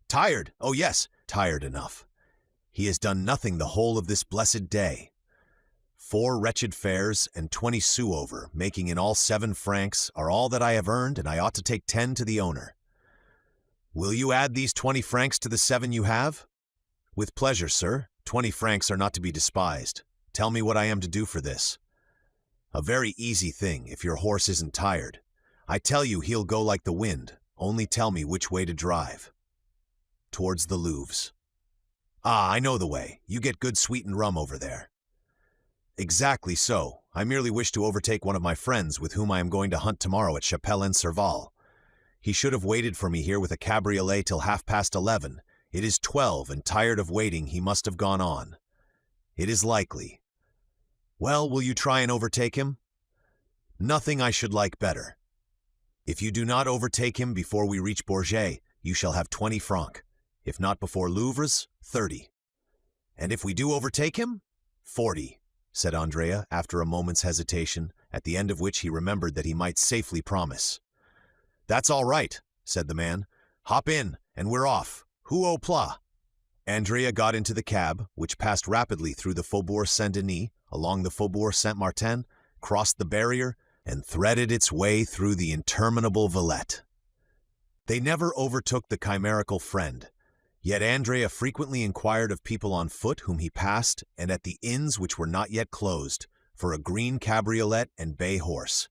"Tired? Oh yes, tired enough. He has done nothing the whole of this blessed day. 4 wretched fares and 20 sous over, making in all 7 francs, are all that I have earned, and I ought to take 10 to the owner." "Will you add these 20 francs to the 7 you have?" "With pleasure, sir. 20 francs are not to be despised. Tell me what I am to do for this." "A very easy thing, if your horse isn't tired. I tell you he'll go like the wind. Only tell me which way to drive." "Towards the Louvres." "Ah, I know the way. You get good sweetened rum over there." "Exactly so. I merely wish to overtake one of my friends with whom I am going to hunt tomorrow at Chapelle-en-Serval. He should have waited for me here with a cabriolet till 11:30. It is 12, and tired of waiting, he must have gone on. It is likely. Well, will you try and overtake him?" "Nothing I should like better. If you do not overtake him before we reach Bourget, you shall have 20 francs. If not before Louvres, 30. "And if we do overtake him?" 40, said Andrea after a moment's hesitation, at the end of which he remembered that he might safely promise. "That's all right," said the man. "Hop in, and we're off. Who au plat?" Andrea got into the cab, which passed rapidly through the Faubourg Saint-Denis, along the Faubourg Saint-Martin, crossed the barrier, and threaded its way through the interminable Villette. They never overtook the chimerical friend, yet Andrea frequently inquired of people on foot whom he passed and at the inns which were not yet closed, for a green cabriolet and bay horse,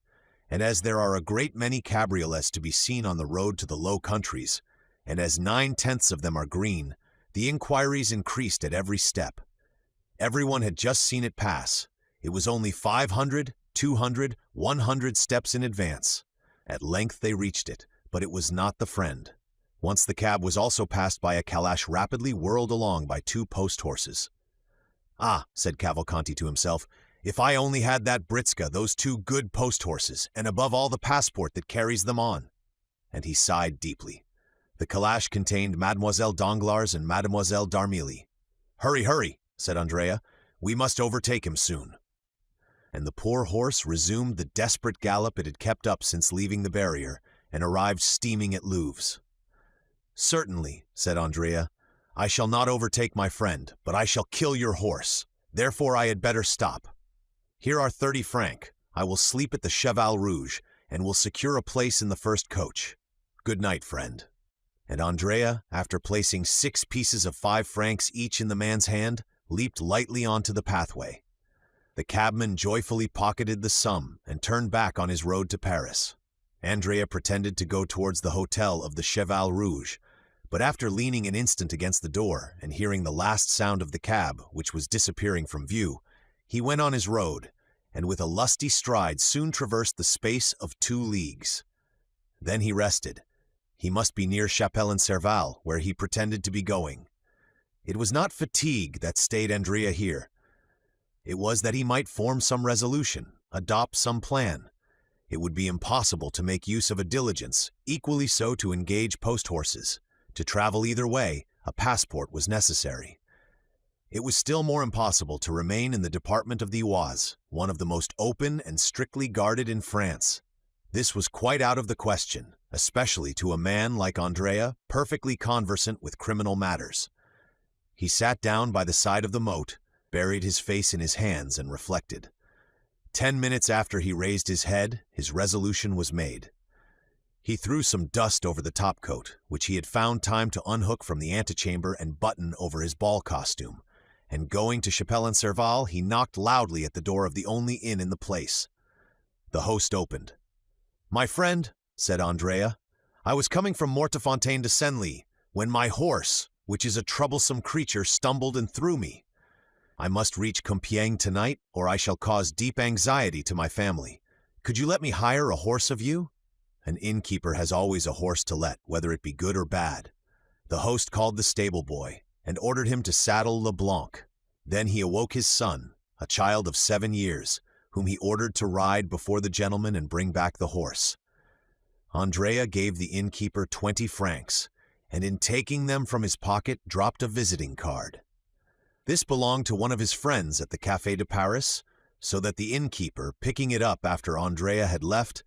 and as there are a great many cabriolets to be seen on the road to the Low Countries, and as 9/10 of them are green, the inquiries increased at every step. Everyone had just seen it pass. It was only 500, 200, 100 steps in advance. At length they reached it, but it was not the friend. Once the cab was also passed by a calash rapidly whirled along by 2 post-horses. "Ah," said Cavalcanti to himself, "if I only had that Britska, those 2 good post-horses, and above all the passport that carries them on." And he sighed deeply. The calash contained Mademoiselle Danglars and Mademoiselle d'Armilly. "Hurry, hurry," said Andrea. "We must overtake him soon." And the poor horse resumed the desperate gallop it had kept up since leaving the barrier, and arrived steaming at Louvres. "Certainly," said Andrea, "I shall not overtake my friend, but I shall kill your horse. Therefore I had better stop. Here are 30 francs. I will sleep at the Cheval Rouge, and will secure a place in the first coach. Good night, friend." And Andrea, after placing 6 pieces of 5 francs each in the man's hand, leaped lightly onto the pathway. The cabman joyfully pocketed the sum and turned back on his road to Paris. Andrea pretended to go towards the hotel of the Cheval Rouge, but after leaning an instant against the door and hearing the last sound of the cab, which was disappearing from view, he went on his road, and with a lusty stride soon traversed the space of 2 leagues. Then he rested. He must be near Chapelle-en-Serval, where he pretended to be going. It was not fatigue that stayed Andrea here. It was that he might form some resolution, adopt some plan. It would be impossible to make use of a diligence, equally so to engage post-horses. To travel either way, a passport was necessary. It was still more impossible to remain in the department of the Oise, one of the most open and strictly guarded in France. This was quite out of the question, especially to a man like Andrea, perfectly conversant with criminal matters. He sat down by the side of the moat, buried his face in his hands, and reflected. 10 minutes after he raised his head, his resolution was made. He threw some dust over the topcoat, which he had found time to unhook from the antechamber and button over his ball costume, and going to Chapelle-en-Serval, he knocked loudly at the door of the only inn in the place. The host opened. "My friend," said Andrea, "I was coming from Mortefontaine to Senlis, when my horse, which is a troublesome creature, stumbled and threw me. I must reach Compiègne tonight, or I shall cause deep anxiety to my family. Could you let me hire a horse of you?" An innkeeper has always a horse to let, whether it be good or bad. The host called the stable boy, and ordered him to saddle Leblanc. Then he awoke his son, a child of 7 years, whom he ordered to ride before the gentleman and bring back the horse. Andrea gave the innkeeper 20 francs, and in taking them from his pocket dropped a visiting card. This belonged to one of his friends at the Café de Paris, so that the innkeeper, picking it up after Andrea had left,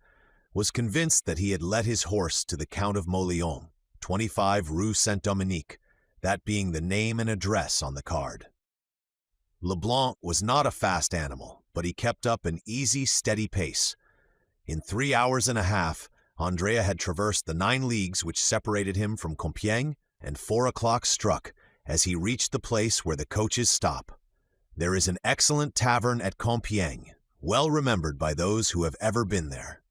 was convinced that he had let his horse to the Count of Mauléon, 25 Rue Saint-Dominique, that being the name and address on the card. Leblanc was not a fast animal, but he kept up an easy, steady pace. In 3 hours and a half, Andrea had traversed the 9 leagues which separated him from Compiègne, and 4 o'clock struck as he reached the place where the coaches stop. There is an excellent tavern at Compiègne, well remembered by those who have ever been there.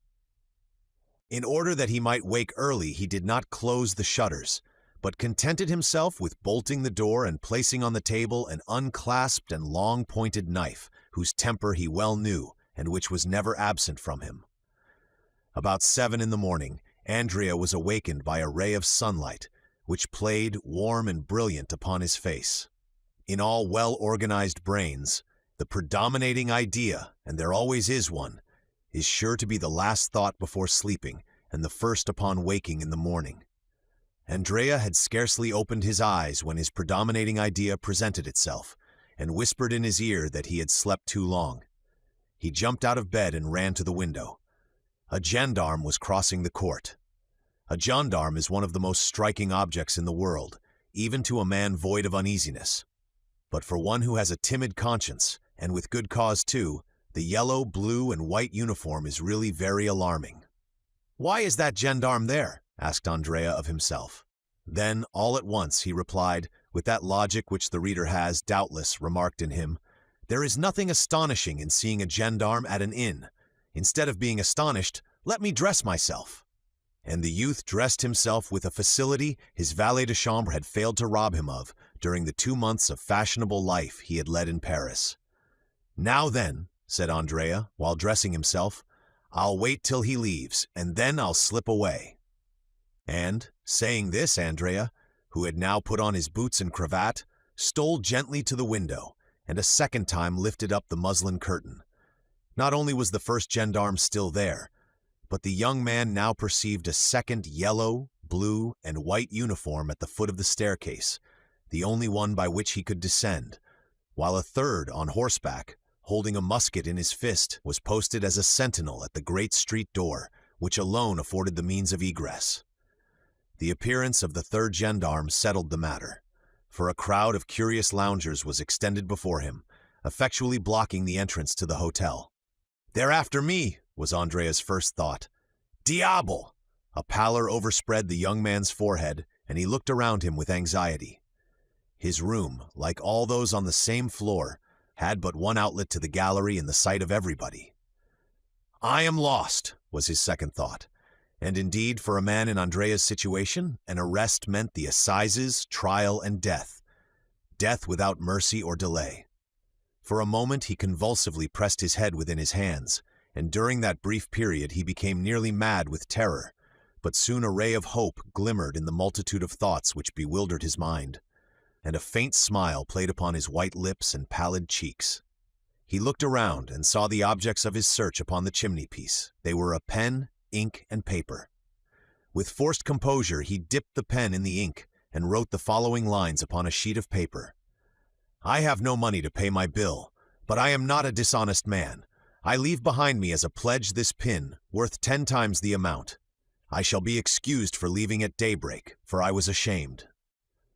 In order that he might wake early, he did not close the shutters, but contented himself with bolting the door and placing on the table an unclasped and long-pointed knife, whose temper he well knew, and which was never absent from him. About 7 in the morning, Andrea was awakened by a ray of sunlight, which played warm and brilliant upon his face. In all well-organized brains, the predominating idea, and there always is one, is sure to be the last thought before sleeping and the first upon waking in the morning. Andrea had scarcely opened his eyes when his predominating idea presented itself, and whispered in his ear that he had slept too long. He jumped out of bed and ran to the window. A gendarme was crossing the court. A gendarme is one of the most striking objects in the world, even to a man void of uneasiness. But for one who has a timid conscience, and with good cause too, the yellow, blue, and white uniform is really very alarming. "Why is that gendarme there?" asked Andrea of himself. Then, all at once, he replied, with that logic which the reader has, doubtless, remarked in him, "There is nothing astonishing in seeing a gendarme at an inn. Instead of being astonished, let me dress myself." And the youth dressed himself with a facility his valet de chambre had failed to rob him of during the 2 months of fashionable life he had led in Paris. "Now then," said Andrea, while dressing himself, "I'll wait till he leaves, and then I'll slip away." And, saying this, Andrea, who had now put on his boots and cravat, stole gently to the window, and a second time lifted up the muslin curtain. Not only was the first gendarme still there, but the young man now perceived a second yellow, blue, and white uniform at the foot of the staircase, the only one by which he could descend, while a third, on horseback, holding a musket in his fist, was posted as a sentinel at the great street door, which alone afforded the means of egress. The appearance of the third gendarme settled the matter, for a crowd of curious loungers was extended before him, effectually blocking the entrance to the hotel. "They're after me," was Andrea's first thought. "Diable!" A pallor overspread the young man's forehead, and he looked around him with anxiety. His room, like all those on the same floor, had but one outlet to the gallery in the sight of everybody. "I am lost," was his second thought. And indeed, for a man in Andrea's situation, an arrest meant the assizes, trial, and death. Death without mercy or delay. For a moment he convulsively pressed his head within his hands, and during that brief period he became nearly mad with terror, but soon a ray of hope glimmered in the multitude of thoughts which bewildered his mind, and a faint smile played upon his white lips and pallid cheeks. He looked around and saw the objects of his search upon the chimney-piece. They were a pen, ink, and paper. With forced composure he dipped the pen in the ink and wrote the following lines upon a sheet of paper. "I have no money to pay my bill, but I am not a dishonest man. I leave behind me as a pledge this pin, worth 10 times the amount. I shall be excused for leaving at daybreak, for I was ashamed."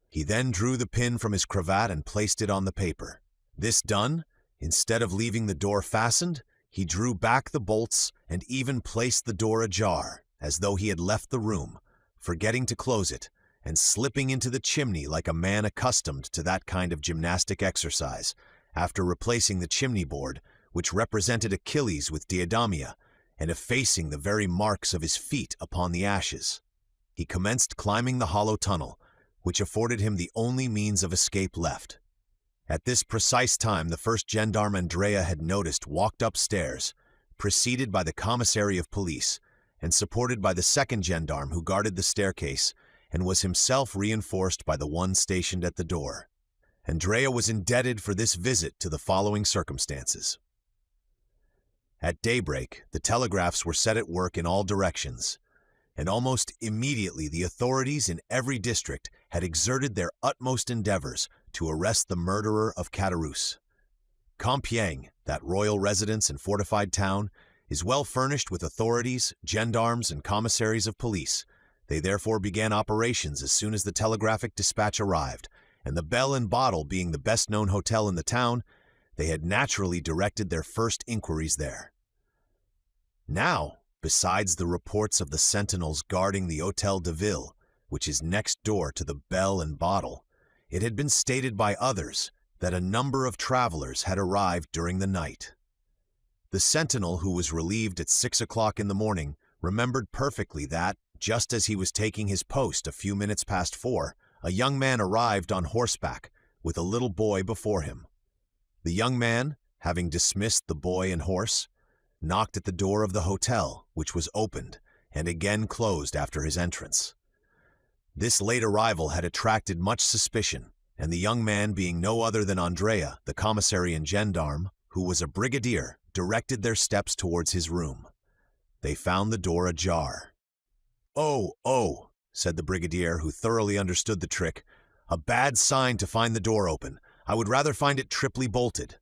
He then drew the pin from his cravat and placed it on the paper. This done, instead of leaving the door fastened, he drew back the bolts and even placed the door ajar, as though he had left the room, forgetting to close it, and slipping into the chimney like a man accustomed to that kind of gymnastic exercise, after replacing the chimney board, which represented Achilles with Diademia, and effacing the very marks of his feet upon the ashes. He commenced climbing the hollow tunnel, which afforded him the only means of escape left. At this precise time the first gendarme Andrea had noticed walked upstairs, preceded by the commissary of police, and supported by the second gendarme who guarded the staircase, and was himself reinforced by the one stationed at the door. Andrea was indebted for this visit to the following circumstances. At daybreak, the telegraphs were set at work in all directions, and almost immediately the authorities in every district had exerted their utmost endeavors to arrest the murderer of Caderousse. Compiègne, that royal residence and fortified town, is well furnished with authorities, gendarmes, and commissaries of police. They therefore began operations as soon as the telegraphic dispatch arrived, and the Bell and Bottle being the best-known hotel in the town, they had naturally directed their first inquiries there. Now, besides the reports of the sentinels guarding the Hôtel de Ville, which is next door to the Bell and Bottle, it had been stated by others that a number of travelers had arrived during the night. The sentinel who was relieved at 6 o'clock in the morning remembered perfectly that, just as he was taking his post a few minutes past 4, a young man arrived on horseback with a little boy before him. The young man, having dismissed the boy and horse, knocked at the door of the hotel, which was opened and again closed after his entrance. This late arrival had attracted much suspicion, and the young man, being no other than Andrea, the commissary and gendarme, who was a brigadier, directed their steps towards his room. They found the door ajar. "Oh," said the brigadier, who thoroughly understood the trick, "a bad sign to find the door open. I would rather find it triply bolted."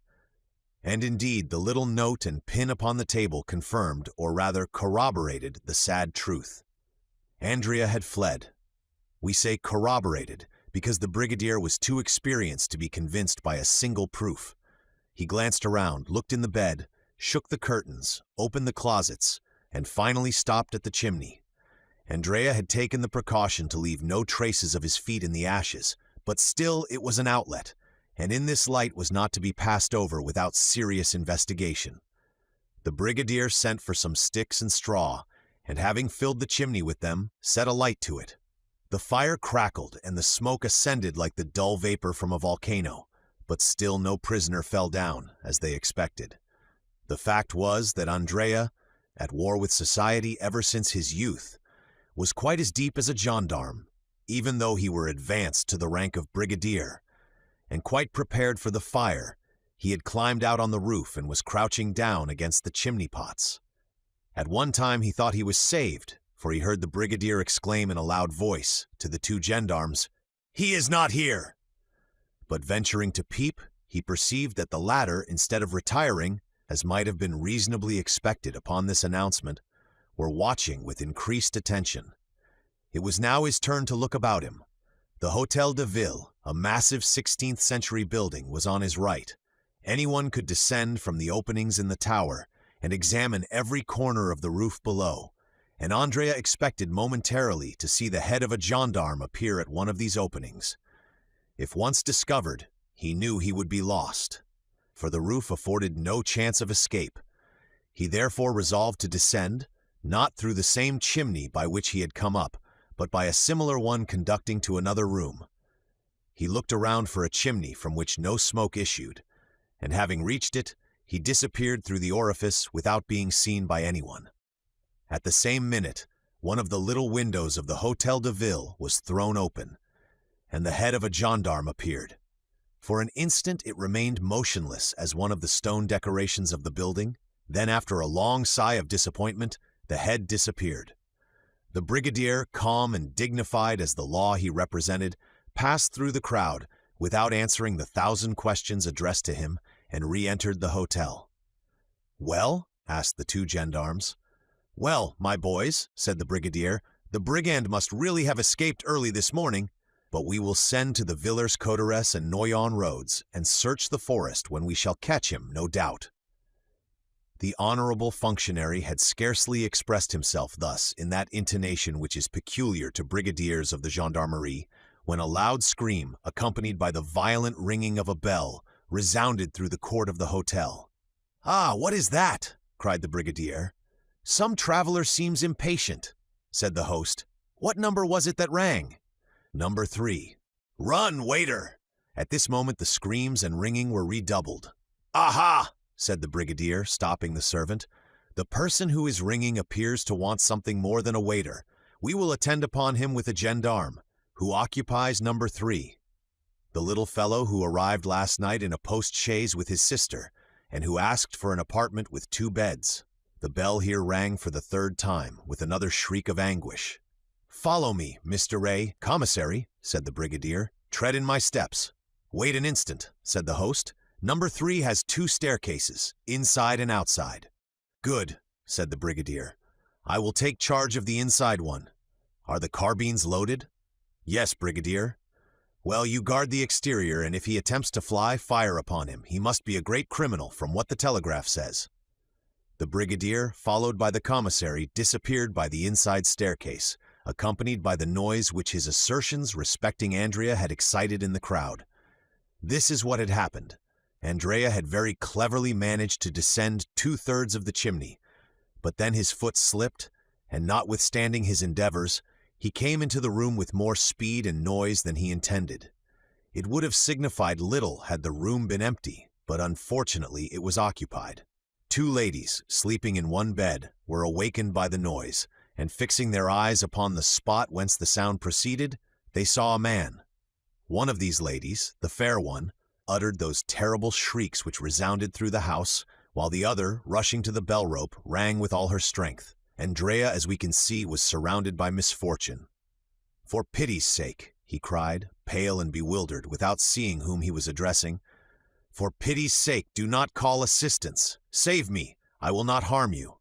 And indeed, the little note and pin upon the table confirmed, or rather corroborated, the sad truth. Andrea had fled. We say corroborated because the brigadier was too experienced to be convinced by a single proof. He glanced around, looked in the bed, shook the curtains, opened the closets, and finally stopped at the chimney. Andrea had taken the precaution to leave no traces of his feet in the ashes, but still it was an outlet, and in this light was not to be passed over without serious investigation. The brigadier sent for some sticks and straw, and having filled the chimney with them, set a light to it. The fire crackled and the smoke ascended like the dull vapor from a volcano, but still no prisoner fell down, as they expected. The fact was that Andrea, at war with society ever since his youth, was quite as deep as a gendarme, even though he were advanced to the rank of brigadier, and quite prepared for the fire. He had climbed out on the roof and was crouching down against the chimney pots. At one time he thought he was saved, for he heard the brigadier exclaim in a loud voice to the two gendarmes, "He is not here!" But venturing to peep, he perceived that the latter, instead of retiring, as might have been reasonably expected upon this announcement, were watching with increased attention. It was now his turn to look about him. The Hôtel de Ville, a massive 16th-century building, was on his right. Anyone could descend from the openings in the tower and examine every corner of the roof below, and Andrea expected momentarily to see the head of a gendarme appear at one of these openings. If once discovered, he knew he would be lost, for the roof afforded no chance of escape. He therefore resolved to descend, not through the same chimney by which he had come up, but by a similar one conducting to another room. He looked around for a chimney from which no smoke issued, and having reached it, he disappeared through the orifice without being seen by anyone. At the same minute, one of the little windows of the Hôtel de Ville was thrown open, and the head of a gendarme appeared. For an instant it remained motionless as one of the stone decorations of the building. Then, after a long sigh of disappointment, the head disappeared. The brigadier, calm and dignified as the law he represented, passed through the crowd without answering the 1,000 questions addressed to him, and re-entered the hotel. "Well?" asked the two gendarmes. "Well, my boys," said the brigadier, "the brigand must really have escaped early this morning. but we will send to the Villers-Cotterêts and Noyon roads and search the forest when we shall catch him, no doubt." The honorable functionary had scarcely expressed himself thus in that intonation which is peculiar to brigadiers of the gendarmerie, when a loud scream, accompanied by the violent ringing of a bell, resounded through the court of the hotel. "Ah, what is that?" cried the brigadier. "Some traveler seems impatient," said the host. "What number was it that rang?" "Number 3. "Run, waiter!" At this moment the screams and ringing were redoubled. "Aha!" said the brigadier, stopping the servant. "The person who is ringing appears to want something more than a waiter. We will attend upon him with a gendarme, who occupies number 3. The little fellow who arrived last night in a post-chaise with his sister, and who asked for an apartment with 2 beds. The bell here rang for the 3rd time, with another shriek of anguish. "Follow me, Mr. Ray, commissary," said the brigadier. "Tread in my steps." "Wait an instant," said the host. "Number 3 has 2 staircases, inside and outside." "Good," said the brigadier. "I will take charge of the inside one. Are the carbines loaded?" "Yes, brigadier." "Well, you guard the exterior, and if he attempts to fly, fire upon him. He must be a great criminal, from what the telegraph says." The brigadier, followed by the commissary, disappeared by the inside staircase, accompanied by the noise which his assertions respecting Andrea had excited in the crowd. This is what had happened. Andrea had very cleverly managed to descend 2/3 of the chimney, but then his foot slipped, and notwithstanding his endeavors, he came into the room with more speed and noise than he intended. It would have signified little had the room been empty, but unfortunately it was occupied. 2 ladies, sleeping in one bed, were awakened by the noise, and fixing their eyes upon the spot whence the sound proceeded, they saw a man. One of these ladies, the fair one, uttered those terrible shrieks which resounded through the house, while the other, rushing to the bell-rope, rang with all her strength. Andrea, as we can see, was surrounded by misfortune. "For pity's sake," he cried, pale and bewildered, without seeing whom he was addressing, "for pity's sake, do not call assistance. Save me. I will not harm you."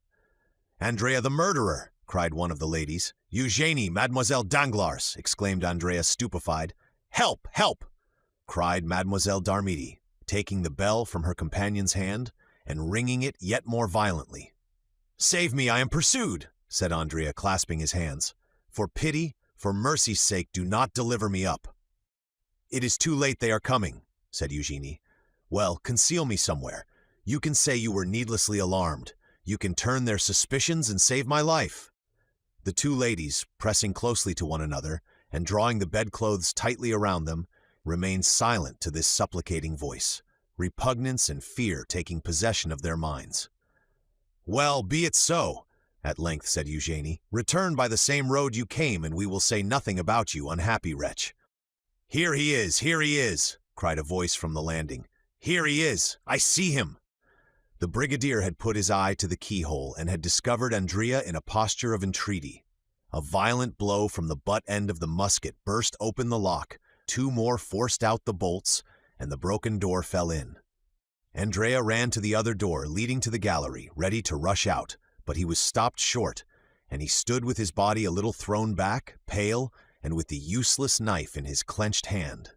"Andrea the murderer!" cried one of the ladies. "Eugénie, Mademoiselle Danglars!" exclaimed Andrea, stupefied. "Help! Help!" cried Mademoiselle d'Armilly, taking the bell from her companion's hand and ringing it yet more violently. "Save me, I am pursued!" said Andrea, clasping his hands. "For pity, for mercy's sake, do not deliver me up." "It is too late, they are coming," said Eugénie. "Well, conceal me somewhere. You can say you were needlessly alarmed. You can turn their suspicions and save my life." The 2 ladies, pressing closely to one another, and drawing the bedclothes tightly around them, remained silent to this supplicating voice, repugnance and fear taking possession of their minds. "Well, be it so," at length said Eugénie. "Return by the same road you came, and we will say nothing about you, unhappy wretch." "Here he is! Here he is!" cried a voice from the landing. "Here he is! I see him!" The brigadier had put his eye to the keyhole and had discovered Andrea in a posture of entreaty. A violent blow from the butt end of the musket burst open the lock, 2 more forced out the bolts, and the broken door fell in. Andrea ran to the other door leading to the gallery, ready to rush out, but he was stopped short, and he stood with his body a little thrown back, pale, and with the useless knife in his clenched hand.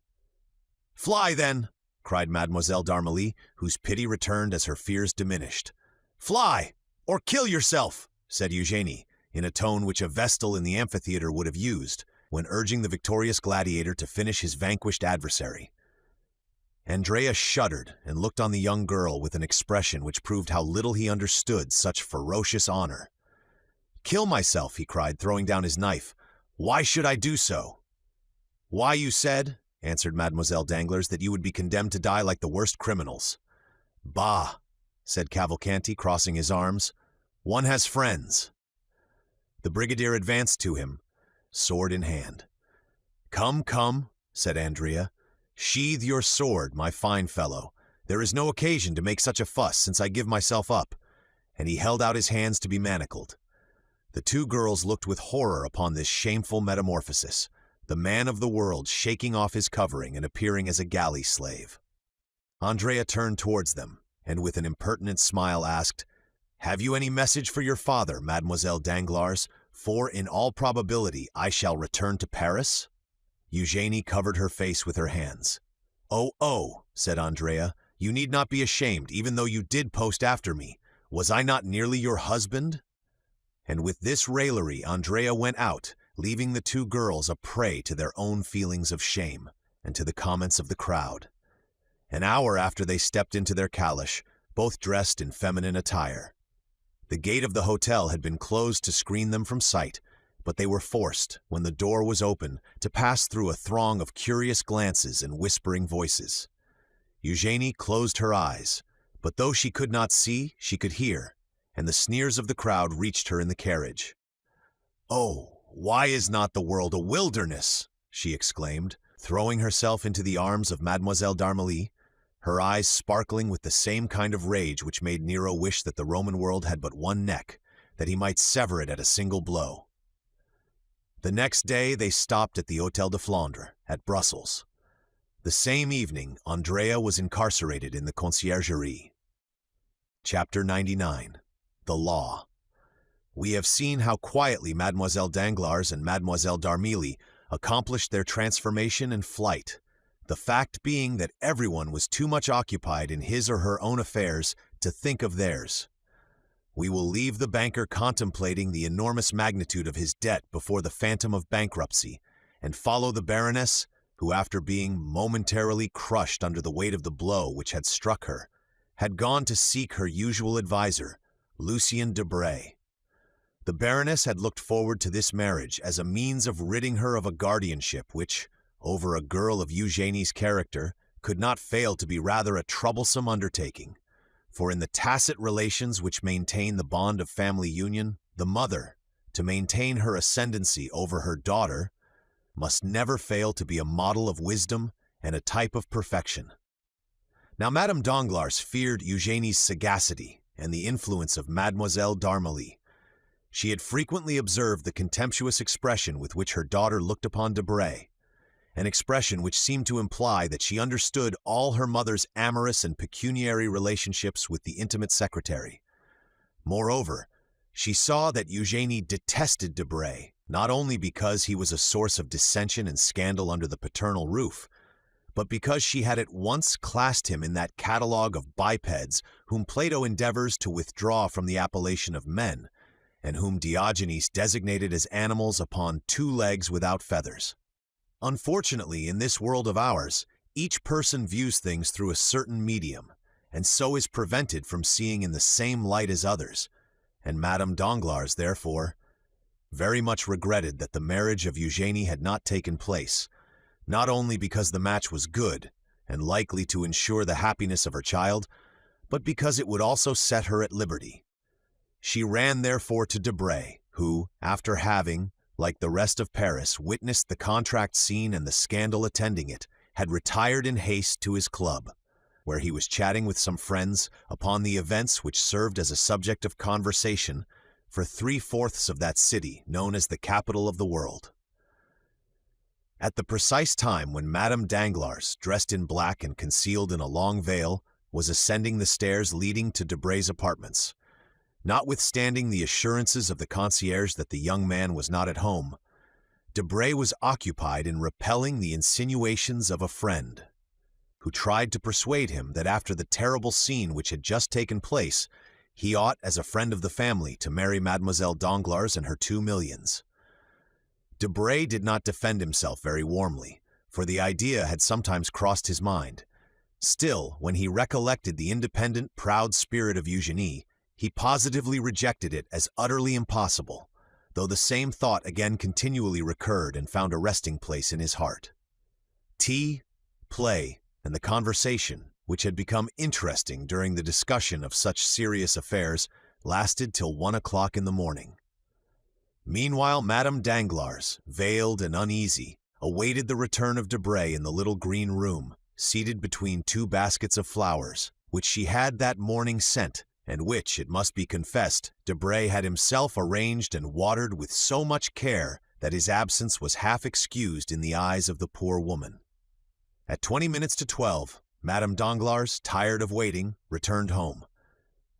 "Fly, then!" cried Mademoiselle d'Armilly, whose pity returned as her fears diminished. "Fly, or kill yourself," said Eugénie, in a tone which a Vestal in the amphitheater would have used, when urging the victorious gladiator to finish his vanquished adversary. Andrea shuddered and looked on the young girl with an expression which proved how little he understood such ferocious honor. "Kill myself," he cried, throwing down his knife. "Why should I do so?" "Why, you said," answered Mademoiselle Danglars, "that you would be condemned to die like the worst criminals." "Bah," said Cavalcanti, crossing his arms. "One has friends." The brigadier advanced to him, sword in hand. "Come, come," said Andrea. "Sheathe your sword, my fine fellow. There is no occasion to make such a fuss, since I give myself up." And he held out his hands to be manacled. The 2 girls looked with horror upon this shameful metamorphosis, the man of the world shaking off his covering and appearing as a galley slave. Andrea turned towards them, and with an impertinent smile asked, "Have you any message for your father, Mademoiselle Danglars? For in all probability I shall return to Paris?" Eugenie covered her face with her hands. "Oh," said Andrea, "you need not be ashamed, even though you did post after me. Was I not nearly your husband?" And with this raillery, Andrea went out, leaving the two girls a prey to their own feelings of shame and to the comments of the crowd. An hour after they stepped into their calash, both dressed in feminine attire. The gate of the hotel had been closed to screen them from sight, but they were forced, when the door was open, to pass through a throng of curious glances and whispering voices. Eugenie closed her eyes, but though she could not see, she could hear, and the sneers of the crowd reached her in the carriage. "Oh, why is not the world a wilderness?" she exclaimed, throwing herself into the arms of Mademoiselle d'Armilly, her eyes sparkling with the same kind of rage which made Nero wish that the Roman world had but one neck, that he might sever it at a single blow. The next day they stopped at the Hôtel de Flandre, at Brussels. The same evening, Andrea was incarcerated in the Conciergerie. Chapter 99. The Law. We have seen how quietly Mademoiselle Danglars and Mademoiselle d'Armilly accomplished their transformation and flight, the fact being that everyone was too much occupied in his or her own affairs to think of theirs. We will leave the banker contemplating the enormous magnitude of his debt before the phantom of bankruptcy, and follow the Baroness, who, after being momentarily crushed under the weight of the blow which had struck her, had gone to seek her usual adviser, Lucien Debray. The Baroness had looked forward to this marriage as a means of ridding her of a guardianship which, over a girl of Eugenie's character, could not fail to be rather a troublesome undertaking. For in the tacit relations which maintain the bond of family union, the mother, to maintain her ascendancy over her daughter, must never fail to be a model of wisdom and a type of perfection. Now Madame Danglars feared Eugenie's sagacity and the influence of Mademoiselle d'Armilly. She had frequently observed the contemptuous expression with which her daughter looked upon Debray, an expression which seemed to imply that she understood all her mother's amorous and pecuniary relationships with the intimate secretary. Moreover, she saw that Eugenie detested Debray, not only because he was a source of dissension and scandal under the paternal roof, but because she had at once classed him in that catalogue of bipeds whom Plato endeavors to withdraw from the appellation of men, and whom Diogenes designated as animals upon two legs without feathers. Unfortunately, in this world of ours, each person views things through a certain medium, and so is prevented from seeing in the same light as others, and Madame Danglars, therefore, very much regretted that the marriage of Eugenie had not taken place, not only because the match was good and likely to ensure the happiness of her child, but because it would also set her at liberty. She ran therefore to Debray, who, after having, like the rest of Paris, witnessed the contract scene and the scandal attending it, had retired in haste to his club, where he was chatting with some friends upon the events which served as a subject of conversation for 3/4 of that city known as the capital of the world. At the precise time when Madame Danglars, dressed in black and concealed in a long veil, was ascending the stairs leading to Debray's apartments, notwithstanding the assurances of the concierge that the young man was not at home, Debray was occupied in repelling the insinuations of a friend, who tried to persuade him that after the terrible scene which had just taken place, he ought, as a friend of the family, to marry Mademoiselle Danglars and her 2 millions. Debray did not defend himself very warmly, for the idea had sometimes crossed his mind. Still, when he recollected the independent, proud spirit of Eugenie, he positively rejected it as utterly impossible, though the same thought again continually recurred and found a resting place in his heart. Tea, play, and the conversation, which had become interesting during the discussion of such serious affairs, lasted till 1 o'clock in the morning. Meanwhile, Madame Danglars, veiled and uneasy, awaited the return of Debray in the little green room, seated between 2 baskets of flowers, which she had that morning sent, and which, it must be confessed, Debray had himself arranged and watered with so much care that his absence was half excused in the eyes of the poor woman. At 20 minutes to 12, Madame Danglars, tired of waiting, returned home.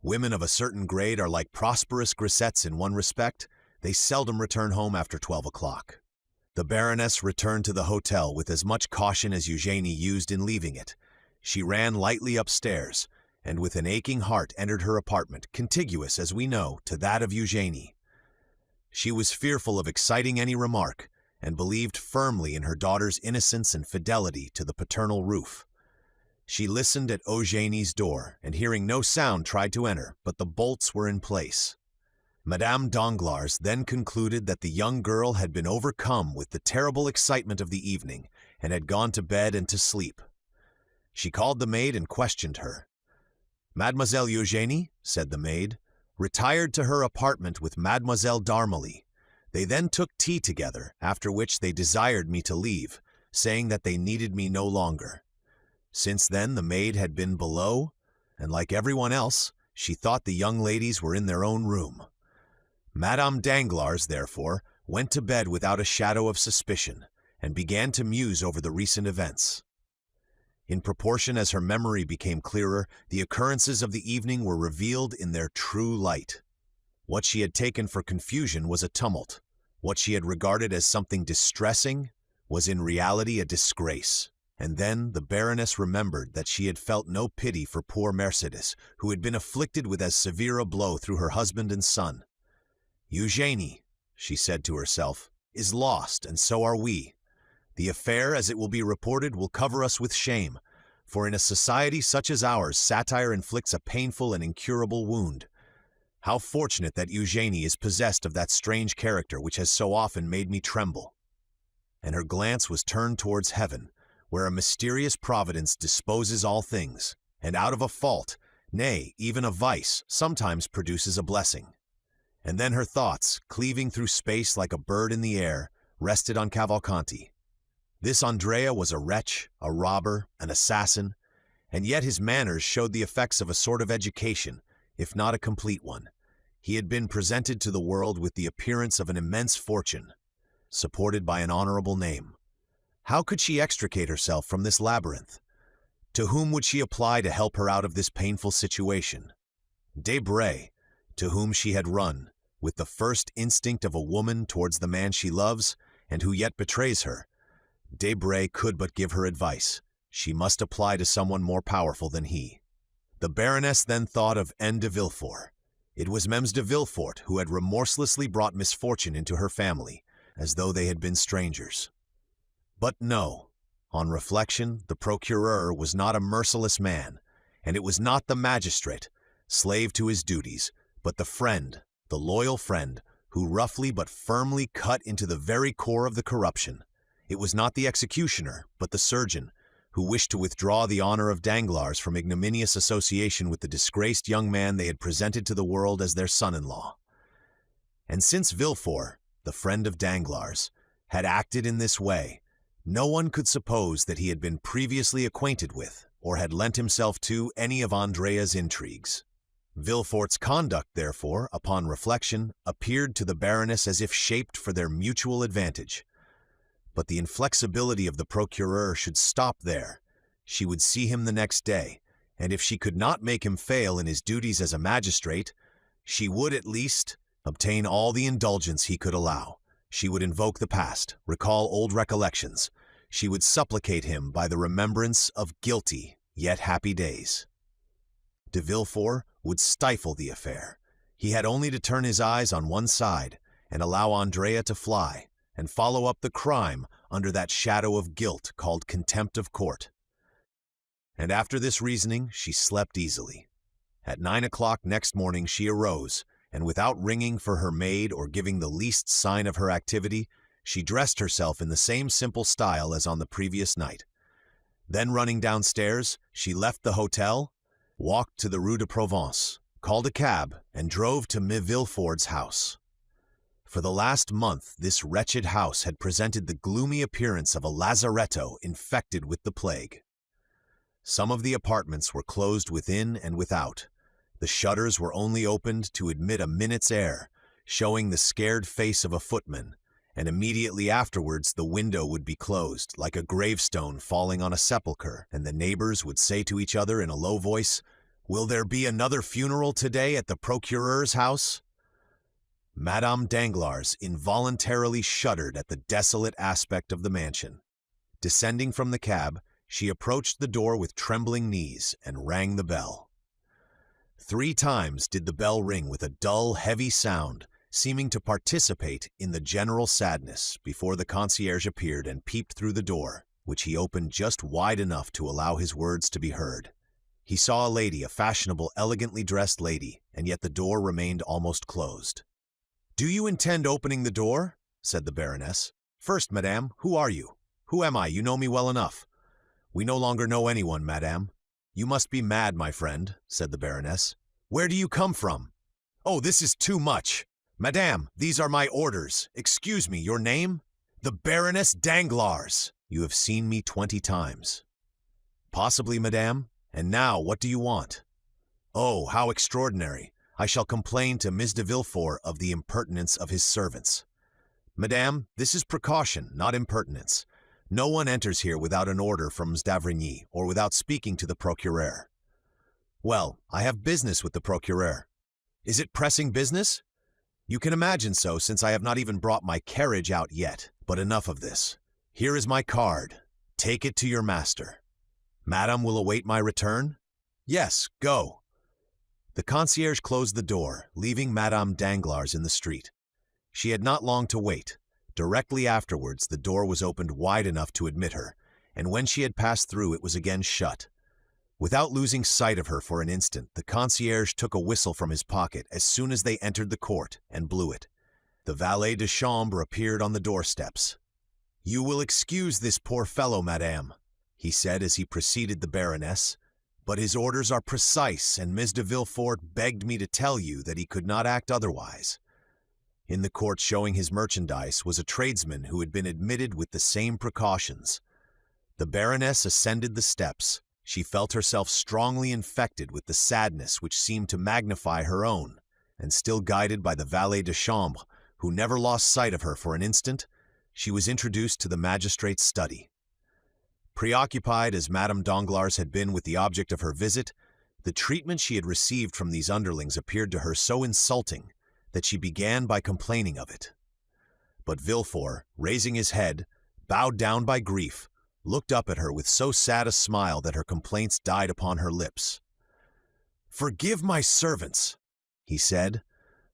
Women of a certain grade are like prosperous grisettes in one respect: they seldom return home after 12 o'clock. The Baroness returned to the hotel with as much caution as Eugenie used in leaving it. She ran lightly upstairs, and with an aching heart entered her apartment, contiguous, as we know, to that of Eugenie. She was fearful of exciting any remark, and believed firmly in her daughter's innocence and fidelity to the paternal roof. She listened at Eugenie's door, and hearing no sound tried to enter, but the bolts were in place. Madame Danglars then concluded that the young girl had been overcome with the terrible excitement of the evening, and had gone to bed and to sleep. She called the maid and questioned her. "Mademoiselle Eugenie," said the maid, "retired to her apartment with Mademoiselle d'Armilly. They then took tea together, after which they desired me to leave, saying that they needed me no longer." Since then the maid had been below, and like everyone else, she thought the young ladies were in their own room. Madame Danglars, therefore, went to bed without a shadow of suspicion, and began to muse over the recent events. In proportion as her memory became clearer, the occurrences of the evening were revealed in their true light. What she had taken for confusion was a tumult. What she had regarded as something distressing was in reality a disgrace. And then the Baroness remembered that she had felt no pity for poor Mercedes, who had been afflicted with as severe a blow through her husband and son. "Eugenie," she said to herself, "is lost, and so are we. The affair, as it will be reported, will cover us with shame, for in a society such as ours, satire inflicts a painful and incurable wound. How fortunate that Eugenie is possessed of that strange character which has so often made me tremble." And her glance was turned towards heaven, where a mysterious providence disposes all things, and out of a fault, nay, even a vice, sometimes produces a blessing. And then her thoughts, cleaving through space like a bird in the air, rested on Cavalcanti. This Andrea was a wretch, a robber, an assassin, and yet his manners showed the effects of a sort of education, if not a complete one. He had been presented to the world with the appearance of an immense fortune, supported by an honorable name. How could she extricate herself from this labyrinth? To whom would she apply to help her out of this painful situation? Debray, to whom she had run, with the first instinct of a woman towards the man she loves, and who yet betrays her. Debray could but give her advice. She must apply to someone more powerful than he. The Baroness then thought of N. de Villefort. It was Mems de Villefort who had remorselessly brought misfortune into her family, as though they had been strangers. But no, on reflection, the procureur was not a merciless man, and it was not the magistrate, slave to his duties, but the friend, the loyal friend, who roughly but firmly cut into the very core of the corruption. It was not the executioner, but the surgeon, who wished to withdraw the honor of Danglars from ignominious association with the disgraced young man they had presented to the world as their son-in-law. And since Villefort, the friend of Danglars, had acted in this way, no one could suppose that he had been previously acquainted with, or had lent himself to, any of Andrea's intrigues. Villefort's conduct, therefore, upon reflection, appeared to the Baroness as if shaped for their mutual advantage. But the inflexibility of the procureur should stop there. She would see him the next day, and if she could not make him fail in his duties as a magistrate, she would at least obtain all the indulgence he could allow. She would invoke the past, recall old recollections. She would supplicate him by the remembrance of guilty, yet happy days. De Villefort would stifle the affair. He had only to turn his eyes on one side and allow Andrea to fly, and follow up the crime under that shadow of guilt called contempt of court. And after this reasoning, she slept easily. At 9 o'clock next morning she arose, and without ringing for her maid or giving the least sign of her activity, she dressed herself in the same simple style as on the previous night. Then running downstairs, she left the hotel, walked to the Rue de Provence, called a cab, and drove to Villefort's house. For the last month, this wretched house had presented the gloomy appearance of a lazaretto infected with the plague. Some of the apartments were closed within and without. The shutters were only opened to admit a minute's air, showing the scared face of a footman, and immediately afterwards the window would be closed, like a gravestone falling on a sepulchre, and the neighbors would say to each other in a low voice, "Will there be another funeral today at the procureur's house?" Madame Danglars involuntarily shuddered at the desolate aspect of the mansion. Descending from the cab, she approached the door with trembling knees and rang the bell. 3 times did the bell ring with a dull, heavy sound, seeming to participate in the general sadness before the concierge appeared and peeped through the door, which he opened just wide enough to allow his words to be heard. He saw a lady, a fashionable, elegantly dressed lady, and yet the door remained almost closed. "Do you intend opening the door?" said the Baroness. "First, madame, who are you? Who am I? You know me well enough." "We no longer know anyone, madame." "You must be mad, my friend," said the Baroness. "Where do you come from?" "Oh, this is too much. Madame, these are my orders. Excuse me, your name?" "The Baroness Danglars." "You have seen me 20 times." "Possibly, madame. And now, what do you want?" "Oh, how extraordinary. I shall complain to Ms. de Villefort of the impertinence of his servants." "Madame, this is precaution, not impertinence. No one enters here without an order from d'Avrigny or without speaking to the procureur." "Well, I have business with the procureur." "Is it pressing business?" "You can imagine so, since I have not even brought my carriage out yet. But enough of this. Here is my card. Take it to your master." "Madame will await my return?" "Yes, go." The concierge closed the door, leaving Madame Danglars in the street. She had not long to wait. Directly afterwards, the door was opened wide enough to admit her, and when she had passed through, it was again shut. Without losing sight of her for an instant, the concierge took a whistle from his pocket as soon as they entered the court and blew it. The valet de chambre appeared on the doorsteps. "You will excuse this poor fellow, madame," he said as he preceded the Baroness, "but his orders are precise, and Ms. de Villefort begged me to tell you that he could not act otherwise." In the court showing his merchandise was a tradesman who had been admitted with the same precautions. The Baroness ascended the steps. She felt herself strongly infected with the sadness which seemed to magnify her own, and still guided by the valet de chambre, who never lost sight of her for an instant, she was introduced to the magistrate's study. Preoccupied as Madame Danglars had been with the object of her visit, the treatment she had received from these underlings appeared to her so insulting that she began by complaining of it. But Villefort, raising his head, bowed down by grief, looked up at her with so sad a smile that her complaints died upon her lips. "Forgive my servants," he said,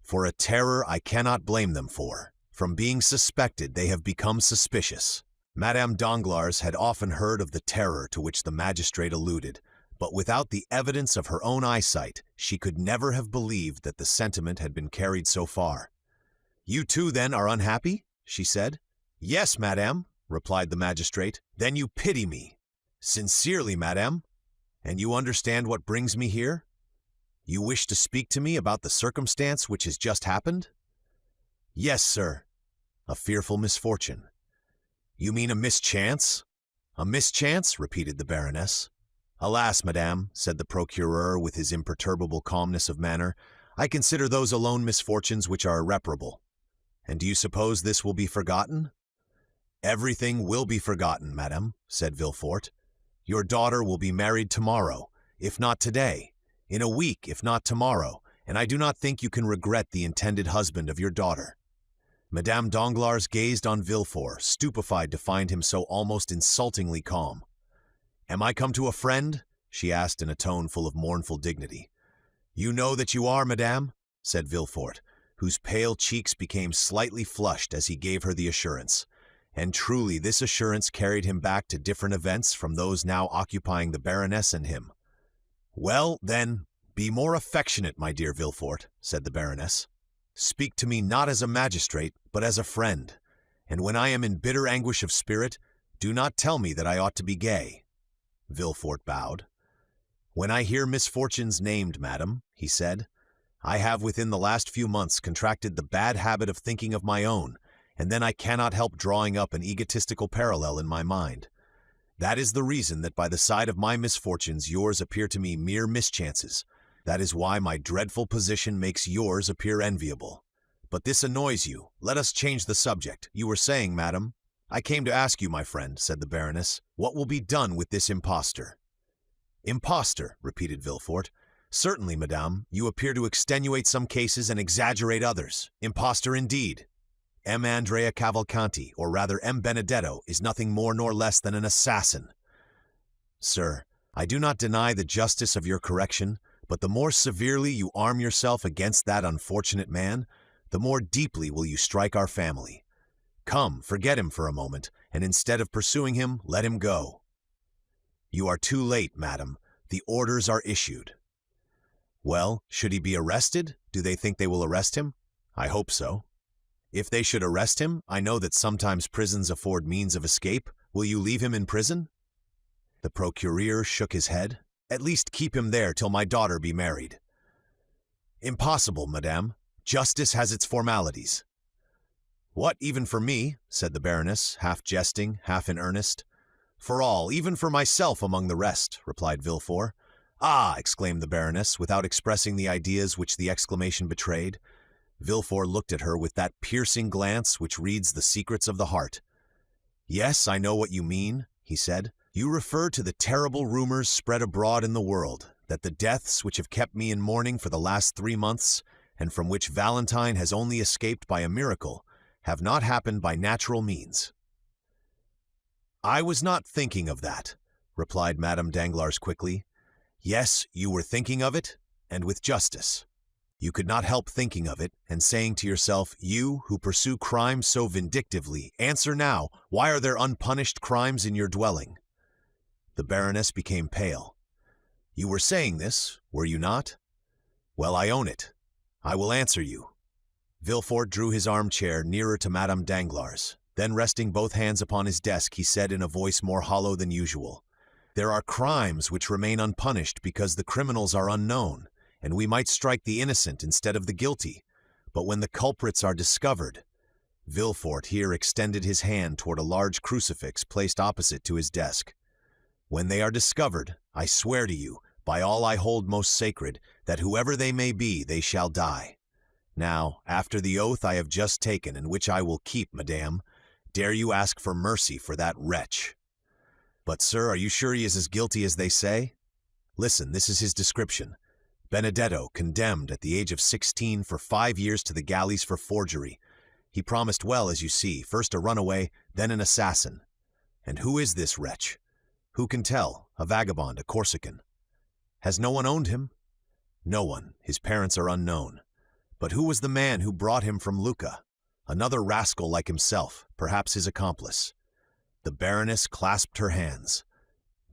"for a terror I cannot blame them for. From being suspected, they have become suspicious." Madame Danglars had often heard of the terror to which the magistrate alluded, but without the evidence of her own eyesight, she could never have believed that the sentiment had been carried so far. "You too, then, are unhappy?" she said. "Yes, madame," replied the magistrate. "Then you pity me." "Sincerely, madame." "And you understand what brings me here? You wish to speak to me about the circumstance which has just happened?" "Yes, sir." "A fearful misfortune." "You mean a mischance?" "A mischance?" repeated the Baroness. "Alas, madame," said the procureur with his imperturbable calmness of manner, "I consider those alone misfortunes which are irreparable." "And do you suppose this will be forgotten?" "Everything will be forgotten, madame," said Villefort. "Your daughter will be married tomorrow, if not today, in a week, if not tomorrow, and I do not think you can regret the intended husband of your daughter." Madame Danglars gazed on Villefort, stupefied to find him so almost insultingly calm. "Am I come to a friend?" she asked in a tone full of mournful dignity. "You know that you are, madame," said Villefort, whose pale cheeks became slightly flushed as he gave her the assurance. And truly this assurance carried him back to different events from those now occupying the Baroness and him. "Well, then, be more affectionate, my dear Villefort," said the Baroness. "Speak to me not as a magistrate, but as a friend, and when I am in bitter anguish of spirit, do not tell me that I ought to be gay." Villefort bowed. "When I hear misfortunes named, madam," he said, "I have within the last few months contracted the bad habit of thinking of my own, and then I cannot help drawing up an egotistical parallel in my mind. That is the reason that by the side of my misfortunes yours appear to me mere mischances. That is why my dreadful position makes yours appear enviable. But this annoys you. Let us change the subject. You were saying, madam—" "I came to ask you, my friend," said the Baroness, "what will be done with this impostor?" "Impostor," repeated Villefort. Certainly, madame, you appear to extenuate some cases and exaggerate others. Impostor indeed. M. Andrea Cavalcanti, or rather M. Benedetto, is nothing more nor less than an assassin. Sir, I do not deny the justice of your correction, but the more severely you arm yourself against that unfortunate man, the more deeply will you strike our family. Come, forget him for a moment, and instead of pursuing him, let him go. You are too late, madam. The orders are issued. Well, should he be arrested? Do they think they will arrest him? I hope so. If they should arrest him, I know that sometimes prisons afford means of escape. Will you leave him in prison? The procureur shook his head. At least keep him there till my daughter be married. Impossible, madame. Justice has its formalities. What, even for me? Said the Baroness, half jesting, half in earnest. For all, even for myself among the rest, replied Villefort. Ah, exclaimed the Baroness, without expressing the ideas which the exclamation betrayed. Villefort looked at her with that piercing glance which reads the secrets of the heart. Yes, I know what you mean, he said. You refer to the terrible rumors spread abroad in the world, that the deaths which have kept me in mourning for the last 3 months, and from which Valentine has only escaped by a miracle, have not happened by natural means. I was not thinking of that, replied Madame Danglars quickly. Yes, you were thinking of it, and with justice. You could not help thinking of it, and saying to yourself, you, who pursue crime so vindictively, answer now, why are there unpunished crimes in your dwelling? The Baroness became pale. You were saying this, were you not? Well, I own it. I will answer you. Villefort drew his armchair nearer to Madame Danglars. Then, resting both hands upon his desk, he said in a voice more hollow than usual, There are crimes which remain unpunished because the criminals are unknown, and we might strike the innocent instead of the guilty. But when the culprits are discovered— Villefort here extended his hand toward a large crucifix placed opposite to his desk. When they are discovered, I swear to you, by all I hold most sacred, that whoever they may be, they shall die. Now, after the oath I have just taken, and which I will keep, madame, dare you ask for mercy for that wretch? But, sir, are you sure he is as guilty as they say? Listen, this is his description. Benedetto, condemned at the age of 16 for 5 years to the galleys for forgery. He promised well, as you see, first a runaway, then an assassin. And who is this wretch? Who can tell? A vagabond, a Corsican. Has no one owned him? No one. His parents are unknown. But who was the man who brought him from Lucca? Another rascal like himself, perhaps his accomplice. The Baroness clasped her hands.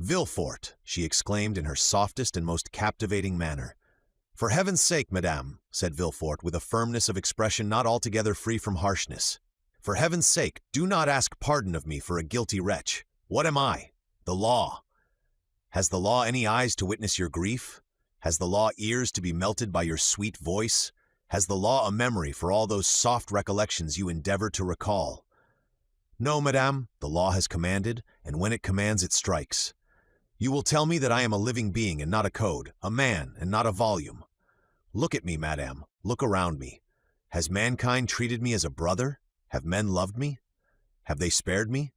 Villefort, she exclaimed in her softest and most captivating manner. For heaven's sake, madame, said Villefort with a firmness of expression not altogether free from harshness. For heaven's sake, do not ask pardon of me for a guilty wretch. What am I? The law. Has the law any eyes to witness your grief? Has the law ears to be melted by your sweet voice? Has the law a memory for all those soft recollections you endeavor to recall? No, madame, the law has commanded, and when it commands it strikes. You will tell me that I am a living being and not a code, a man and not a volume. Look at me, madame, look around me. Has mankind treated me as a brother? Have men loved me? Have they spared me?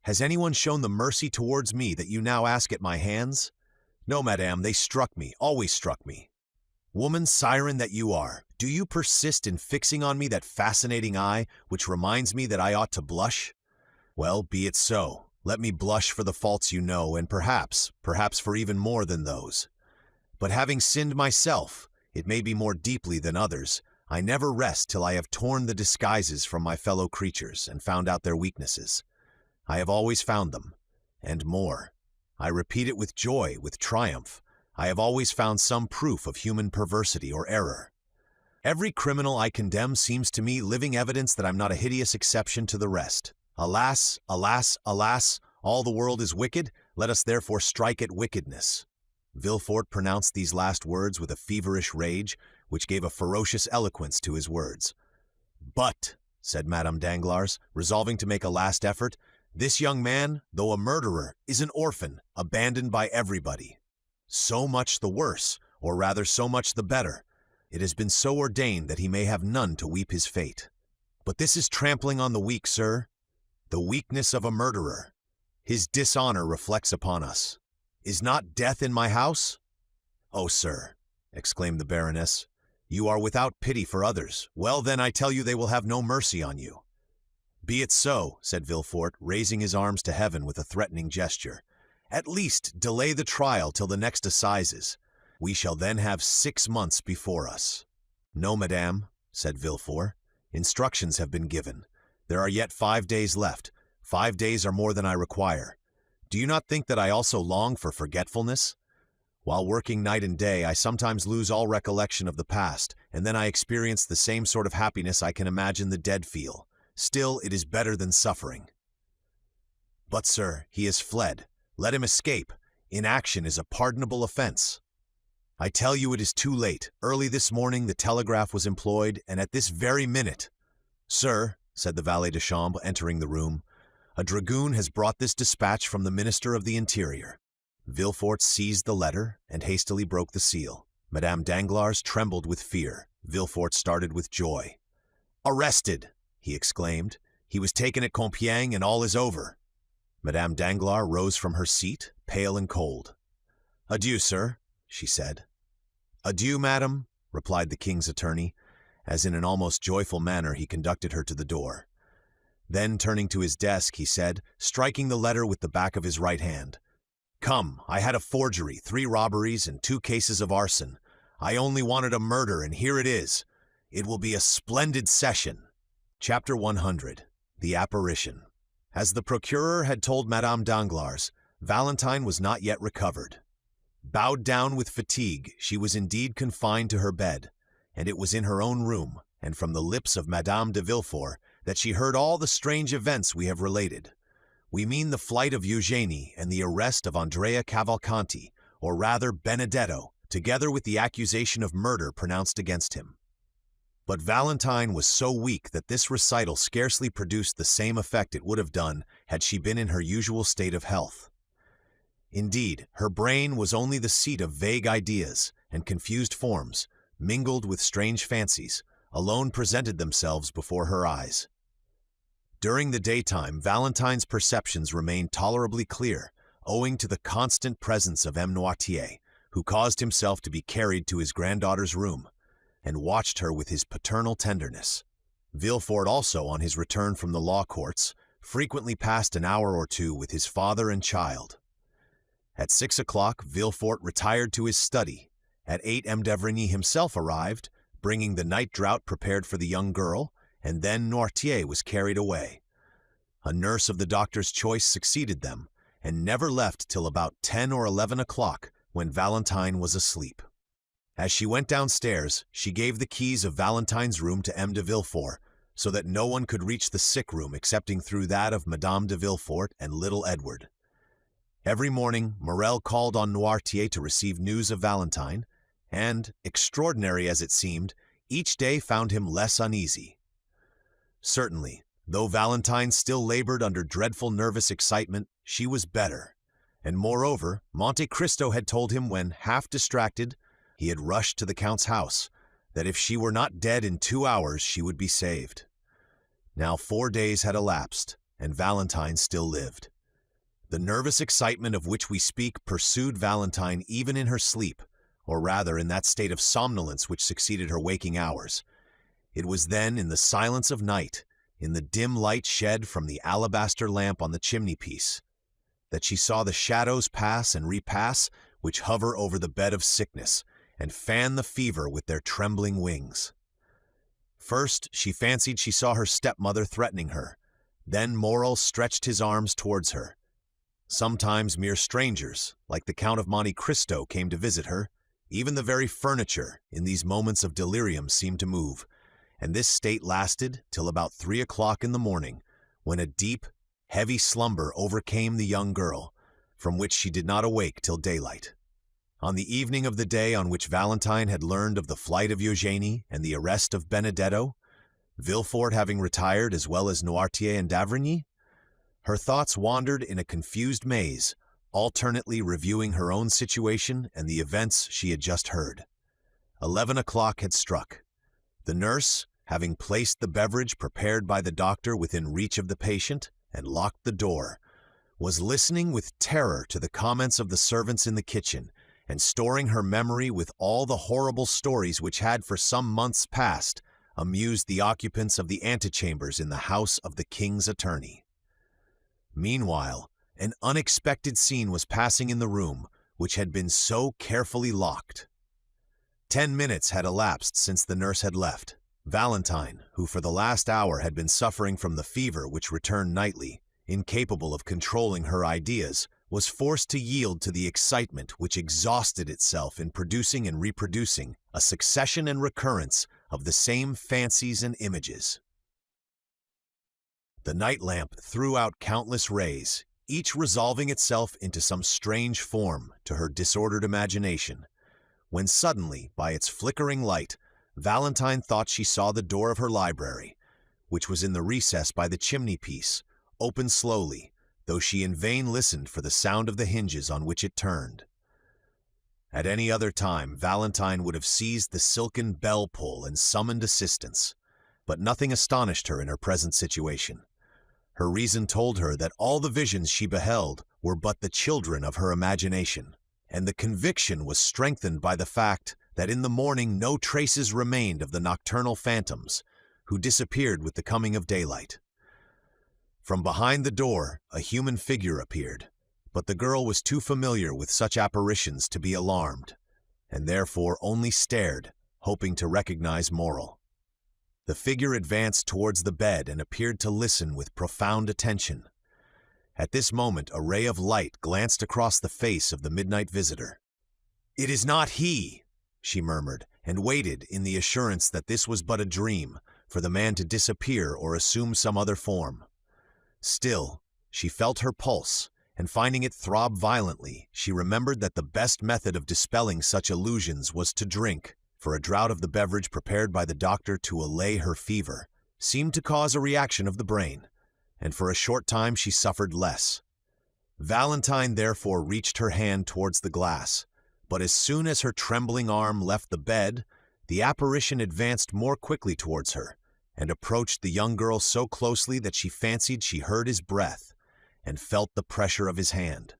Has anyone shown the mercy towards me that you now ask at my hands? No, madame, they struck me, always struck me. Woman siren that you are, do you persist in fixing on me that fascinating eye which reminds me that I ought to blush? Well, be it so. Let me blush for the faults you know, and perhaps for even more than those. But having sinned myself, it may be more deeply than others, I never rest till I have torn the disguises from my fellow creatures and found out their weaknesses. I have always found them, and more. I repeat it with joy, with triumph. I have always found some proof of human perversity or error. Every criminal I condemn seems to me living evidence that I'm not a hideous exception to the rest. Alas, alas, alas, all the world is wicked, let us therefore strike at wickedness. Villefort pronounced these last words with a feverish rage, which gave a ferocious eloquence to his words. But, said Madame Danglars, resolving to make a last effort, this young man, though a murderer, is an orphan, abandoned by everybody. So much the worse, or rather so much the better. It has been so ordained that he may have none to weep his fate. But this is trampling on the weak, sir. The weakness of a murderer. His dishonor reflects upon us. Is not death in my house? Oh, sir, exclaimed the Baroness. "You are without pity for others. Well, then, I tell you they will have no mercy on you." "Be it so," said Villefort, raising his arms to heaven with a threatening gesture. "At least delay the trial till the next assizes. We shall then have 6 months before us." "No, madame," said Villefort. "Instructions have been given. There are yet 5 days left. 5 days are more than I require. Do you not think that I also long for forgetfulness? While working night and day, I sometimes lose all recollection of the past, and then I experience the same sort of happiness I can imagine the dead feel. Still, it is better than suffering." "But, sir, he has fled. Let him escape. Inaction is a pardonable offense." "I tell you it is too late. Early this morning the telegraph was employed, and at this very minute—" "Sir," said the valet de chambre, entering the room, "a dragoon has brought this dispatch from the Minister of the Interior." Villefort seized the letter and hastily broke the seal. Madame Danglars trembled with fear. Villefort started with joy. "Arrested!" he exclaimed. "He was taken at Compiègne, and all is over." Madame Danglars rose from her seat, pale and cold. "Adieu, sir," she said. "Adieu, madam," replied the king's attorney, as in an almost joyful manner he conducted her to the door. Then, turning to his desk, he said, striking the letter with the back of his right hand, "Come, I had a forgery, 3 robberies, and 2 cases of arson. I only wanted a murder, and here it is. It will be a splendid session." Chapter 100. The Apparition. As the procureur had told Madame Danglars, Valentine was not yet recovered. Bowed down with fatigue, she was indeed confined to her bed, and it was in her own room, and from the lips of Madame de Villefort, that she heard all the strange events we have related. We mean the flight of Eugénie and the arrest of Andrea Cavalcanti, or rather Benedetto, together with the accusation of murder pronounced against him. But Valentine was so weak that this recital scarcely produced the same effect it would have done had she been in her usual state of health. Indeed, her brain was only the seat of vague ideas, and confused forms, mingled with strange fancies, alone presented themselves before her eyes. During the daytime, Valentine's perceptions remained tolerably clear, owing to the constant presence of M. Noirtier, who caused himself to be carried to his granddaughter's room, and watched her with his paternal tenderness. Villefort also, on his return from the law courts, frequently passed an hour or two with his father and child. At 6 o'clock, Villefort retired to his study. At 8, M. d'Avrigny himself arrived, bringing the night draught prepared for the young girl, and then Noirtier was carried away. A nurse of the doctor's choice succeeded them, and never left till about 10 or 11 o'clock, when Valentine was asleep. As she went downstairs, she gave the keys of Valentine's room to M. de Villefort, so that no one could reach the sick room excepting through that of Madame de Villefort and little Edward. Every morning, Morrel called on Noirtier to receive news of Valentine, and, extraordinary as it seemed, each day found him less uneasy. Certainly, though Valentine still labored under dreadful nervous excitement, she was better, and moreover, Monte Cristo had told him when, half distracted, he had rushed to the Count's house, that if she were not dead in 2 hours she would be saved. Now 4 days had elapsed, and Valentine still lived. The nervous excitement of which we speak pursued Valentine even in her sleep, or rather in that state of somnolence which succeeded her waking hours. It was then in the silence of night, in the dim light shed from the alabaster lamp on the chimney-piece, that she saw the shadows pass and repass which hover over the bed of sickness, and fan the fever with their trembling wings. First, she fancied she saw her stepmother threatening her. Then Morrel stretched his arms towards her. Sometimes mere strangers, like the Count of Monte Cristo, came to visit her. Even the very furniture, in these moments of delirium, seemed to move, and this state lasted till about 3 o'clock in the morning, when a deep, heavy slumber overcame the young girl, from which she did not awake till daylight. On the evening of the day on which Valentine had learned of the flight of Eugénie and the arrest of Benedetto, Villefort having retired as well as Noirtier and d'Avrigny, her thoughts wandered in a confused maze, alternately reviewing her own situation and the events she had just heard. 11 o'clock had struck. The nurse, having placed the beverage prepared by the doctor within reach of the patient and locked the door, was listening with terror to the comments of the servants in the kitchen and storing her memory with all the horrible stories which had for some months past amused the occupants of the antechambers in the house of the king's attorney. Meanwhile, an unexpected scene was passing in the room which had been so carefully locked. 10 minutes had elapsed since the nurse had left. Valentine, who for the last hour had been suffering from the fever which returned nightly, incapable of controlling her ideas, was forced to yield to the excitement which exhausted itself in producing and reproducing a succession and recurrence of the same fancies and images. The night lamp threw out countless rays, each resolving itself into some strange form to her disordered imagination, when suddenly, by its flickering light, Valentine thought she saw the door of her library, which was in the recess by the chimney-piece, open slowly, though she in vain listened for the sound of the hinges on which it turned. At any other time, Valentine would have seized the silken bell-pull and summoned assistance, but nothing astonished her in her present situation. Her reason told her that all the visions she beheld were but the children of her imagination, and the conviction was strengthened by the fact that in the morning no traces remained of the nocturnal phantoms, who disappeared with the coming of daylight. From behind the door, a human figure appeared, but the girl was too familiar with such apparitions to be alarmed, and therefore only stared, hoping to recognize Morrel. The figure advanced towards the bed and appeared to listen with profound attention. At this moment, a ray of light glanced across the face of the midnight visitor. "It is not he," she murmured, and waited in the assurance that this was but a dream, for the man to disappear or assume some other form. Still, she felt her pulse, and finding it throb violently, she remembered that the best method of dispelling such illusions was to drink, for a draught of the beverage prepared by the doctor to allay her fever seemed to cause a reaction of the brain, and for a short time she suffered less. Valentine therefore reached her hand towards the glass, but as soon as her trembling arm left the bed, the apparition advanced more quickly towards her, and approached the young girl so closely that she fancied she heard his breath, and felt the pressure of his hand.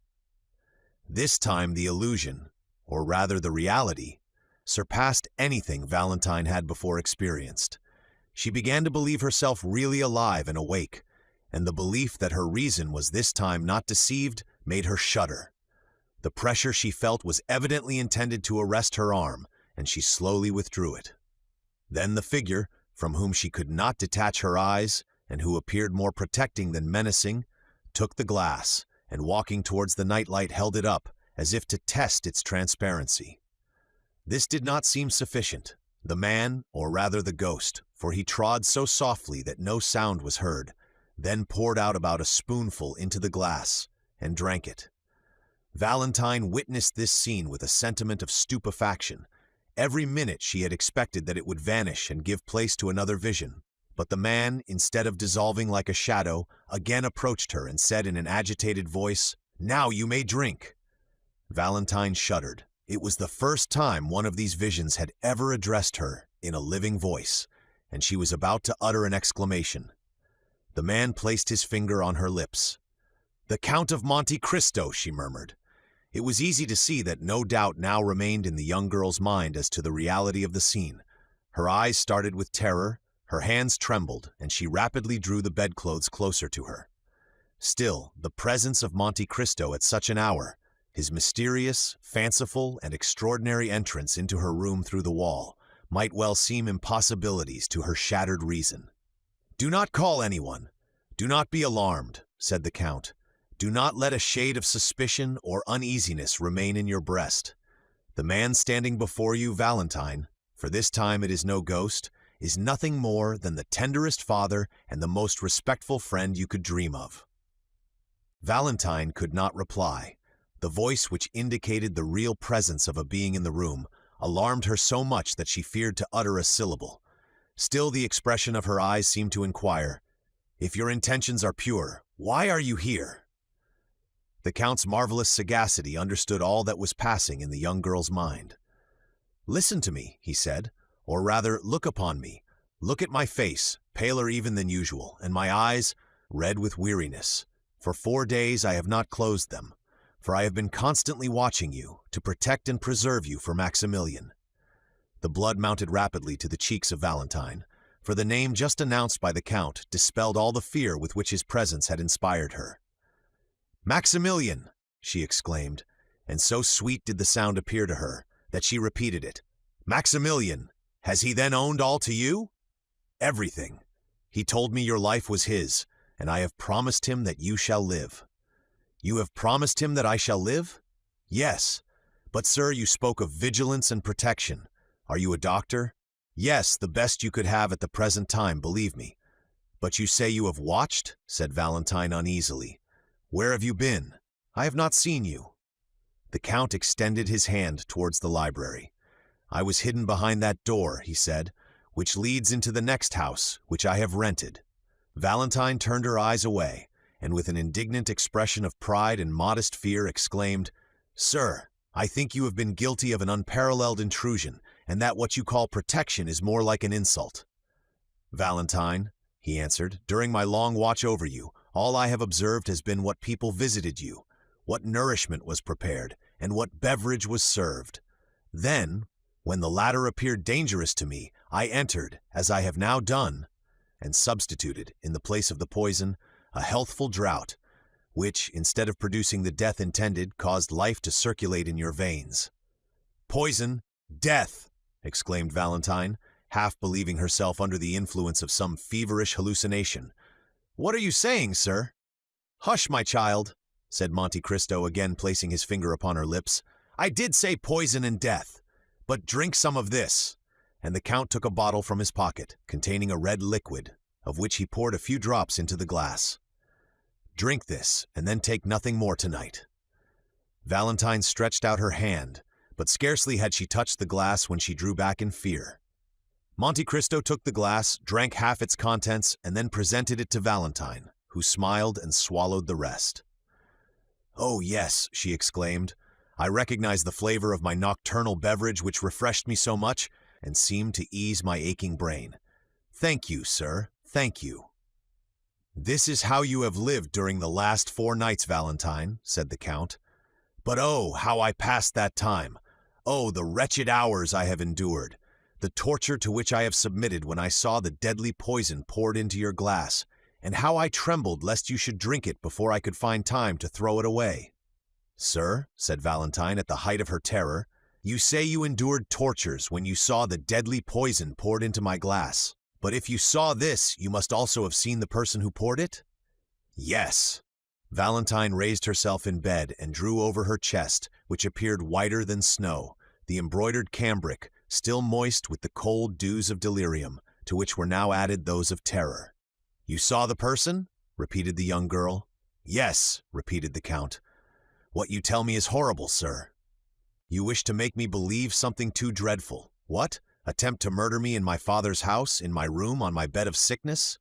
This time the illusion, or rather the reality, surpassed anything Valentine had before experienced. She began to believe herself really alive and awake, and the belief that her reason was this time not deceived made her shudder. The pressure she felt was evidently intended to arrest her arm, and she slowly withdrew it. Then the figure, from whom she could not detach her eyes, and who appeared more protecting than menacing, took the glass, and walking towards the nightlight held it up, as if to test its transparency. This did not seem sufficient. The man, or rather the ghost, for he trod so softly that no sound was heard, then poured out about a spoonful into the glass, and drank it. Valentine witnessed this scene with a sentiment of stupefaction. Every minute she had expected that it would vanish and give place to another vision, but the man, instead of dissolving like a shadow, again approached her and said in an agitated voice, "Now you may drink." Valentine shuddered. It was the first time one of these visions had ever addressed her in a living voice, and she was about to utter an exclamation. The man placed his finger on her lips. "The Count of Monte Cristo," she murmured. It was easy to see that no doubt now remained in the young girl's mind as to the reality of the scene. Her eyes started with terror, her hands trembled, and she rapidly drew the bedclothes closer to her. Still, the presence of Monte Cristo at such an hour, his mysterious, fanciful, and extraordinary entrance into her room through the wall, might well seem impossibilities to her shattered reason. "Do not call anyone. Do not be alarmed," said the Count. "Do not let a shade of suspicion or uneasiness remain in your breast. The man standing before you, Valentine, for this time it is no ghost, is nothing more than the tenderest father and the most respectful friend you could dream of." Valentine could not reply. The voice which indicated the real presence of a being in the room alarmed her so much that she feared to utter a syllable. Still the expression of her eyes seemed to inquire, "If your intentions are pure, why are you here?" The Count's marvelous sagacity understood all that was passing in the young girl's mind. "Listen to me," he said, "or rather, look upon me. Look at my face, paler even than usual, and my eyes, red with weariness. For 4 days I have not closed them. for I have been constantly watching you to protect and preserve you for Maximilian." The blood mounted rapidly to the cheeks of Valentine, for the name just announced by the Count dispelled all the fear with which his presence had inspired her. "Maximilian!" she exclaimed, and so sweet did the sound appear to her that she repeated it. "Maximilian! Has he then owned all to you?" "Everything. He told me your life was his, and I have promised him that you shall live." "You have promised him that I shall live?" "Yes. But, sir, you spoke of vigilance and protection. Are you a doctor?" "Yes, the best you could have at the present time, believe me." "But you say you have watched?" said Valentine uneasily. "Where have you been? I have not seen you." The Count extended his hand towards the library. "I was hidden behind that door," he said, "which leads into the next house, which I have rented." Valentine turned her eyes away, and with an indignant expression of pride and modest fear exclaimed, "Sir, I think you have been guilty of an unparalleled intrusion, and that what you call protection is more like an insult." "Valentine," he answered, "during my long watch over you, all I have observed has been what people visited you, what nourishment was prepared, and what beverage was served. Then, when the latter appeared dangerous to me, I entered, as I have now done, and substituted, in the place of the poison, a healthful draught, which, instead of producing the death intended, caused life to circulate in your veins." "Poison! Death!" exclaimed Valentine, half believing herself under the influence of some feverish hallucination. "What are you saying, sir?" "Hush, my child," said Monte Cristo, again placing his finger upon her lips. "I did say poison and death. But drink some of this." And the Count took a bottle from his pocket, containing a red liquid, of which he poured a few drops into the glass. "Drink this, and then take nothing more tonight." Valentine stretched out her hand, but scarcely had she touched the glass when she drew back in fear. Monte Cristo took the glass, drank half its contents, and then presented it to Valentine, who smiled and swallowed the rest. "Oh, yes," she exclaimed, "I recognize the flavor of my nocturnal beverage which refreshed me so much and seemed to ease my aching brain. Thank you, sir, thank you." "This is how you have lived during the last 4 nights, Valentine," said the Count. "But oh, how I passed that time! Oh, the wretched hours I have endured! The torture to which I have submitted when I saw the deadly poison poured into your glass, and how I trembled lest you should drink it before I could find time to throw it away." "Sir," said Valentine at the height of her terror, "you say you endured tortures when you saw the deadly poison poured into my glass. But if you saw this, you must also have seen the person who poured it?" "Yes." Valentine raised herself in bed and drew over her chest, which appeared whiter than snow, the embroidered cambric, still moist with the cold dews of delirium, to which were now added those of terror. "You saw the person?" repeated the young girl. "Yes," repeated the Count. "What you tell me is horrible, sir." "You wish to make me believe something too dreadful. What? Attempt to murder me in my father's house, in my room, on my bed of sickness?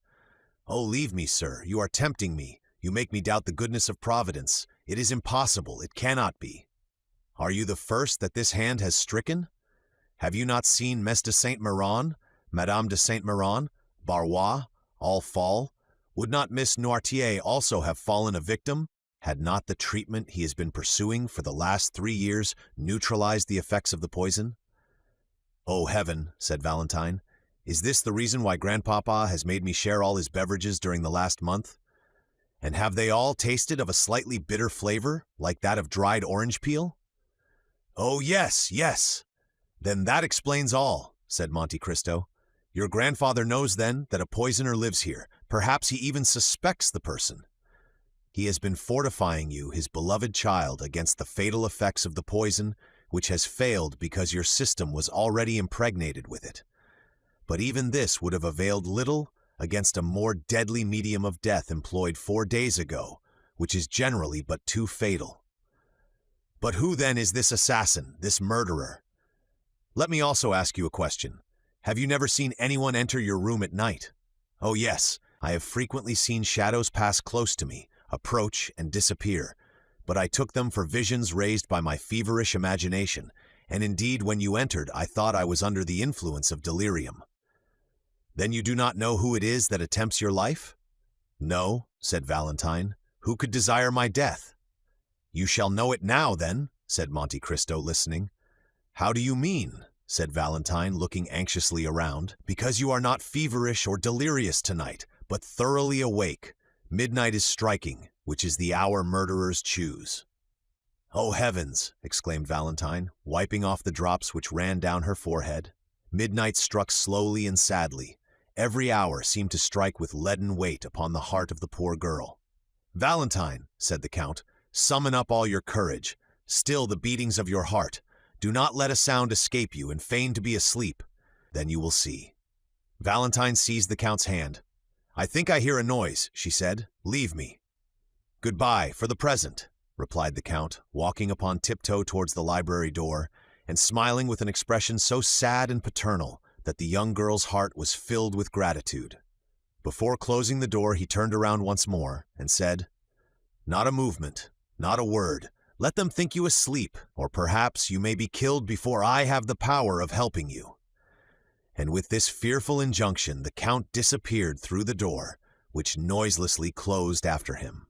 Oh, leave me, sir. You are tempting me. You make me doubt the goodness of Providence. It is impossible. It cannot be." "Are you the first that this hand has stricken? Have you not seen Mess de Saint-Méran, Madame de Saint-Méran, Barrois, all fall? Would not Miss Noirtier also have fallen a victim, had not the treatment he has been pursuing for the last 3 years neutralized the effects of the poison?" "Oh, heaven," said Valentine, "is this the reason why Grandpapa has made me share all his beverages during the last month? And have they all tasted of a slightly bitter flavor, like that of dried orange peel?" "Oh, yes, yes." "Then that explains all," said Monte Cristo. "Your grandfather knows, then, that a poisoner lives here. Perhaps he even suspects the person. He has been fortifying you, his beloved child, against the fatal effects of the poison, which has failed because your system was already impregnated with it. But even this would have availed little against a more deadly medium of death employed 4 days ago, which is generally but too fatal. But who then is this assassin, this murderer? Let me also ask you a question. Have you never seen anyone enter your room at night?" "Oh, yes, I have frequently seen shadows pass close to me, approach and disappear, but I took them for visions raised by my feverish imagination, and indeed when you entered I thought I was under the influence of delirium." "Then you do not know who it is that attempts your life?" "No," said Valentine. "Who could desire my death?" "You shall know it now, then," said Monte Cristo, listening. "How do you mean?" said Valentine, looking anxiously around. "Because you are not feverish or delirious tonight, but thoroughly awake. Midnight is striking, which is the hour murderers choose." "Oh, heavens!" exclaimed Valentine, wiping off the drops which ran down her forehead. Midnight struck slowly and sadly. Every hour seemed to strike with leaden weight upon the heart of the poor girl. "Valentine," said the Count, "summon up all your courage. Still the beatings of your heart. Do not let a sound escape you, and feign to be asleep. Then you will see." Valentine seized the Count's hand. "I think I hear a noise," she said. "Leave me." "Goodbye, for the present," replied the Count, walking upon tiptoe towards the library door, and smiling with an expression so sad and paternal that the young girl's heart was filled with gratitude. Before closing the door, he turned around once more and said, "Not a movement, not a word. Let them think you asleep, or perhaps you may be killed before I have the power of helping you." And with this fearful injunction, the Count disappeared through the door, which noiselessly closed after him.